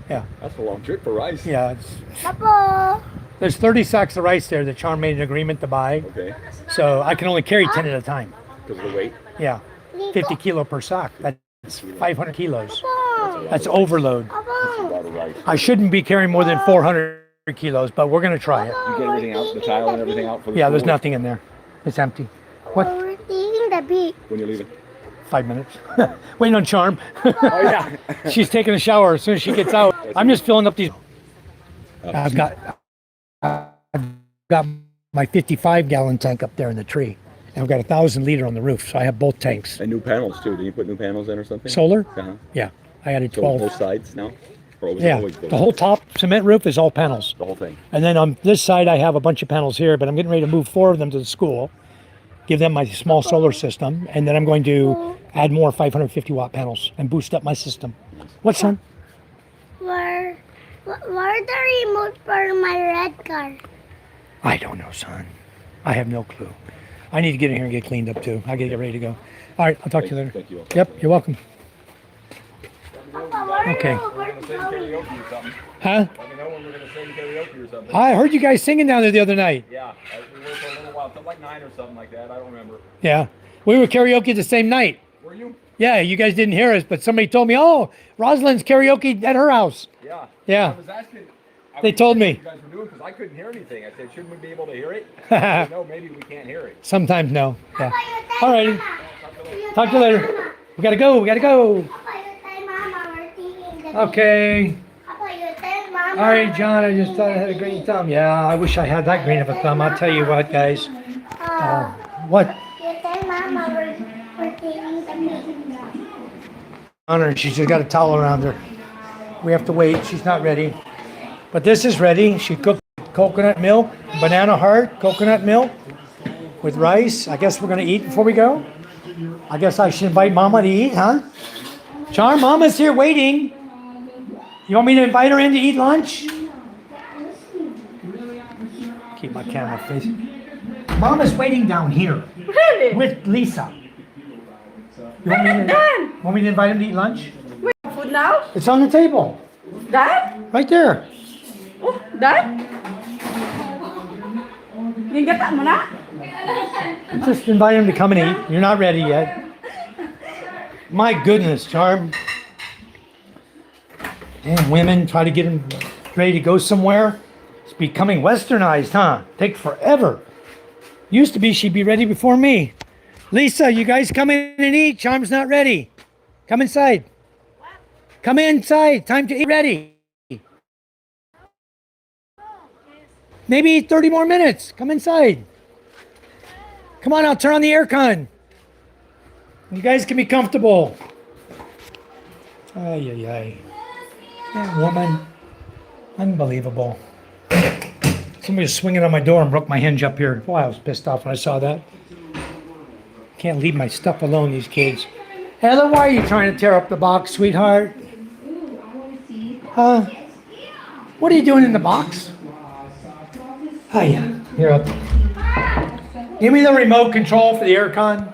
Yeah, That's a long trip for rice. yeah. Papa. There's 30 sacks of rice there that Charm made an agreement to buy. Okay. So I can only carry 10 at a time. Because of the weight. Yeah, 50 kilo per sack. That's 500 kilos. Papa. That's overload. A Papa. lot of rice. I shouldn't be carrying more than 400 kilos, but we're going to try it. You get everything out, the tile and everything out for the Yeah, there's school nothing in there. It's empty. What? We're thinking the beach. when you're leaving. 5 minutes. Waiting on Charm. Oh, yeah. She's taking a shower as soon as she gets out. I'm just filling up these. I've got my 55-gallon tank up there in the tree, and I've got 1,000-liter on the roof, so I have both tanks. And new panels, too. Did you put new panels in or something? Solar? Uh-huh. Yeah, I added So both 12. sides now? Or was it Yeah, always the whole top cement roof is all panels, The whole thing. and then on this side I have a bunch of panels here, but I'm getting ready to move 4 of them to the school, give them my small solar system, and then I'm going to add more 550-watt panels and boost up my system. What, son? Where the remote for my red car? I don't know, son. I have no clue. I need to get in here and get cleaned up too. I gotta get ready to go. All right, I'll talk to you later. Thank you. Yep, you're welcome. Papa, where Okay. where going? Huh? Let me know when we're going to sing karaoke or something. I heard you guys singing down there the other night. Yeah, we were for a little while, something like 9 or something like that. I don't remember. Yeah, we were karaoke the same night. Were you? Yeah, you guys didn't hear us, but somebody told me, oh, Rosalind's karaoke at her house. Yeah. Yeah. I was asking. They told me. What you guys were doing because I couldn't hear anything. I said, shouldn't we be able to hear it? They said, no, maybe we can't hear it. Sometimes no. Yeah. Papa, you tell All righty. Mama. Talk to you later. We gotta go. We gotta go. Papa, you tell Mama we're thinking the beach. Okay. Papa, you tell Mama. All right, John. I just thought I had a green thumb. Yeah, I wish I had that green of a thumb. I'll tell you what, guys. What? You tell Mama we're thinking the beach. On her. She's just got a towel around her. We have to wait. She's not ready. But this is ready. She cooked coconut milk, banana heart, coconut milk with rice. I guess we're going to eat before we go. I guess I should invite Mama to eat, huh? Charm, Mama's here waiting. You want me to invite her in to eat lunch? Keep my camera facing. Mama's waiting down here Really? with Lisa. You want me to invite him to eat lunch? Food now? It's on the table. That? Right there. Oh, that? Gingata mo na? Just invite him to come and eat. You're not ready yet. My goodness, Charm. Damn, women try to get him ready to go somewhere. It's becoming westernized, huh? Take forever. Used to be she'd be ready before me. Lisa, you guys come in and eat. Charm's not ready. Come inside. Come inside. Time to eat. Ready. Maybe 30 more minutes. Come inside. Come on, I'll turn on the aircon. You guys can be comfortable. Ay, ay, ay. That woman. Unbelievable. Somebody was swinging on my door and broke my hinge up here. Boy, I was pissed off when I saw that. Can't leave my stuff alone, these kids. Ella, why are you trying to tear up the box, sweetheart? Huh? What are you doing in the box? Hiya. Here up. Give me the remote control for the aircon.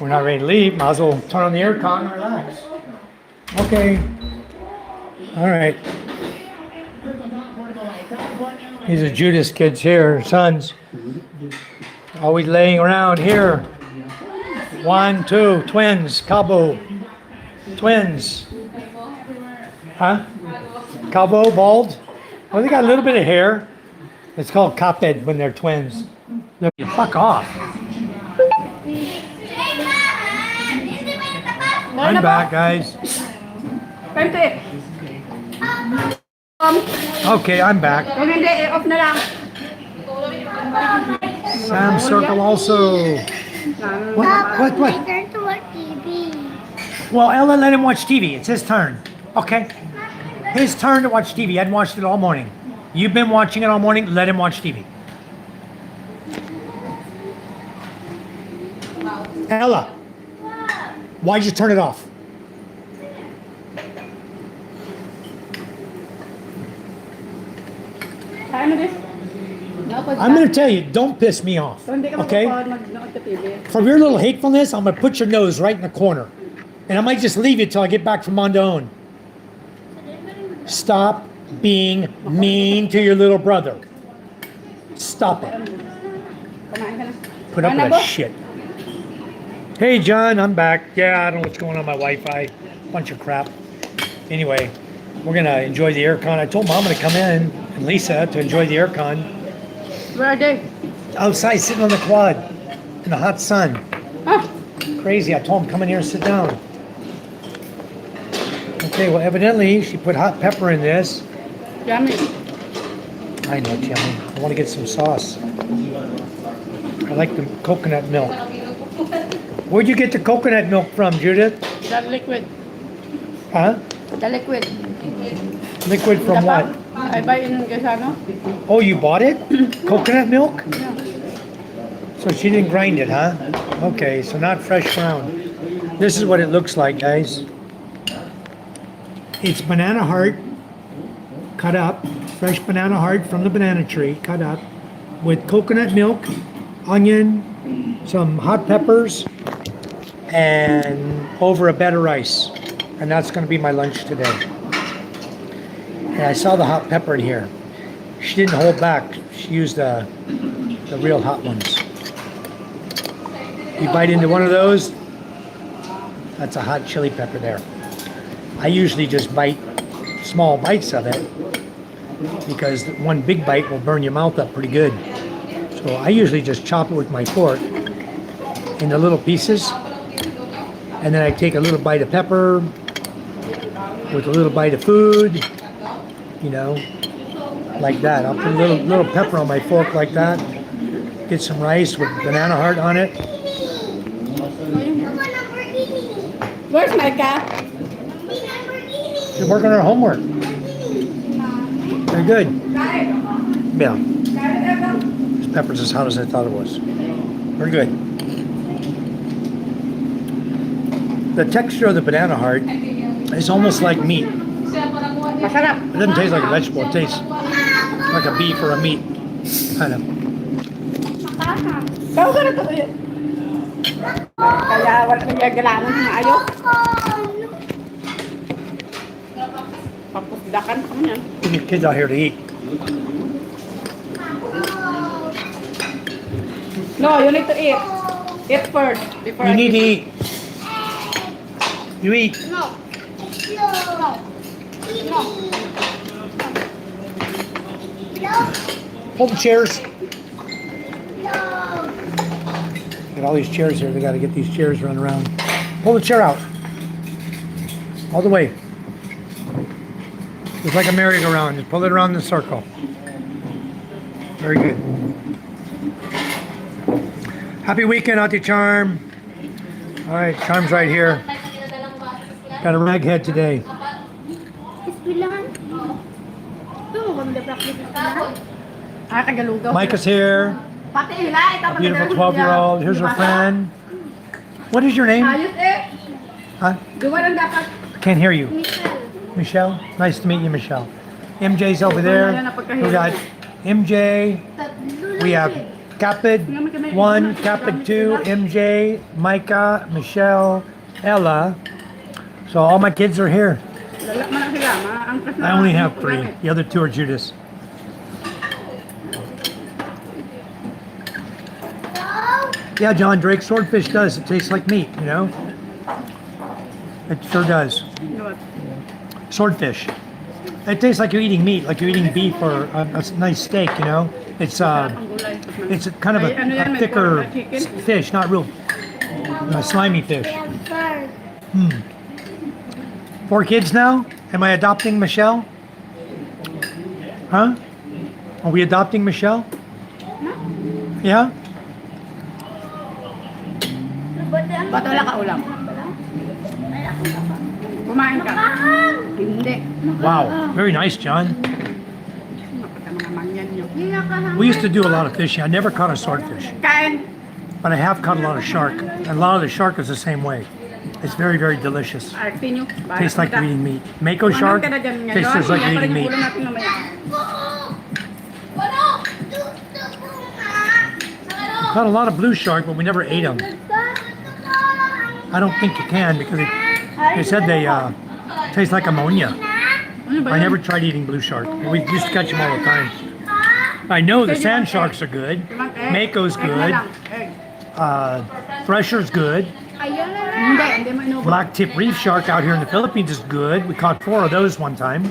We're not ready to leave. Might as well turn on the aircon and relax. Okay. All right. These are Judas kids here, sons. Always laying around here. 1, 2, twins, Cabo. Twins. Huh? Cabo, bald? Well, they got a little bit of hair. It's called coped when they're twins. Fuck off. I'm back, guys. Time to eat. Okay, I'm back. Kung hindi, off na lang. Sam Circle also. What? My turn to watch TV. Well, Ella, let him watch TV. It's his turn. Okay? His turn to watch TV. I'd watched it all morning. You've been watching it all morning. Let him watch TV. Ella, why'd you turn it off? Ano this? I'm going to tell you, don't piss me off. Kung hindi ka Okay? mag-nood sa TV. From your little hatefulness, I'm going to put your nose right in the corner. And I might just leave you till I get back from Mondoon. Stop being mean to your little brother. Stop it. Kumain ka na. Put up Ano with ba? that shit. Hey, John, I'm back. Yeah, I don't know what's going on with my Wi-Fi. Bunch of crap. Anyway, we're going to enjoy the aircon. I told Mom to come in and Lisa to enjoy the aircon. Where are they? Outside, sitting on the quad in the hot sun. Ah, Crazy. I told him, come in here and sit down. Okay, well, evidently, she put hot pepper in this. yummy. I know, Timmy. I want to get some sauce. I like the coconut milk. Where'd you get the coconut milk from, Judith? That liquid. Huh? The liquid. Liquid from The what? pump. I buy in Gasano. Oh, you bought it? Coconut milk? So she didn't grind it, huh? Okay, so not fresh ground. This is what it looks like, guys. It's banana heart cut up, fresh banana heart from the banana tree cut up with coconut milk, onion, some hot peppers, and over a bed of rice. And that's going to be my lunch today. And I saw the hot pepper in here. She didn't hold back. She used the real hot ones. You bite into one of those, that's a hot chili pepper there. I usually just bite small bites of it because one big bite will burn your mouth up pretty good. So I usually just chop it with my fork into little pieces, and then I take a little bite of pepper with a little bite of food, you know, like that. I'll put a little pepper on my fork like that. Get some rice with banana heart on it. Where's my cat? They're working on our homework. Very good. Yeah. This pepper's as hot as I thought it was. Very good. The texture of the banana heart is almost like meat. Masarap. It doesn't taste like a vegetable. It tastes like a beef or a meat, kind of. Kau ka na to. Kaya wala niya galangan ng ayos. Papusdakan ka mo yan. Bring your kids out here to eat. No, you need to eat. Eat first. Before You I need to give eat. You eat. No. Pull the chairs. Got all these chairs here. They got to get these chairs run around. Pull the chair out. All the way. Just like a merry-go-round. Just pull it around in a circle. Very good. Happy weekend, Auntie Charm. All right, Charm's right here. Got a rag head today. Bilangan. Ito, maganda practice na. Tagalugaw. Micah's here. Pati hila, ito A beautiful 12-year-old. Here's her friend. What is your name? Ayos eh. Huh? Gawa lang dapat. Can't hear you. Michelle. Michelle? Nice to meet you, Michelle. MJ's over there. We got MJ. Tatlo We have lang Capid 1, Capid 2, MJ, Micah, Michelle, Ella. So all my kids are here. Lala man lang sila. Maangkas na. I only have 3. The other 2 are Judas. Yeah, John Drake, swordfish does. It tastes like meat, you know? It sure does. Swordfish. It tastes like you're eating meat, like you're eating beef or a nice steak, you know? It's a kind of a thicker fish, not real slimy fish. I have fur. 4 kids now? Am I adopting Michelle? Huh? Are we adopting Michelle? Yeah? Ba't wala ka ulam? Kumain ka? Hindi. Wow, very nice, John. Mga mangyan nyo. We used to do a lot of fishing. I never caught a swordfish, Kain. but I have caught a lot of shark. And a lot of the shark is the same way. It's very, very delicious. Arte nyo. Tastes like you're eating meat. Mako shark tastes just like you're eating meat. Caught a lot of blue shark, but we never ate them. I don't think you can because they said they taste like ammonia. I never tried eating blue shark. We used to catch them all the time. I know the sand sharks are good. Mako's good. Thresher's good. Ayun na lang. Hindi mo inubo. Black tip reef shark out here in the Philippines is good. We caught 4 of those one time.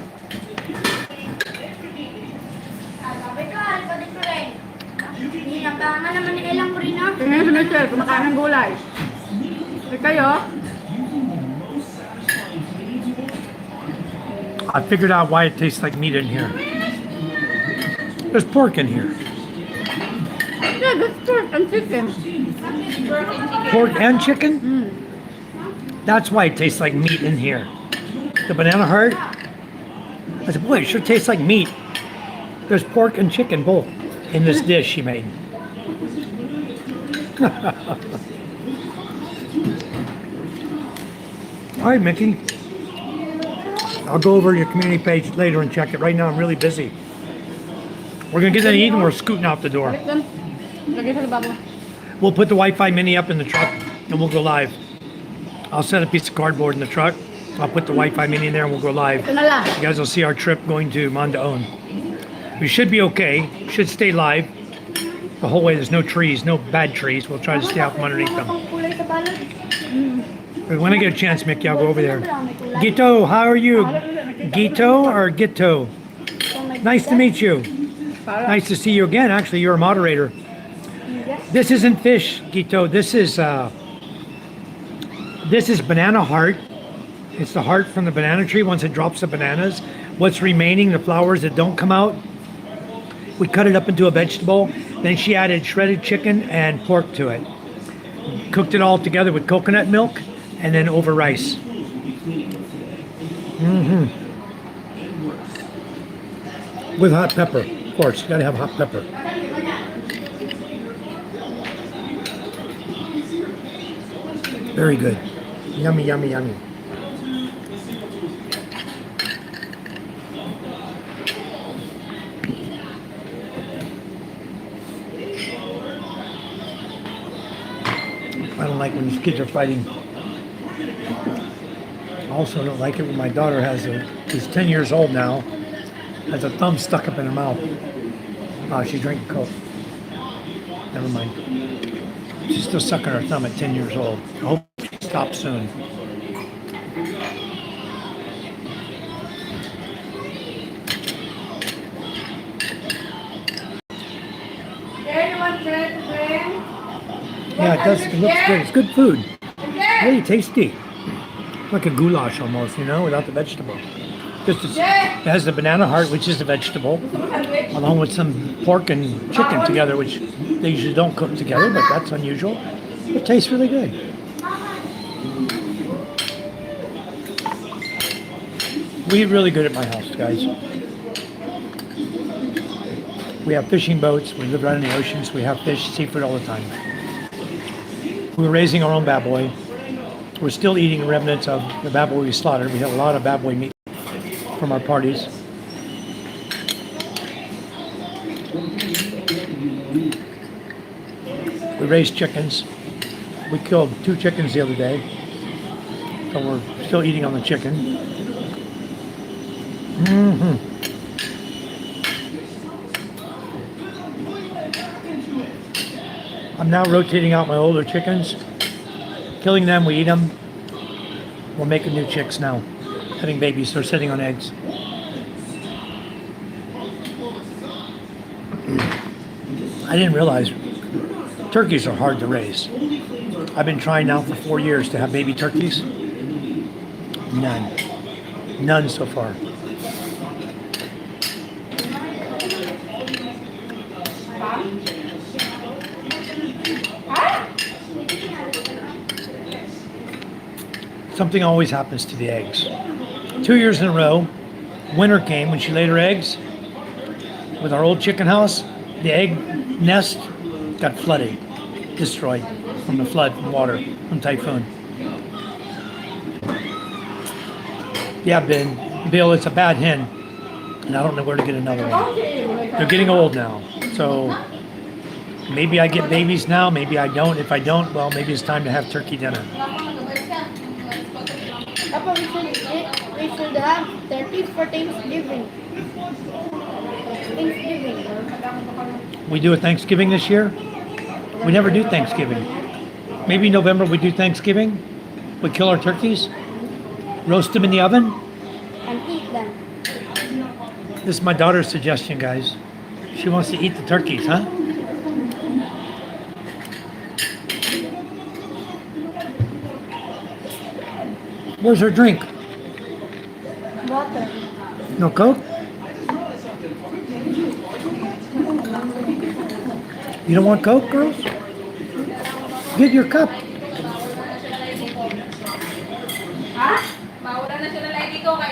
Sabi ko, alipad ko rin. Hinabangan naman ni Elang mo rin, ah. Tingnan si Michelle, kumakain ng gulay. Eh kayo? I figured out why it tastes like meat in here. There's pork in here. Yeah, that's pork and chicken. Pork and chicken? That's why it tastes like meat in here. The banana heart? I said, boy, it sure tastes like meat. There's pork and chicken both in this dish she made. All right, Mickey. I'll go over to your community page later and check it. Right now, I'm really busy. We're going to get that eaten. We're scooting out the door. Lagay sa lababo. We'll put the Wi-Fi mini up in the truck and we'll go live. I'll set a piece of cardboard in the truck. I'll put the Wi-Fi mini in there and we'll go live. Ito na lang. You guys will see our trip going to Mandaon. We should be okay. Should stay live the whole way. There's no trees, no bad trees. We'll try to stay out from underneath them. Kulay sa balot. But when I get a chance, Mickey, I'll go over there. Gito, how are you? Gito or Gito? Nice to meet you. Nice to see you again. Actually, you're a moderator. This isn't fish, Gito. This is banana heart. It's the heart from the banana tree once it drops the bananas. What's remaining, the flowers that don't come out, we cut it up into a vegetable. Then she added shredded chicken and pork to it. Cooked it all together with coconut milk and then over rice. With hot pepper, of course. You gotta have hot pepper. Very good. Yummy, yummy, yummy. I don't don't like when these kids are fighting. I also don't like it when my daughter who's 10 years old now, has a thumb stuck up in her mouth. She's drinking Coke. Never mind. She's still sucking her thumb at 10 years old. I hope she stops soon. There, you want bread to bring? Yeah, it does. It looks good. It's good food. Really tasty. Like a goulash almost, without the vegetable. Just it has the banana heart, which is a vegetable, along with some pork and chicken together, which they usually don't cook together, but that's unusual. It tastes really good. We eat really good at my house, guys. We have fishing boats. We live right in the oceans. We have fish, seafood all the time. We're raising our own baboy. We're still eating remnants of the baboy we slaughtered. We have a lot of baboy meat from our parties. We raise chickens. We killed 2 chickens the other day. So we're still eating on the chicken. I'm now rotating out my older chickens. Killing them, we eat them. We're making new chicks now. Having babies, they're sitting on eggs. I didn't realize turkeys are hard to raise. I've been trying now for 4 years to have baby turkeys. None so far. Something always happens to the eggs. 2 years in a row, winter came when she laid her eggs. With our old chicken house, the egg nest got flooded, destroyed from the flood, from water, from typhoon. Yeah, Bill, it's a bad hen, and I don't know where to get another one. They're getting old now, so maybe I get babies now, maybe I don't. If I don't, well, maybe it's time to have turkey dinner. Papa, we should have turkeys for Thanksgiving. We do a Thanksgiving this year? We never do Thanksgiving. Maybe November we do Thanksgiving. We kill our turkeys, roast them in the oven. And eat them. This is my daughter's suggestion, guys. She wants to eat the turkeys, huh? Where's her drink? Water. No Coke? You don't want Coke, girls? Get your cup.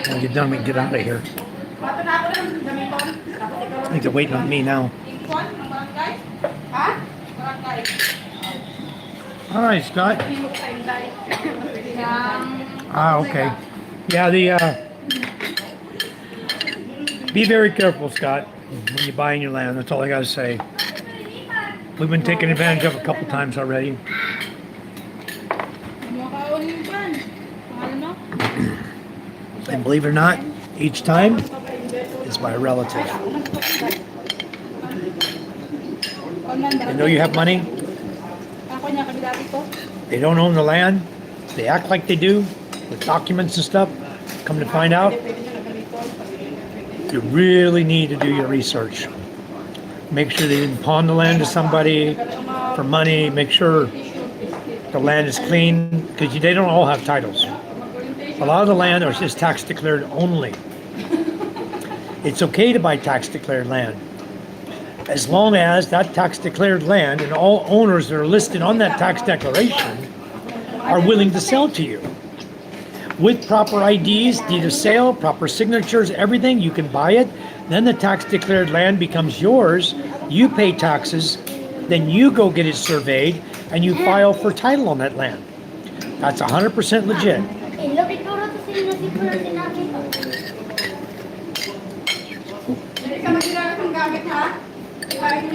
When you're done, we can get out of here. I think they're waiting on me now. All right, Scott. Okay. Yeah, be very careful, Scott, when you're buying your land. That's all I got to say. We've been taken advantage of a couple times already. And believe it or not, each time it's by a relative. They know you have money. They don't own the land. They act like they do with documents and stuff. Come to find out, you really need to do your research. Make sure they didn't pawn the land to somebody for money. Make sure the land is clean, because they don't all have titles. A lot of the land is just tax declared only. It's okay to buy tax declared land, as long as that tax declared land and all owners that are listed on that tax declaration are willing to sell to you. With proper IDs, deed of sale, proper signatures, everything, you can buy it. Then the tax declared land becomes yours. You pay taxes, then you go get it surveyed and you file for title on that land. That's 100% legit.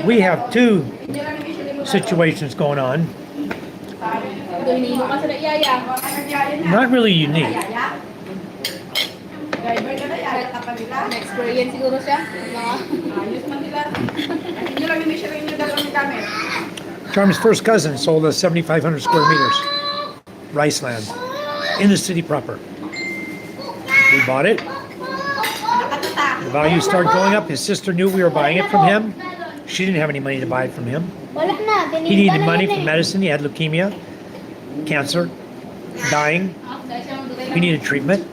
We have 2 situations going on. Not really unique. Driver ka na yan. Kapag nila. Experience siguro siya. Ayos man nila. Hindi lang hindi siya rin yung dalawang gamit. Charm's first cousin sold us 7,500 square meters, rice land, in the city proper. We bought it. The value started going up. His sister knew we were buying it from him. She didn't have any money to buy it from him. Wala na. He needed money for medicine. He had leukemia, cancer, dying. He needed treatment.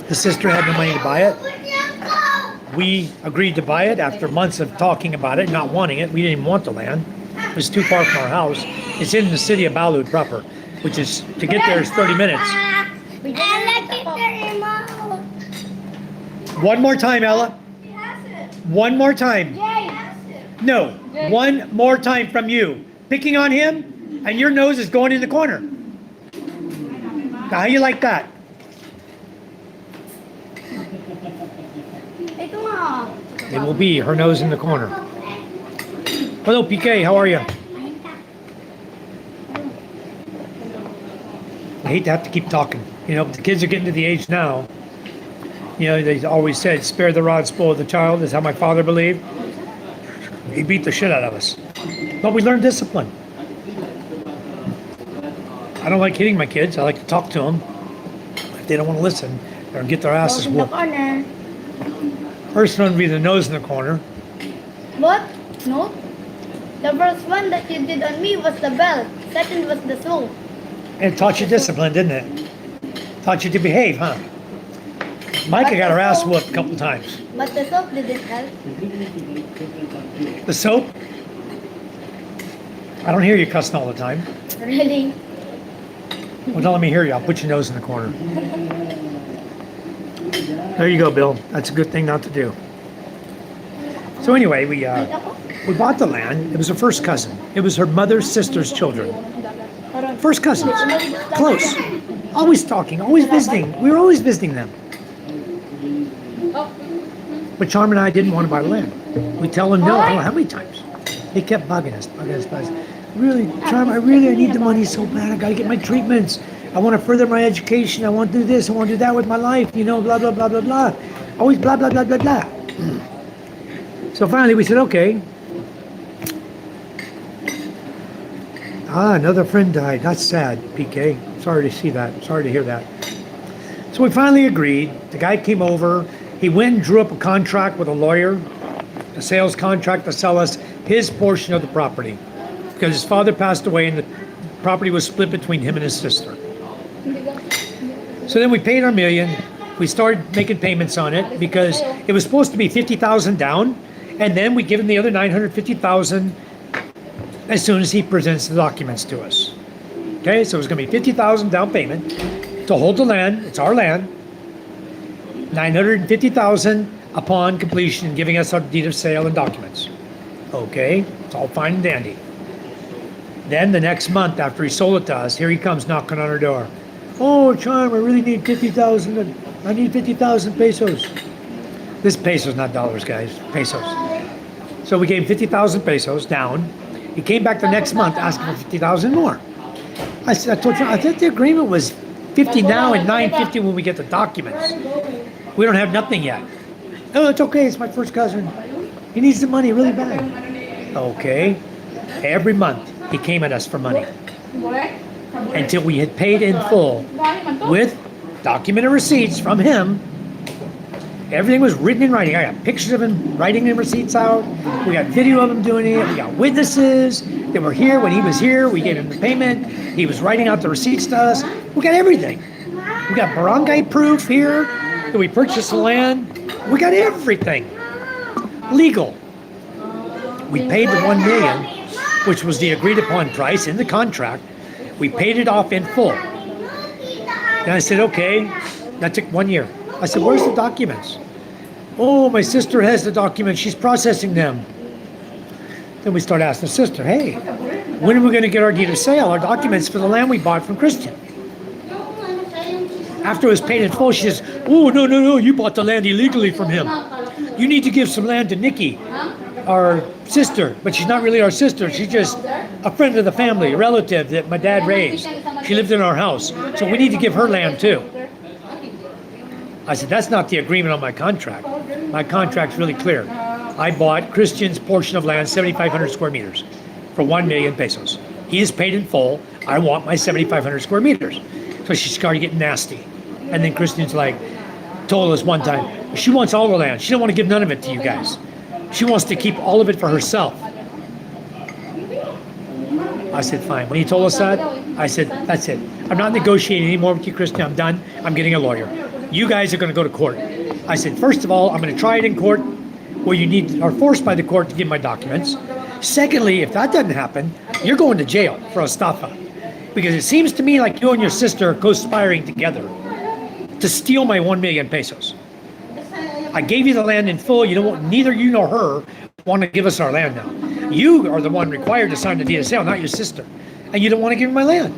His sister had no money to buy it. We agreed to buy it after months of talking about it, not wanting it. We didn't even want the land. It was too far from our house. It's in the city of Balut proper, which is, to get there is 30 minutes. I like it very much. One more time, Ella. One more time. No, one more time from you. Picking on him, and your nose is going in the corner. Now, how you like that? Ito nga. It will be her nose in the corner. Hello, PK. How are you? I hate to have to keep talking. You know, the kids are getting to the age now. You know, they always said, spare the rod, spoil the child, is how my father believed. He beat the shit out of us. But we learned discipline. I don't like hitting my kids. I like to talk to them. If they don't want to listen, they'll get their asses In the whooped. corner. First one would be the nose in the corner. What? No? The first one that you did on me was the belt. Second was the soap. It taught you discipline, didn't it? Taught you to behave, huh? Micah got her ass whooped a couple times. But the soap didn't help. The soap? I don't hear you cussing all the time. Really? Well, don't let me hear you. I'll put your nose in the corner. There you go, Bill. That's a good thing not to do. So anyway, we bought the land. It was her first cousin. It was her mother's sister's children. First cousins. Close. Always talking, always visiting. We were always visiting them. But Charm and I didn't want to buy the land. We tell them no, I don't know how many times. They kept bugging us. Really, Charm, I need the money so bad. I got to get my treatments. I want to further my education. I want to do this. I want to do that with my life. You know, blah, blah, blah, blah, blah. Always blah, blah, blah, blah, blah. So finally we said, okay. Another friend died. That's sad, PK. Sorry to see that. Sorry to hear that. So we finally agreed. The guy came over. He went and drew up a contract with a lawyer, a sales contract to sell us his portion of the property. Because his father passed away and the property was split between him and his sister. So then we paid our $1 million. We started making payments on it because it was supposed to be $50,000 down, and then we give him the other $950,000 as soon as he presents the documents to us. Okay, so it was going to be $50,000 down payment to hold the land. It's our land. $950,000 upon completion and giving us our deed of sale and documents. Okay, it's all fine and dandy. Then the next month after he sold it to us, here he comes knocking on our door. Oh, Charm, I really need 50,000. I need 50,000 pesos. This pesos, not dollars, guys. Pesos. So we gave him 50,000 pesos down. He came back the next month asking for 50,000 more. I told you, I think the agreement was 50 now and 950 when we get the documents. We don't have nothing yet. Oh, it's okay. It's my first cousin. He needs the money really bad. Okay. Every month he came at us for money until we had paid in full with documented receipts from him. Everything was written in writing. I got pictures of him writing the receipts out. We got video of him doing it. We got witnesses that were here when he was here. We gave him the payment. He was writing out the receipts to us. We got everything. We got barangay proof here that we purchased the land. We got everything. Legal. We paid the $1 million, which was the agreed upon price in the contract. We paid it off in full. And I said, okay, that took 1 year. I said, where's the documents? Oh, my sister has the documents. She's processing them. Then we start asking the sister, hey, when are we going to get our deed of sale, our documents for the land we bought from Christian? After it was paid in full, she says, oh, no, you bought the land illegally from him. You need to give some land to Nikki, our sister, but she's not really our sister. She's just a friend of the family, a relative that my dad raised. She lived in our house, so we need to give her land too. I said, that's not the agreement on my contract. My contract's really clear. I bought Christian's portion of land, 7,500 square meters, for 1 million pesos. He is paid in full. I want my 7,500 square meters. So she started getting nasty. And then Christian's like, told us one time, she wants all the land. She don't want to give none of it to you guys. She wants to keep all of it for herself. I said, fine. When he told us that, I said, that's it. I'm not negotiating anymore with you, Christian. I'm done. I'm getting a lawyer. You guys are going to go to court. I said, first of all, I'm going to try it in court where you are forced by the court to give my documents. Secondly, if that doesn't happen, you're going to jail for estafa. Because it seems to me like you and your sister are conspiring together to steal my 1 million pesos. I gave you the land in full. You don't. Neither you nor her want to give us our land now. You are the one required to sign the deed of sale, not your sister. And you don't want to give me my land.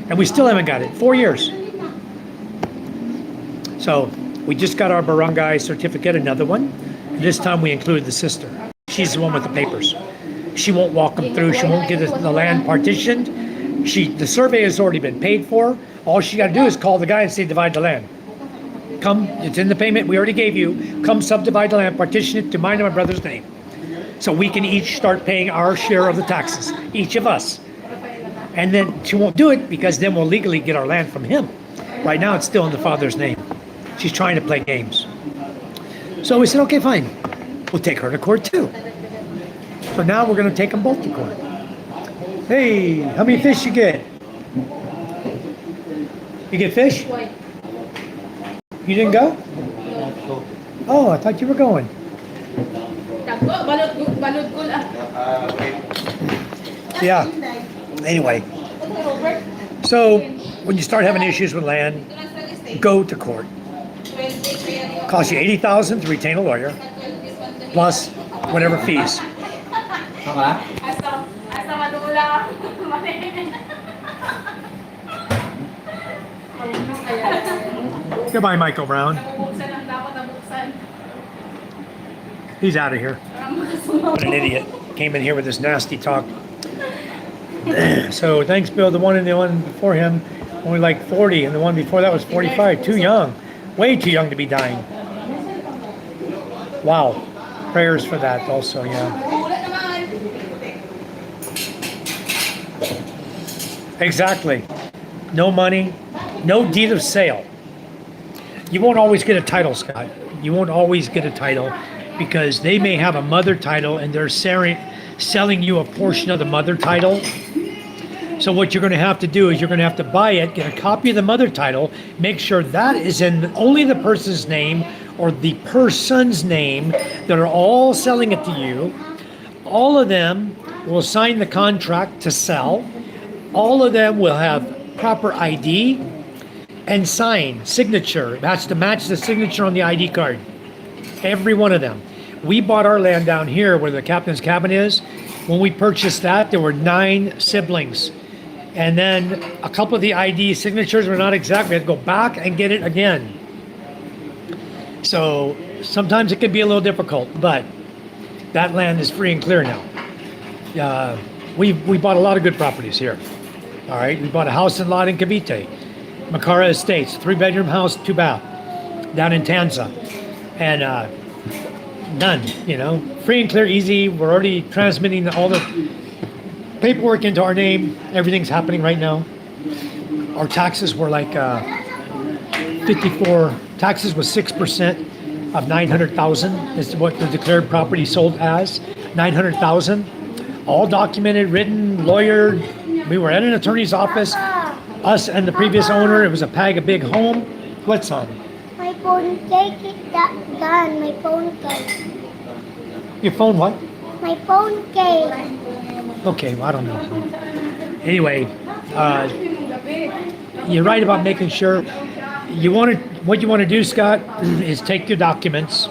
And we still haven't got it. 4 years. So we just got our barangay certificate, another one. This time we included the sister. She's the one with the papers. She won't walk them through. She won't get the land partitioned. The survey has already been paid for. All she got to do is call the guy and say, divide the land. Come, it's in the payment we already gave you. Come subdivide the land, partition it to mine and my brother's name. So we can each start paying our share of the taxes, each of us. And then she won't do it because then we'll legally get our land from him. Right now it's still in the father's name. She's trying to play games. So we said, okay, fine. We'll take her to court too. So now we're going to take them both to court. Hey, how many fish you get? You get fish? You didn't go? Oh, I thought you were going. Yeah. Anyway. So when you start having issues with land, go to court. Costs you 80,000 to retain a lawyer, plus whatever fees. Goodbye, Michael Brown. He's out of here. What an idiot. Came in here with this nasty talk. So thanks, Bill. The one before him, only like 40, and the one before that was 45. Too young. Way too young to be dying. Wow. Prayers for that also, yeah. Exactly. No money, no deed of sale. You won't always get a title, Scott. You won't always get a title because they may have a mother title and they're selling you a portion of the mother title. So what you're going to have to do is you're going to have to buy it, get a copy of the mother title, make sure that is in only the person's name or the person's name that are all selling it to you. All of them will sign the contract to sell. All of them will have proper ID and sign, signature. It has to match the signature on the ID card. Every one of them. We bought our land down here where the captain's cabin is. When we purchased that, there were 9 siblings. And then a couple of the ID signatures were not exact. We had to go back and get it again. So sometimes it can be a little difficult, but that land is free and clear now. We bought a lot of good properties here. All right, we bought a house and lot in Cavite, Macara Estates, 3-bedroom house, 2 bath, down in Tanza, and done. Free and clear, easy. We're already transmitting all the paperwork into our name. Everything's happening right now. Our taxes were like 54. Taxes was 6% of 900,000. Is what the declared property sold as. 900,000, all documented, written, lawyered. We were at an attorney's office, us and the previous owner. It was a big home. What's on? My phone cake is done. My phone cake. Your phone what? My phone cake. Okay, well, I don't know. Anyway, you're right about making sure what you want to do, Scott, is take your documents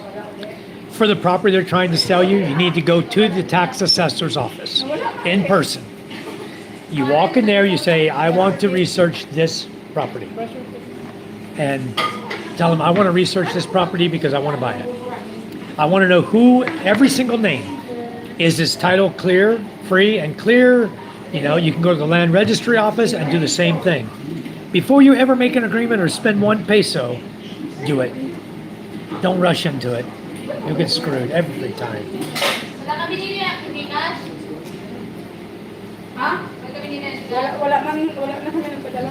for the property they're trying to sell you. You need to go to the tax assessor's office in person. You walk in there, you say, I want to research this property. And tell them, I want to research this property because I want to buy it. I want to know every single name. Is this title clear, free, and clear You know, you can go to the land registry office and do the same thing. Before you ever make an agreement or spend 1 peso, do it. Don't rush into it. You'll get screwed every time. Wala na kami nagpadala.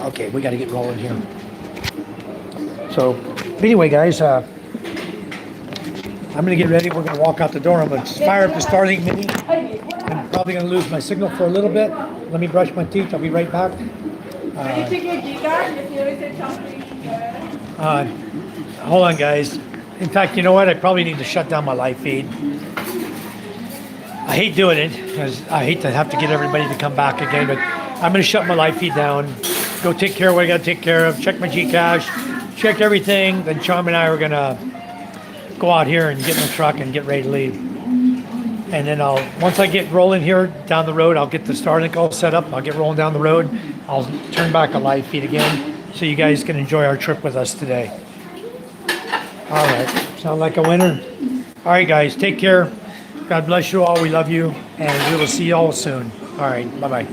Okay, we got to get rolling here. So, anyway, guys, I'm going to get ready. We're going to walk out the door. I'm going to fire up the Starlink Mini. I'm probably going to lose my signal for a little bit. Let me brush my teeth. I'll be right back. Can you check your Gcash if you receive something? Hold on, guys. In fact, you know what? I probably need to shut down my live feed. I hate doing it because I hate to have to get everybody to come back again, but I'm going to shut my live feed down, go take care of what I got to take care of, check my Gcash, check everything. Then Charm and I are going to go out here and get in the truck and get ready to leave. And then once I get rolling here down the road, I'll get the Starlink all set up. I'll get rolling down the road. I'll turn back a live feed again so you guys can enjoy our trip with us today. All right. Sound like a winner? All right, guys. Take care. God bless you all. We love you. And we will see you all soon. All right. Bye-bye.